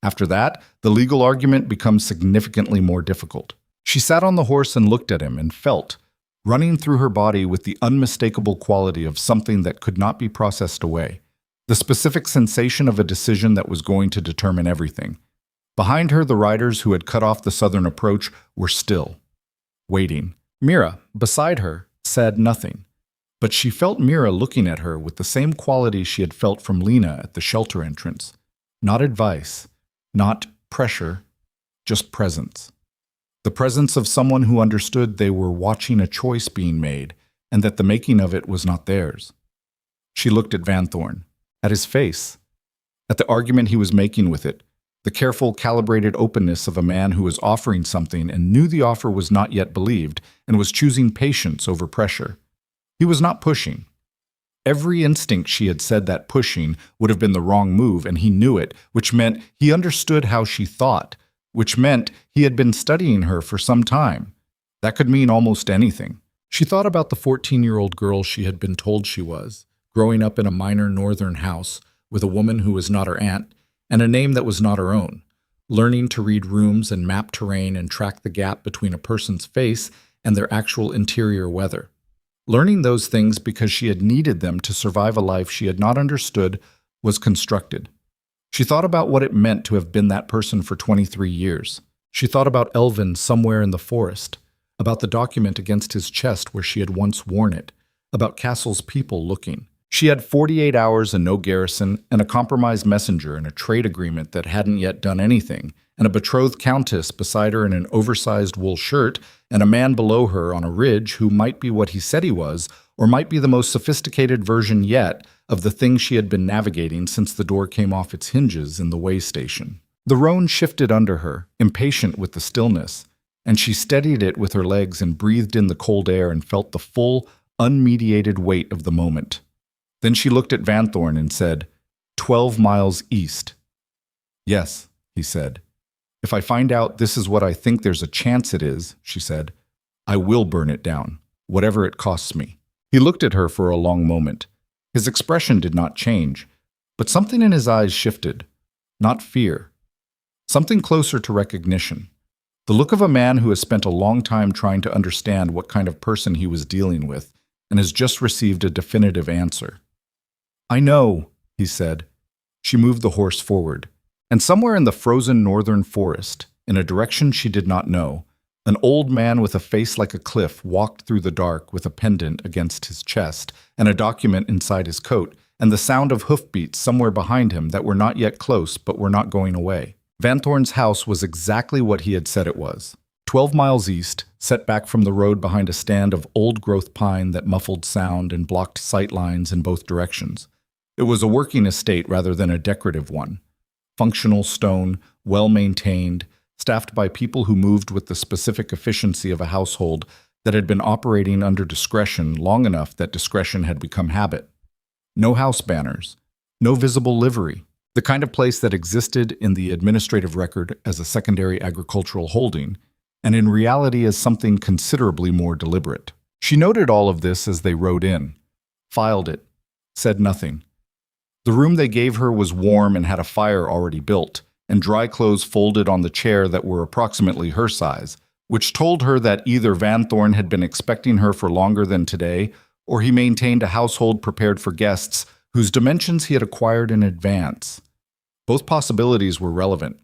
After that, the legal argument becomes significantly more difficult." She sat on the horse and looked at him and felt, running through her body with the unmistakable quality of something that could not be processed away, the specific sensation of a decision that was going to determine everything. Behind her, the riders who had cut off the southern approach were still, waiting. Mira, beside her, said nothing, but she felt Mira looking at her with the same quality she had felt from Lena at the shelter entrance. Not advice, not pressure, just presence. The presence of someone who understood they were watching a choice being made and that the making of it was not theirs. She looked at Van Thorn, at his face, at the argument he was making with it, the careful, calibrated openness of a man who was offering something and knew the offer was not yet believed and was choosing patience over pressure. He was not pushing. Every instinct she had said that pushing would have been the wrong move, and he knew it, which meant he understood how she thought, which meant he had been studying her for some time. That could mean almost anything. She thought about the 14-year-old girl she had been told she was, growing up in a minor northern house with a woman who was not her aunt and a name that was not her own, learning to read rooms and map terrain and track the gap between a person's face and their actual interior weather. Learning those things because she had needed them to survive a life she had not understood was constructed. She thought about what it meant to have been that person for 23 years. She thought about Elvin somewhere in the forest, about the document against his chest where she had once worn it, about Castle's people looking. She had 48 hours and no garrison, and a compromised messenger and a trade agreement that hadn't yet done anything, and a betrothed countess beside her in an oversized wool shirt, and a man below her on a ridge who might be what he said he was, or might be the most sophisticated version yet of the thing she had been navigating since the door came off its hinges in the way station. The roan shifted under her, impatient with the stillness, and she steadied it with her legs and breathed in the cold air and felt the full, unmediated weight of the moment. Then she looked at Van Thorn and said, 12 miles east. Yes, he said. If I find out this is what I think there's a chance it is, she said, I will burn it down, whatever it costs me. He looked at her for a long moment. His expression did not change, but something in his eyes shifted. Not fear. Something closer to recognition. The look of a man who has spent a long time trying to understand what kind of person he was dealing with and has just received a definitive answer. I know, he said. She moved the horse forward, and somewhere in the frozen northern forest, in a direction she did not know, an old man with a face like a cliff walked through the dark with a pendant against his chest and a document inside his coat, and the sound of hoofbeats somewhere behind him that were not yet close but were not going away. Van Thorn's house was exactly what he had said it was. 12 miles east, set back from the road behind a stand of old-growth pine that muffled sound and blocked sight lines in both directions. It was a working estate rather than a decorative one. Functional stone, well-maintained, staffed by people who moved with the specific efficiency of a household that had been operating under discretion long enough that discretion had become habit. No house banners, no visible livery, the kind of place that existed in the administrative record as a secondary agricultural holding, and in reality as something considerably more deliberate. She noted all of this as they rode in, filed it, said nothing. The room they gave her was warm and had a fire already built, and dry clothes folded on the chair that were approximately her size, which told her that either Van Thorn had been expecting her for longer than today, or he maintained a household prepared for guests whose dimensions he had acquired in advance. Both possibilities were relevant.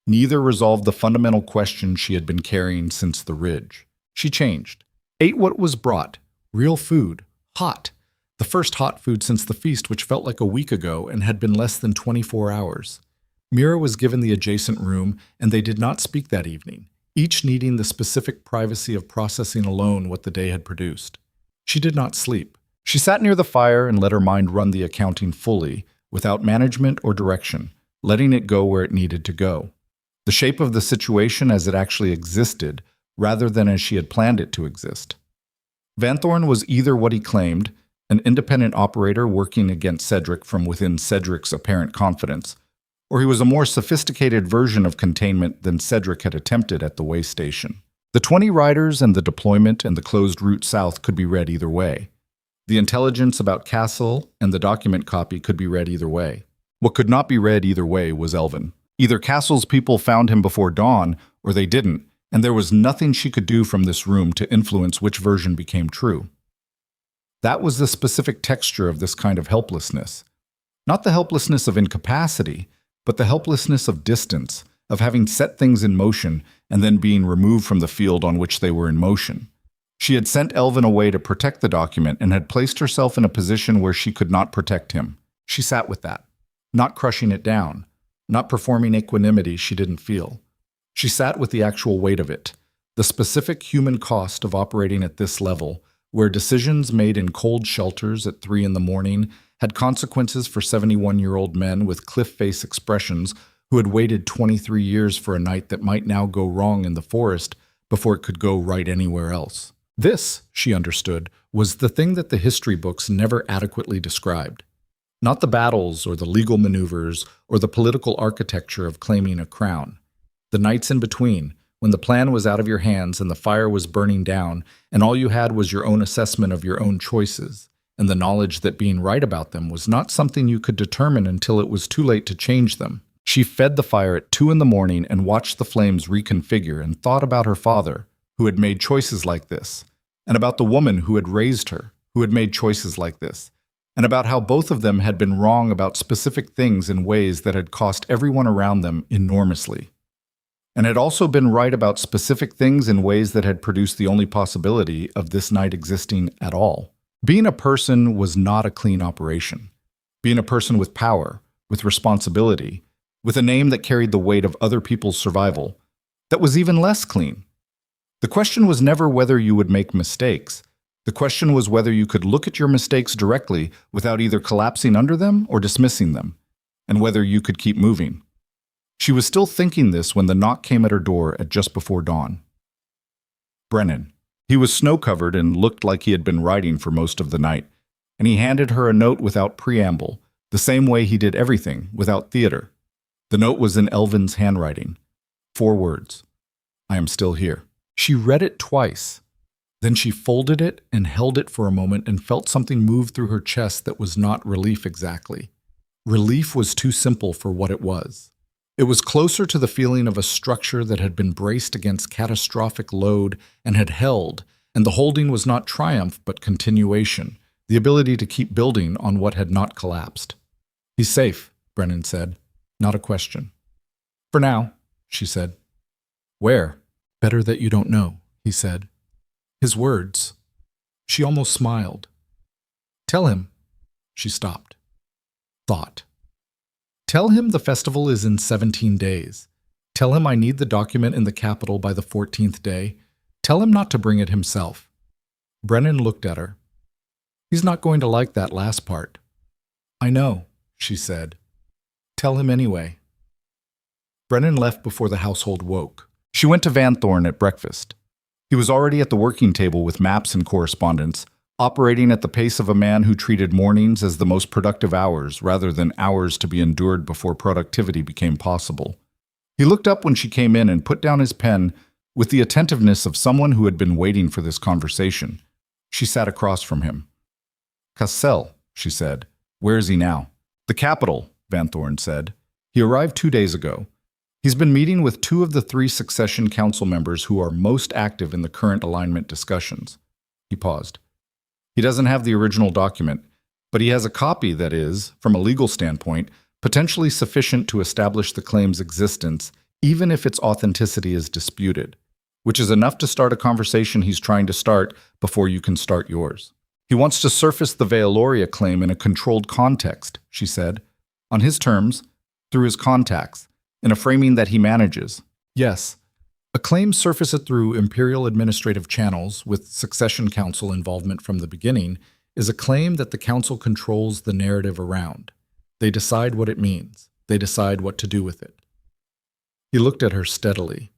Neither resolved the fundamental question she had been carrying since the ridge. She changed, ate what was brought, real food, hot, the first hot food since the feast, which felt like a week ago and had been less than 24 hours. Mira was given the adjacent room, and they did not speak that evening, each needing the specific privacy of processing alone what the day had produced. She did not sleep. She sat near the fire and let her mind run the accounting fully, without management or direction, letting it go where it needed to go. The shape of the situation as it actually existed, rather than as she had planned it to exist. Van Thorn was either what he claimed, an independent operator working against Cedric from within Cedric's apparent confidence, or he was a more sophisticated version of containment than Cedric had attempted at the way station. The 20 riders and the deployment and the closed route south could be read either way. The intelligence about Castle and the document copy could be read either way. What could not be read either way was Elvin. Either Castle's people found him before dawn, or they didn't, and there was nothing she could do from this room to influence which version became true. That was the specific texture of this kind of helplessness. Not the helplessness of incapacity, but the helplessness of distance, of having set things in motion and then being removed from the field on which they were in motion. She had sent Elvin away to protect the document and had placed herself in a position where she could not protect him. She sat with that, not crushing it down, not performing equanimity she didn't feel. She sat with the actual weight of it, the specific human cost of operating at this level, where decisions made in cold shelters at 3 a.m. had consequences for 71-year-old men with cliff-face expressions who had waited 23 years for a night that might now go wrong in the forest before it could go right anywhere else. This, she understood, was the thing that the history books never adequately described. Not the battles or the legal maneuvers or the political architecture of claiming a crown. The nights in between, when the plan was out of your hands and the fire was burning down, and all you had was your own assessment of your own choices, and the knowledge that being right about them was not something you could determine until it was too late to change them. She fed the fire at 2 a.m. and watched the flames reconfigure and thought about her father, who had made choices like this, and about the woman who had raised her, who had made choices like this, and about how both of them had been wrong about specific things in ways that had cost everyone around them enormously, and had also been right about specific things in ways that had produced the only possibility of this night existing at all. Being a person was not a clean operation. Being a person with power, with responsibility, with a name that carried the weight of other people's survival, that was even less clean. The question was never whether you would make mistakes. The question was whether you could look at your mistakes directly without either collapsing under them or dismissing them, and whether you could keep moving. She was still thinking this when the knock came at her door at just before dawn. Brennan. He was snow-covered and looked like he had been riding for most of the night, and he handed her a note without preamble, the same way he did everything, without theater. The note was in Elvin's handwriting. 4 words. I am still here. She read it twice. Then she folded it and held it for a moment and felt something move through her chest that was not relief exactly. Relief was too simple for what it was. It was closer to the feeling of a structure that had been braced against catastrophic load and had held, and the holding was not triumph but continuation, the ability to keep building on what had not collapsed. He's safe, Brennan said. Not a question. For now, she said. Where? Better that you don't know, he said. His words. She almost smiled. Tell him. She stopped. Thought. Tell him the festival is in 17 days. Tell him I need the document in the capital by the 14th day. Tell him not to bring it himself. Brennan looked at her. He's not going to like that last part. I know, she said. Tell him anyway. Brennan left before the household woke. She went to Van Thorn at breakfast. He was already at the working table with maps and correspondence, operating at the pace of a man who treated mornings as the most productive hours rather than hours to be endured before productivity became possible. He looked up when she came in and put down his pen with the attentiveness of someone who had been waiting for this conversation. She sat across from him. "Cassell," she said. "Where is he now?" "The capital," Van Thorn said. "He arrived 2 days ago. He's been meeting with 2 of the 3 succession council members who are most active in the current alignment discussions." He paused. "He doesn't have the original document, but he has a copy that is, from a legal standpoint, potentially sufficient to establish the claim's existence, even if its authenticity is disputed, which is enough to start a conversation he's trying to start before you can start yours. He wants to surface the Vealoria claim in a controlled context," she said, "on his terms, through his contacts, in a framing that he manages. Yes, a claim surfaced through imperial administrative channels with succession council involvement from the beginning is a claim that the council controls the narrative around. They decide what it means. They decide what to do with it." He looked at her steadily.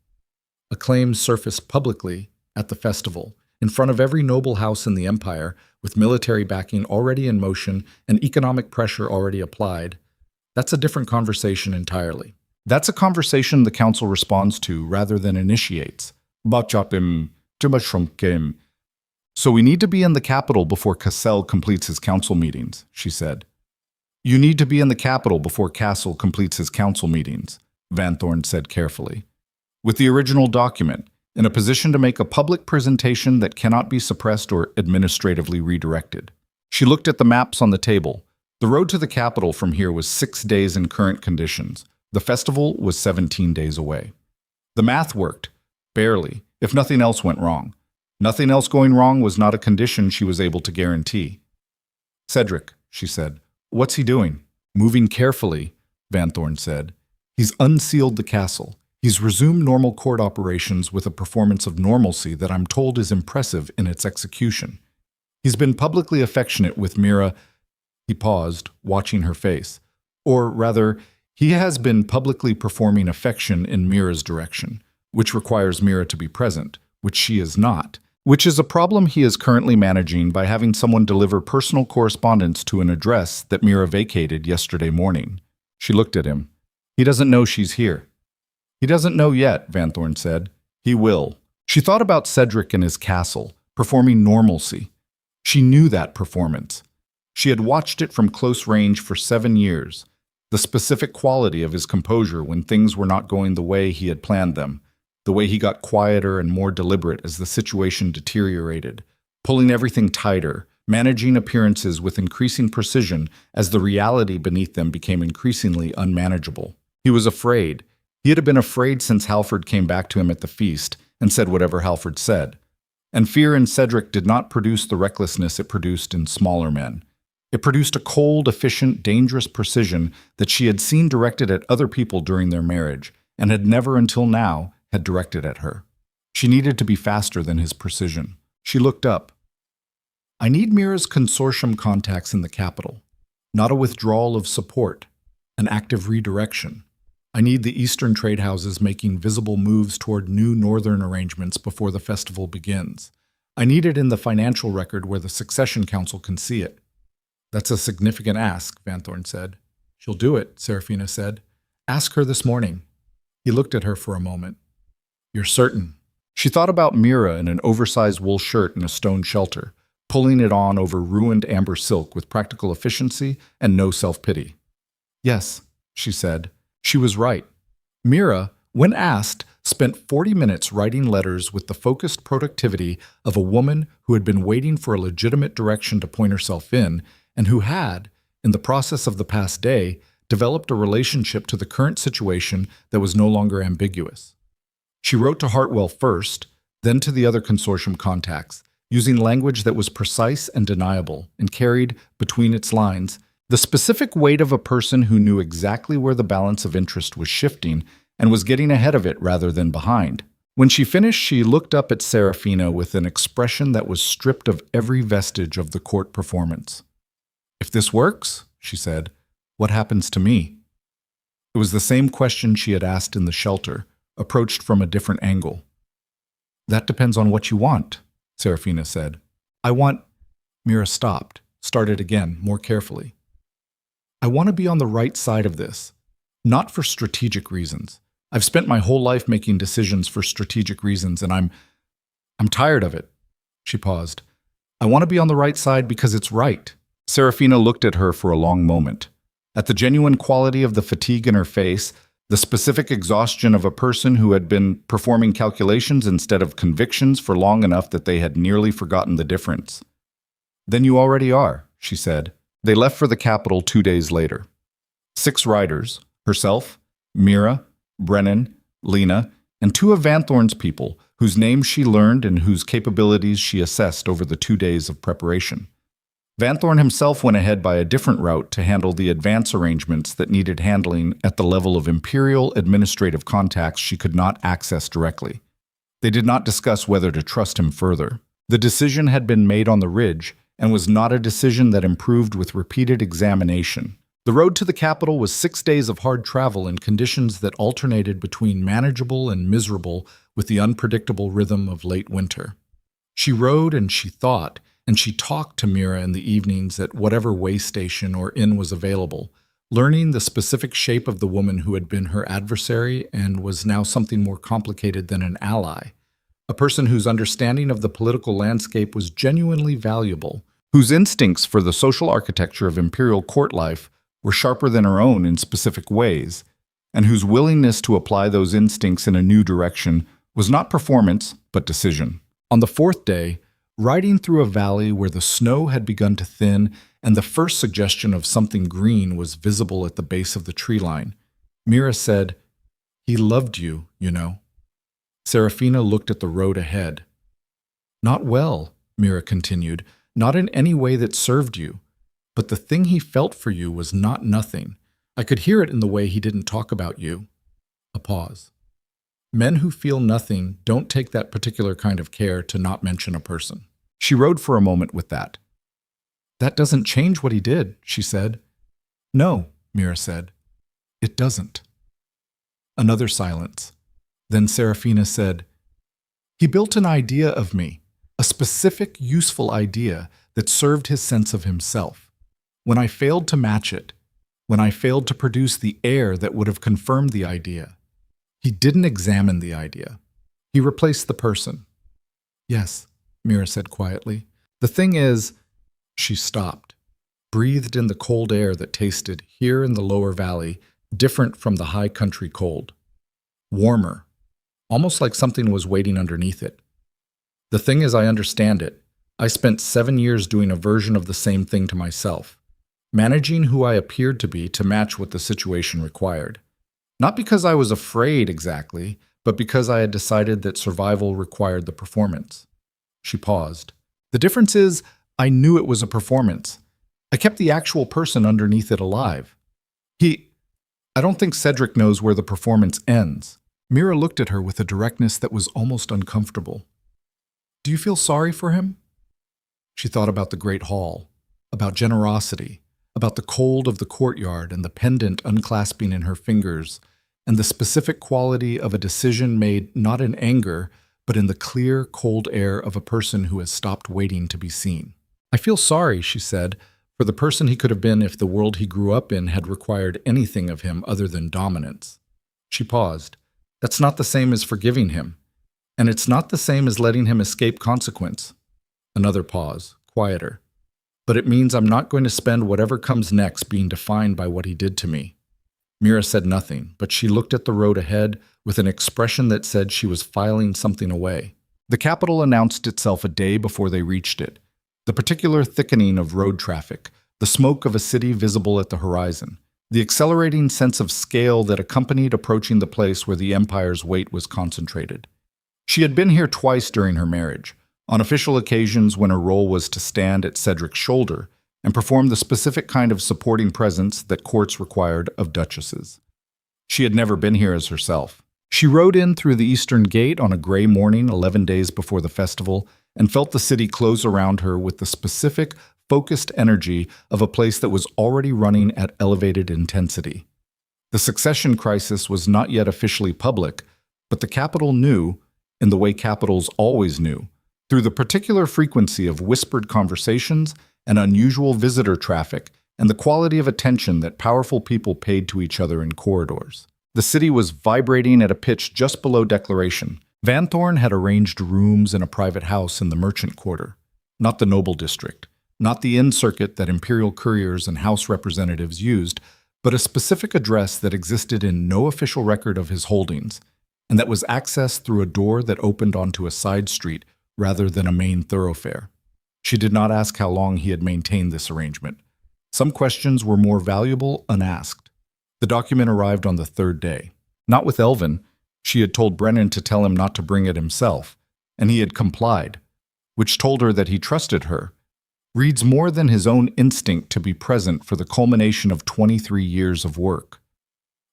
A claim surfaced publicly at the festival, in front of every noble house in the empire, with military backing already in motion and economic pressure already applied. That's a different conversation entirely. That's a conversation the council responds to rather than initiates. "So we need to be in the capital before Cassell completes his council meetings," she said. "You need to be in the capital before Castle completes his council meetings," Van Thorn said carefully. "With the original document, in a position to make a public presentation that cannot be suppressed or administratively redirected." She looked at the maps on the table. The road to the capital from here was 6 days in current conditions. The festival was 17 days away. The math worked, barely, if nothing else went wrong. Nothing else going wrong was not a condition she was able to guarantee. "Cedric," she said. "What's he doing?" "Moving carefully," Van Thorn said. "He's unsealed the castle. He's resumed normal court operations with a performance of normalcy that I'm told is impressive in its execution. He's been publicly affectionate with Mira." He paused, watching her face. "Or rather, he has been publicly performing affection in Mira's direction, which requires Mira to be present, which she is not, which is a problem he is currently managing by having someone deliver personal correspondence to an address that Mira vacated yesterday morning." She looked at him. "He doesn't know she's here." "He doesn't know yet," Van Thorn said. "He will." She thought about Cedric and his castle, performing normalcy. She knew that performance. She had watched it from close range for 7 years. The specific quality of his composure when things were not going the way he had planned them, the way he got quieter and more deliberate as the situation deteriorated, pulling everything tighter, managing appearances with increasing precision as the reality beneath them became increasingly unmanageable. He was afraid. He had been afraid since Halford came back to him at the feast and said whatever Halford said. And fear in Cedric did not produce the recklessness it produced in smaller men. It produced a cold, efficient, dangerous precision that she had seen directed at other people during their marriage, and had never until now had directed at her. She needed to be faster than his precision. She looked up. "I need Mira's consortium contacts in the capital, not a withdrawal of support, an active redirection. I need the eastern trade houses making visible moves toward new northern arrangements before the festival begins. I need it in the financial record where the succession council can see it." "That's a significant ask," Van Thorn said. "She'll do it," Serafina said. "Ask her this morning." He looked at her for a moment. "You're certain?" She thought about Mira in an oversized wool shirt and a stone shelter, pulling it on over ruined amber silk with practical efficiency and no self-pity. "Yes," she said. She was right. Mira, when asked, spent 40 minutes writing letters with the focused productivity of a woman who had been waiting for a legitimate direction to point herself in, and who had, in the process of the past day, developed a relationship to the current situation that was no longer ambiguous. She wrote to Hartwell first, then to the other consortium contacts, using language that was precise and deniable, and carried, between its lines, the specific weight of a person who knew exactly where the balance of interest was shifting and was getting ahead of it rather than behind. When she finished, she looked up at Serafina with an expression that was stripped of every vestige of the court performance. "If this works," she said, "what happens to me?" It was the same question she had asked in the shelter, approached from a different angle. That depends on what you want, Serafina said. I want... Mira stopped, started again, more carefully. I want to be on the right side of this, not for strategic reasons. I've spent my whole life making decisions for strategic reasons, and I'm tired of it. She paused. I want to be on the right side because it's right. Serafina looked at her for a long moment. At the genuine quality of the fatigue in her face, the specific exhaustion of a person who had been performing calculations instead of convictions for long enough that they had nearly forgotten the difference. Then you already are, she said. They left for the capital 2 days later. 6 riders, herself, Mira, Brennan, Lena, and 2 of Vanthorne's people, whose names she learned and whose capabilities she assessed over the 2 days of preparation. Vanthorne himself went ahead by a different route to handle the advance arrangements that needed handling at the level of imperial administrative contacts she could not access directly. They did not discuss whether to trust him further. The decision had been made on the ridge and was not a decision that improved with repeated examination. The road to the capital was 6 days of hard travel in conditions that alternated between manageable and miserable with the unpredictable rhythm of late winter. She rode and she thought, and she talked to Mira in the evenings at whatever way station or inn was available, learning the specific shape of the woman who had been her adversary and was now something more complicated than an ally, a person whose understanding of the political landscape was genuinely valuable, whose instincts for the social architecture of imperial court life were sharper than her own in specific ways, and whose willingness to apply those instincts in a new direction was not performance, but decision. On the 4th day, riding through a valley where the snow had begun to thin and the first suggestion of something green was visible at the base of the tree line, Mira said, "He loved you, you know." Serafina looked at the road ahead. "Not well," Mira continued, "not in any way that served you. But the thing he felt for you was not nothing. I could hear it in the way he didn't talk about you." A pause. Men who feel nothing don't take that particular kind of care to not mention a person. She rode for a moment with that. "That doesn't change what he did," she said. "No," Mira said. "It doesn't." Another silence. Then Serafina said, "He built an idea of me, a specific, useful idea that served his sense of himself. When I failed to match it, when I failed to produce the heir that would have confirmed the idea, he didn't examine the idea. He replaced the person." "Yes," Mira said quietly. "The thing is..." She stopped, breathed in the cold air that tasted, here in the lower valley, different from the high country cold. Warmer, almost like something was waiting underneath it. "The thing is, I understand it. I spent 7 years doing a version of the same thing to myself, managing who I appeared to be to match what the situation required. Not because I was afraid exactly, but because I had decided that survival required the performance." She paused. "The difference is, I knew it was a performance. I kept the actual person underneath it alive. I don't think Cedric knows where the performance ends." Mira looked at her with a directness that was almost uncomfortable. "Do you feel sorry for him?" She thought about the Great Hall, about generosity, about the cold of the courtyard and the pendant unclasping in her fingers, and the specific quality of a decision made not in anger, but in the clear, cold air of a person who has stopped waiting to be seen. "I feel sorry," she said, "for the person he could have been if the world he grew up in had required anything of him other than dominance." She paused. "That's not the same as forgiving him, and it's not the same as letting him escape consequence." Another pause, quieter. "But it means I'm not going to spend whatever comes next being defined by what he did to me." Mira said nothing, but she looked at the road ahead with an expression that said she was filing something away. The capital announced itself a day before they reached it. The particular thickening of road traffic, the smoke of a city visible at the horizon, the accelerating sense of scale that accompanied approaching the place where the Empire's weight was concentrated. She had been here twice during her marriage, on official occasions when her role was to stand at Cedric's shoulder and perform the specific kind of supporting presence that courts required of duchesses. She had never been here as herself. She rode in through the eastern gate on a gray morning 11 days before the festival and felt the city close around her with the specific, focused energy of a place that was already running at elevated intensity. The succession crisis was not yet officially public, but the capital knew, in the way capitals always knew, through the particular frequency of whispered conversations and unusual visitor traffic and the quality of attention that powerful people paid to each other in corridors. The city was vibrating at a pitch just below declaration. Van Thorn had arranged rooms in a private house in the merchant quarter, not the noble district, not the inn circuit that imperial couriers and house representatives used, but a specific address that existed in no official record of his holdings, and that was accessed through a door that opened onto a side street rather than a main thoroughfare. She did not ask how long he had maintained this arrangement. Some questions were more valuable unasked. The document arrived on the third day. Not with Elvin. She had told Brennan to tell him not to bring it himself, and he had complied, which told her that he trusted her. Reads more than his own instinct to be present for the culmination of 23 years of work.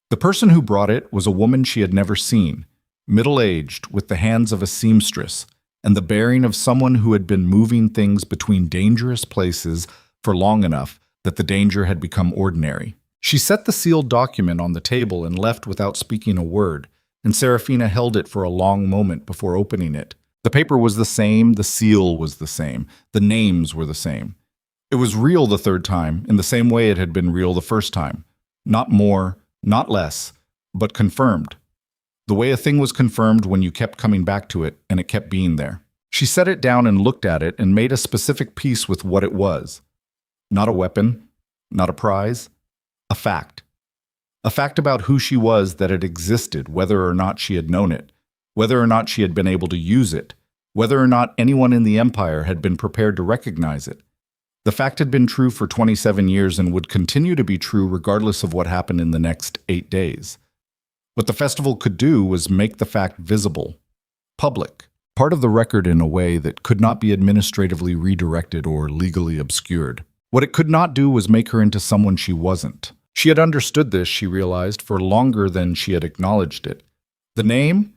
The person who brought it was a woman she had never seen, middle-aged, with the hands of a seamstress, and the bearing of someone who had been moving things between dangerous places for long enough that the danger had become ordinary. She set the sealed document on the table and left without speaking a word, and Serafina held it for a long moment before opening it. The paper was the same, the seal was the same, the names were the same. It was real the third time, in the same way it had been real the first time. Not more, not less, but confirmed. The way a thing was confirmed when you kept coming back to it, and it kept being there. She set it down and looked at it and made a specific peace with what it was. Not a weapon, not a prize, a fact. A fact about who she was, that it existed, whether or not she had known it, whether or not she had been able to use it, whether or not anyone in the Empire had been prepared to recognize it. The fact had been true for 27 years and would continue to be true regardless of what happened in the next 8 days. What the festival could do was make the fact visible, public, part of the record in a way that could not be administratively redirected or legally obscured. What it could not do was make her into someone she wasn't. She had understood this, she realized, for longer than she had acknowledged it. The name?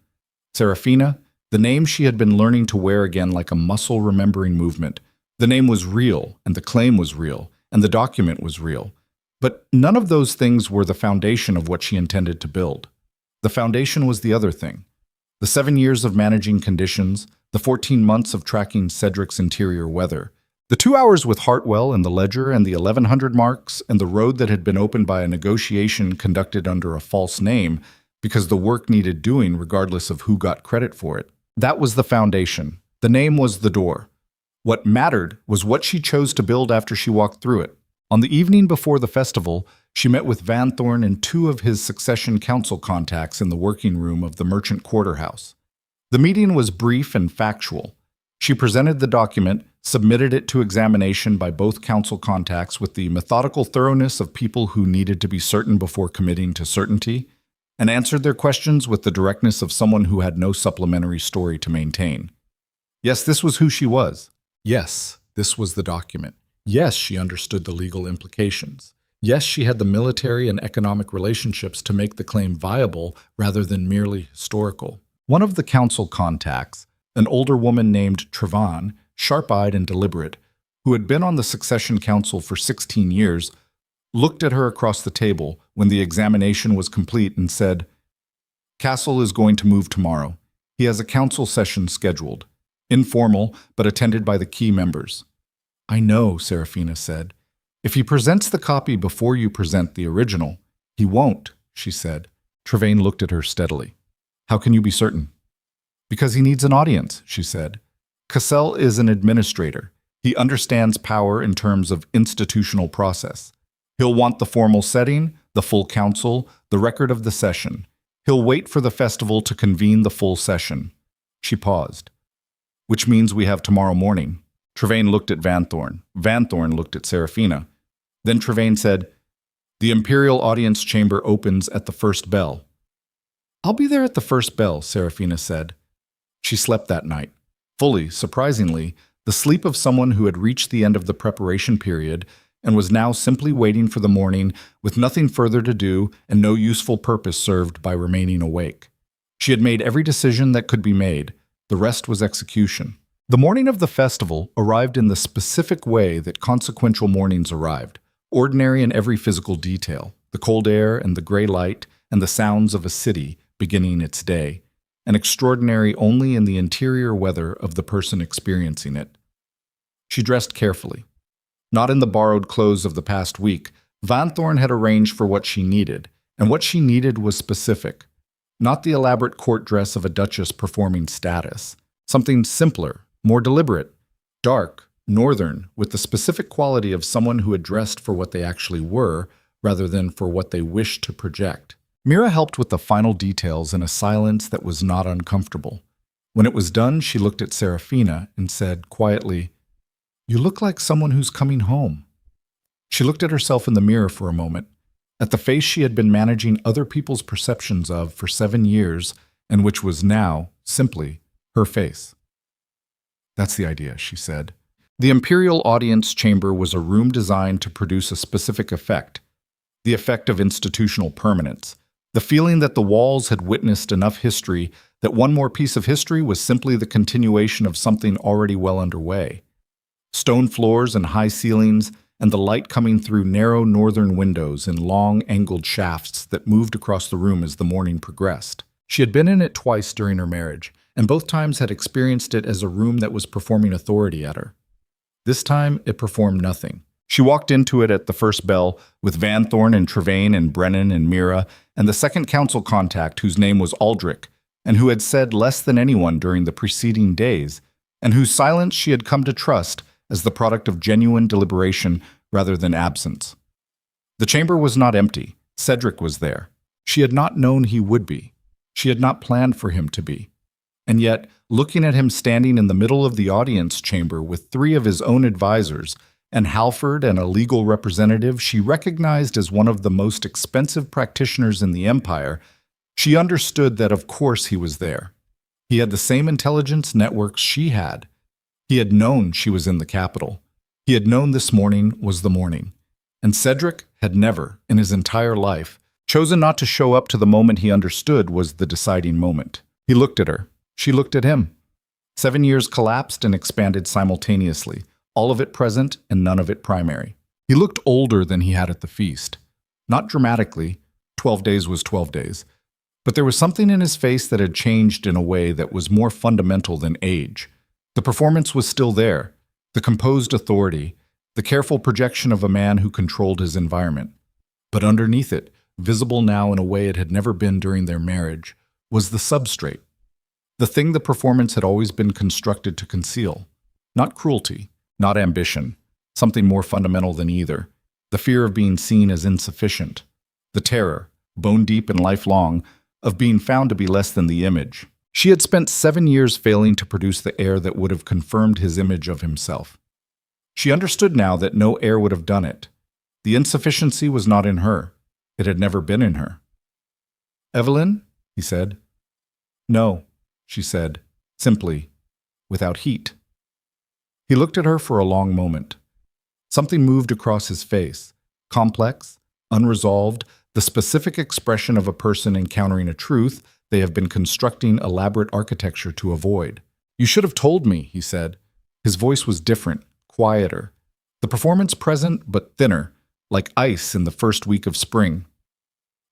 Serafina? The name she had been learning to wear again like a muscle-remembering movement. The name was real, and the claim was real, and the document was real. But none of those things were the foundation of what she intended to build. The foundation was the other thing. The 7 years of managing conditions, the 14 months of tracking Cedric's interior weather, the 2 hours with Hartwell and the ledger and the 1100 marks and the road that had been opened by a negotiation conducted under a false name because the work needed doing regardless of who got credit for it. That was the foundation. The name was the door. What mattered was what she chose to build after she walked through it. On the evening before the festival, she met with Van Thorn and 2 of his succession council contacts in the working room of the merchant quarterhouse. The meeting was brief and factual. She presented the document, submitted it to examination by both council contacts with the methodical thoroughness of people who needed to be certain before committing to certainty, and answered their questions with the directness of someone who had no supplementary story to maintain. Yes, this was who she was. Yes, this was the document. Yes, she understood the legal implications. Yes, she had the military and economic relationships to make the claim viable rather than merely historical. One of the council contacts, an older woman named Trevan, sharp-eyed and deliberate, who had been on the succession council for 16 years, looked at her across the table when the examination was complete and said, "Castle is going to move tomorrow. He has a council session scheduled. Informal, but attended by the key members." "I know," Serafina said. "If he presents the copy before you present the original, he won't," she said. Trevain looked at her steadily. "How can you be certain?" "Because he needs an audience," she said. "Cassell is an administrator. He understands power in terms of institutional process. He'll want the formal setting, the full council, the record of the session. He'll wait for the festival to convene the full session." She paused. "Which means we have tomorrow morning." Trevain looked at Van Thorn. Van Thorn looked at Serafina. Then Trevain said, "The Imperial Audience Chamber opens at the first bell." "I'll be there at the first bell," Serafina said. She slept that night. Fully, surprisingly, the sleep of someone who had reached the end of the preparation period and was now simply waiting for the morning with nothing further to do and no useful purpose served by remaining awake. She had made every decision that could be made. The rest was execution. The morning of the festival arrived in the specific way that consequential mornings arrived, ordinary in every physical detail. the cold air and the gray light and the sounds of a city beginning its day, and extraordinary only in the interior weather of the person experiencing it. She dressed carefully. Not in the borrowed clothes of the past week, Van Thorn had arranged for what she needed, and what she needed was specific. Not the elaborate court dress of a duchess performing status. Something simpler, more deliberate, dark, northern, with the specific quality of someone who had dressed for what they actually were, rather than for what they wished to project. Mira helped with the final details in a silence that was not uncomfortable. When it was done, she looked at Serafina and said quietly, "You look like someone who's coming home." She looked at herself in the mirror for a moment, at the face she had been managing other people's perceptions of for 7 years, and which was now, simply, her face. "That's the idea," she said. The Imperial Audience Chamber was a room designed to produce a specific effect, the effect of institutional permanence, the feeling that the walls had witnessed enough history that one more piece of history was simply the continuation of something already well underway. Stone floors and high ceilings, and the light coming through narrow northern windows in long, angled shafts that moved across the room as the morning progressed. She had been in it twice during her marriage, and both times had experienced it as a room that was performing authority at her. This time, it performed nothing. She walked into it at the first bell, with Van Thorn and Trevane and Brennan and Mira, and the second council contact whose name was Aldrich, and who had said less than anyone during the preceding days, and whose silence she had come to trust as the product of genuine deliberation rather than absence. The chamber was not empty. Cedric was there. She had not known he would be. She had not planned for him to be. And yet, looking at him standing in the middle of the audience chamber with 3 of his own advisors, and Halford and a legal representative she recognized as one of the most expensive practitioners in the Empire, she understood that of course he was there. He had the same intelligence networks she had. He had known she was in the capital. He had known this morning was the morning. And Cedric had never, in his entire life, chosen not to show up to the moment he understood was the deciding moment. He looked at her. She looked at him. 7 years collapsed and expanded simultaneously, all of it present and none of it primary. He looked older than he had at the feast. Not dramatically, 12 days was 12 days, but there was something in his face that had changed in a way that was more fundamental than age. The performance was still there, the composed authority, the careful projection of a man who controlled his environment. But underneath it, visible now in a way it had never been during their marriage, was the substrate. The thing the performance had always been constructed to conceal. Not cruelty, not ambition, something more fundamental than either. The fear of being seen as insufficient. The terror, bone deep and lifelong, of being found to be less than the image. She had spent 7 years failing to produce the heir that would have confirmed his image of himself. She understood now that no heir would have done it. The insufficiency was not in her. It had never been in her. "Evelyn?" he said. "No," she said, simply, without heat. He looked at her for a long moment. Something moved across his face, complex, unresolved, the specific expression of a person encountering a truth they have been constructing elaborate architecture to avoid. "You should have told me," he said. His voice was different, quieter. The performance present, but thinner, like ice in the first week of spring.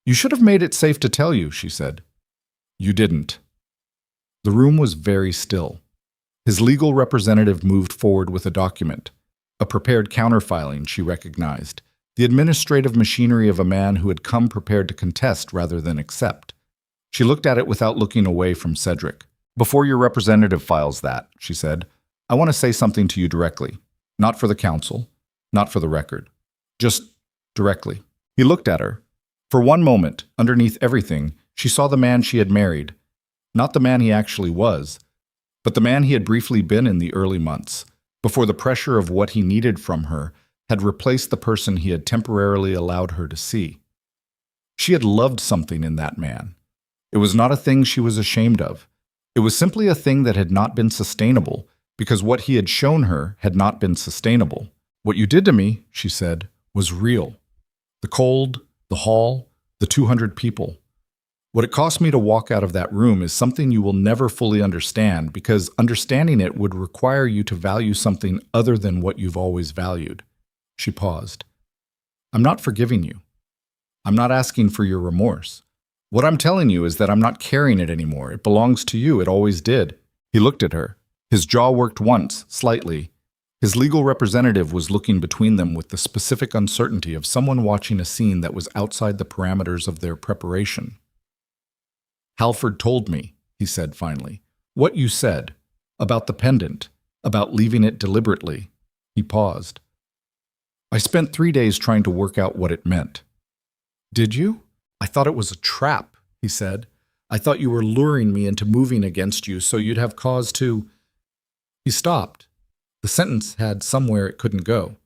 "You should have made it safe to tell you," she said. "You didn't." The room was very still. His legal representative moved forward with a document. A prepared counterfiling, she recognized. The administrative machinery of a man who had come prepared to contest rather than accept. She looked at it without looking away from Cedric. "Before your representative files that," she said, "I want to say something to you directly. Not for the council, not for the record. Just directly." He looked at her. For one moment, underneath everything, she saw the man she had married. Not the man he actually was, but the man he had briefly been in the early months, before the pressure of what he needed from her had replaced the person he had temporarily allowed her to see. She had loved something in that man. It was not a thing she was ashamed of. It was simply a thing that had not been sustainable, because what he had shown her had not been sustainable. "What you did to me," she said, "was real. The cold, the hall, the 200 people. What it cost me to walk out of that room is something you will never fully understand, because understanding it would require you to value something other than what you've always valued." She paused. "I'm not forgiving you. I'm not asking for your remorse. What I'm telling you is that I'm not carrying it anymore. It belongs to you. It always did." He looked at her. His jaw worked once, slightly. His legal representative was looking between them with the specific uncertainty of someone watching a scene that was outside the parameters of their preparation. "Halford told me," he said finally, "what you said. About the pendant. About leaving it deliberately." He paused. "I spent 3 days trying to work out what it meant." "Did you? I thought it was a trap," he said. "I thought you were luring me into moving against you so you'd have cause to—" He stopped. The sentence had somewhere it couldn't go.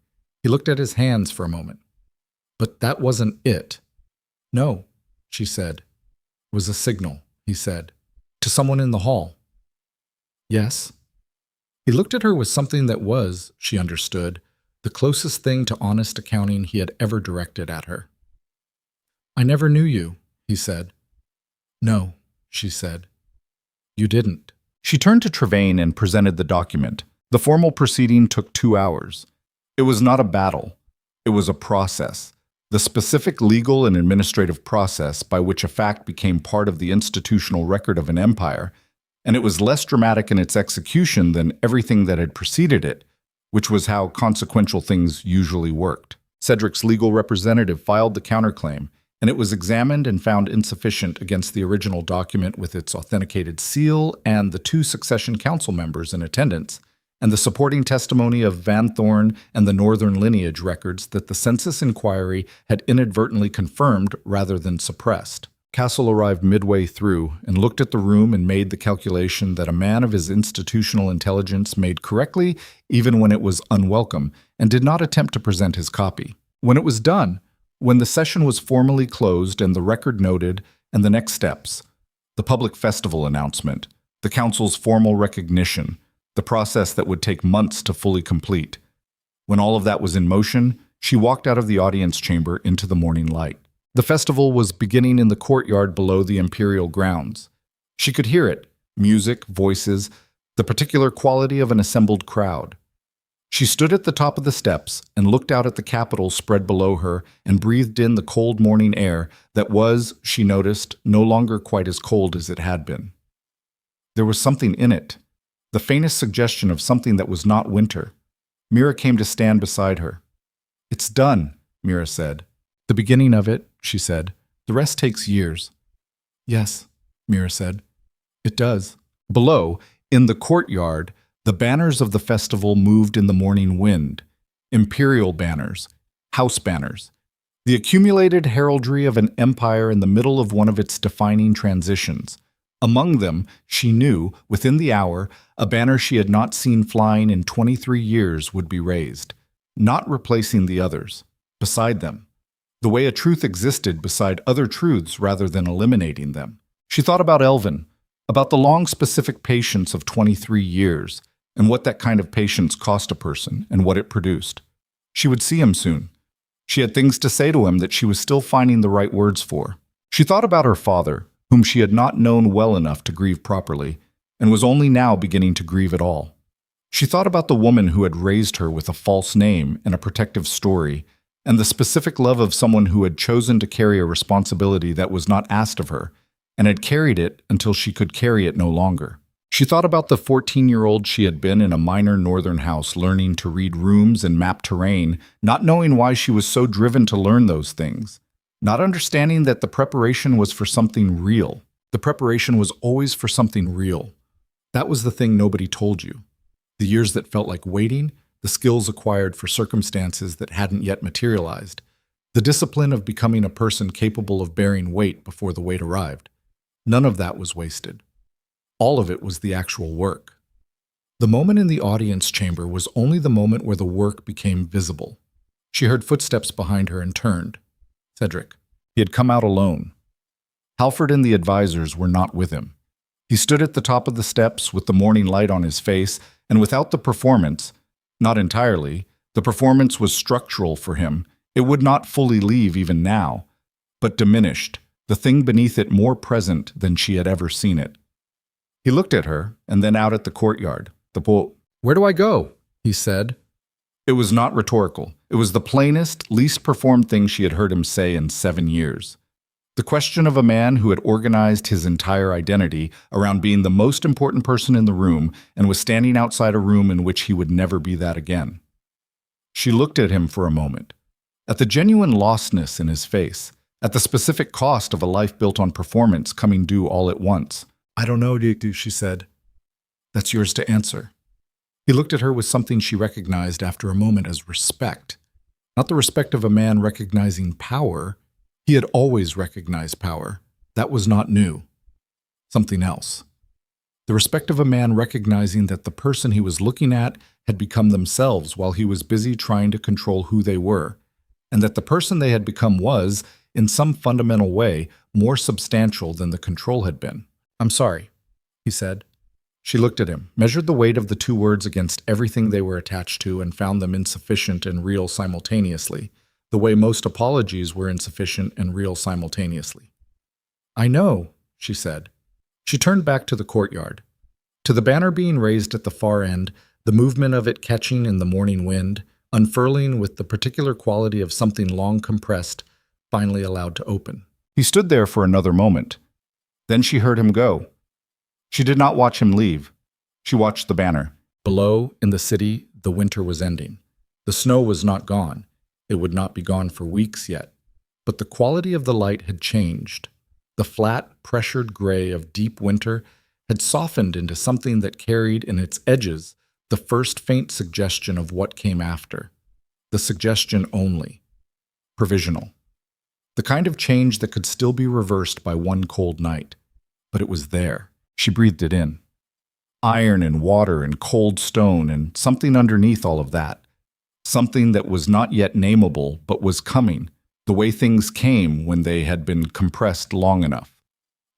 He looked at his hands for a moment. "But that wasn't it." "No," she said. "It was a signal," he said, "to someone in the hall." "Yes?" He looked at her with something that was, she understood, the closest thing to honest accounting he had ever directed at her. "I never knew you," he said. "No," she said. "You didn't." She turned to Trevane and presented the document. The formal proceeding took 2 hours. It was not a battle. It was a process. The specific legal and administrative process by which a fact became part of the institutional record of an empire, and it was less dramatic in its execution than everything that had preceded it, which was how consequential things usually worked. Cedric's legal representative filed the counterclaim, and it was examined and found insufficient against the original document with its authenticated seal and the 2 succession council members in attendance, and the supporting testimony of Van Thorn and the Northern lineage records that the census inquiry had inadvertently confirmed rather than suppressed. Castle arrived midway through and looked at the room and made the calculation that a man of his institutional intelligence made correctly even when it was unwelcome, and did not attempt to present his copy. When it was done, when the session was formally closed and the record noted, and the next steps, the public festival announcement, the council's formal recognition, the process that would take months to fully complete. When all of that was in motion, she walked out of the audience chamber into the morning light. The festival was beginning in the courtyard below the imperial grounds. She could hear it, music, voices, the particular quality of an assembled crowd. She stood at the top of the steps and looked out at the Capitol spread below her and breathed in the cold morning air that was, she noticed, no longer quite as cold as it had been. There was something in it. The faintest suggestion of something that was not winter. Mira came to stand beside her. "It's done," Mira said. "The beginning of it," she said. "The rest takes years." "Yes," Mira said. "It does." Below, in the courtyard, the banners of the festival moved in the morning wind. Imperial banners, house banners. The accumulated heraldry of an empire in the middle of one of its defining transitions. Among them, she knew, within the hour, a banner she had not seen flying in 23 years would be raised, not replacing the others, beside them, the way a truth existed beside other truths rather than eliminating them. She thought about Elvin, about the long specific patience of 23 years, and what that kind of patience cost a person and what it produced. She would see him soon. She had things to say to him that she was still finding the right words for. She thought about her father, whom she had not known well enough to grieve properly, and was only now beginning to grieve at all. She thought about the woman who had raised her with a false name and a protective story, and the specific love of someone who had chosen to carry a responsibility that was not asked of her, and had carried it until she could carry it no longer. She thought about the 14-year-old she had been in a minor northern house learning to read rooms and map terrain, not knowing why she was so driven to learn those things. Not understanding that the preparation was for something real. The preparation was always for something real. That was the thing nobody told you. The years that felt like waiting, the skills acquired for circumstances that hadn't yet materialized, the discipline of becoming a person capable of bearing weight before the weight arrived. None of that was wasted. All of it was the actual work. The moment in the audience chamber was only the moment where the work became visible. She heard footsteps behind her and turned. Cedric. He had come out alone. Halford and the advisors were not with him. He stood at the top of the steps with the morning light on his face, and without the performance, not entirely, the performance was structural for him. It would not fully leave even now, but diminished, the thing beneath it more present than she had ever seen it. He looked at her, and then out at the courtyard. "Where do I go?" he said. It was not rhetorical. It was the plainest, least performed thing she had heard him say in 7 years. The question of a man who had organized his entire identity around being the most important person in the room and was standing outside a room in which he would never be that again. She looked at him for a moment, at the genuine lostness in his face, at the specific cost of a life built on performance coming due all at once. "I don't know, she said. "That's yours to answer." He looked at her with something she recognized after a moment as respect. Not the respect of a man recognizing power. He had always recognized power. That was not new. Something else. The respect of a man recognizing that the person he was looking at had become themselves while he was busy trying to control who they were, and that the person they had become was, in some fundamental way, more substantial than the control had been. "I'm sorry," he said. She looked at him, measured the weight of the two words against everything they were attached to, and found them insufficient and real simultaneously, the way most apologies were insufficient and real simultaneously. "I know," she said. She turned back to the courtyard, to the banner being raised at the far end, the movement of it catching in the morning wind, unfurling with the particular quality of something long compressed, finally allowed to open. He stood there for another moment. Then she heard him go. She did not watch him leave. She watched the banner. Below, in the city, the winter was ending. The snow was not gone. It would not be gone for weeks yet. But the quality of the light had changed. The flat, pressured gray of deep winter had softened into something that carried in its edges the first faint suggestion of what came after. The suggestion only. Provisional. The kind of change that could still be reversed by one cold night. But it was there. She breathed it in. Iron and water and cold stone and something underneath all of that. Something that was not yet nameable, but was coming, the way things came when they had been compressed long enough.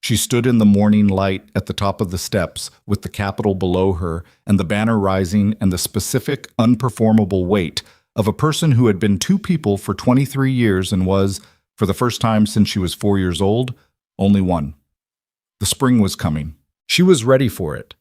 She stood in the morning light at the top of the steps with the Capitol below her and the banner rising and the specific, unperformable weight of a person who had been two people for 23 years and was, for the first time since she was 4 years old, only one. The spring was coming. She was ready for it.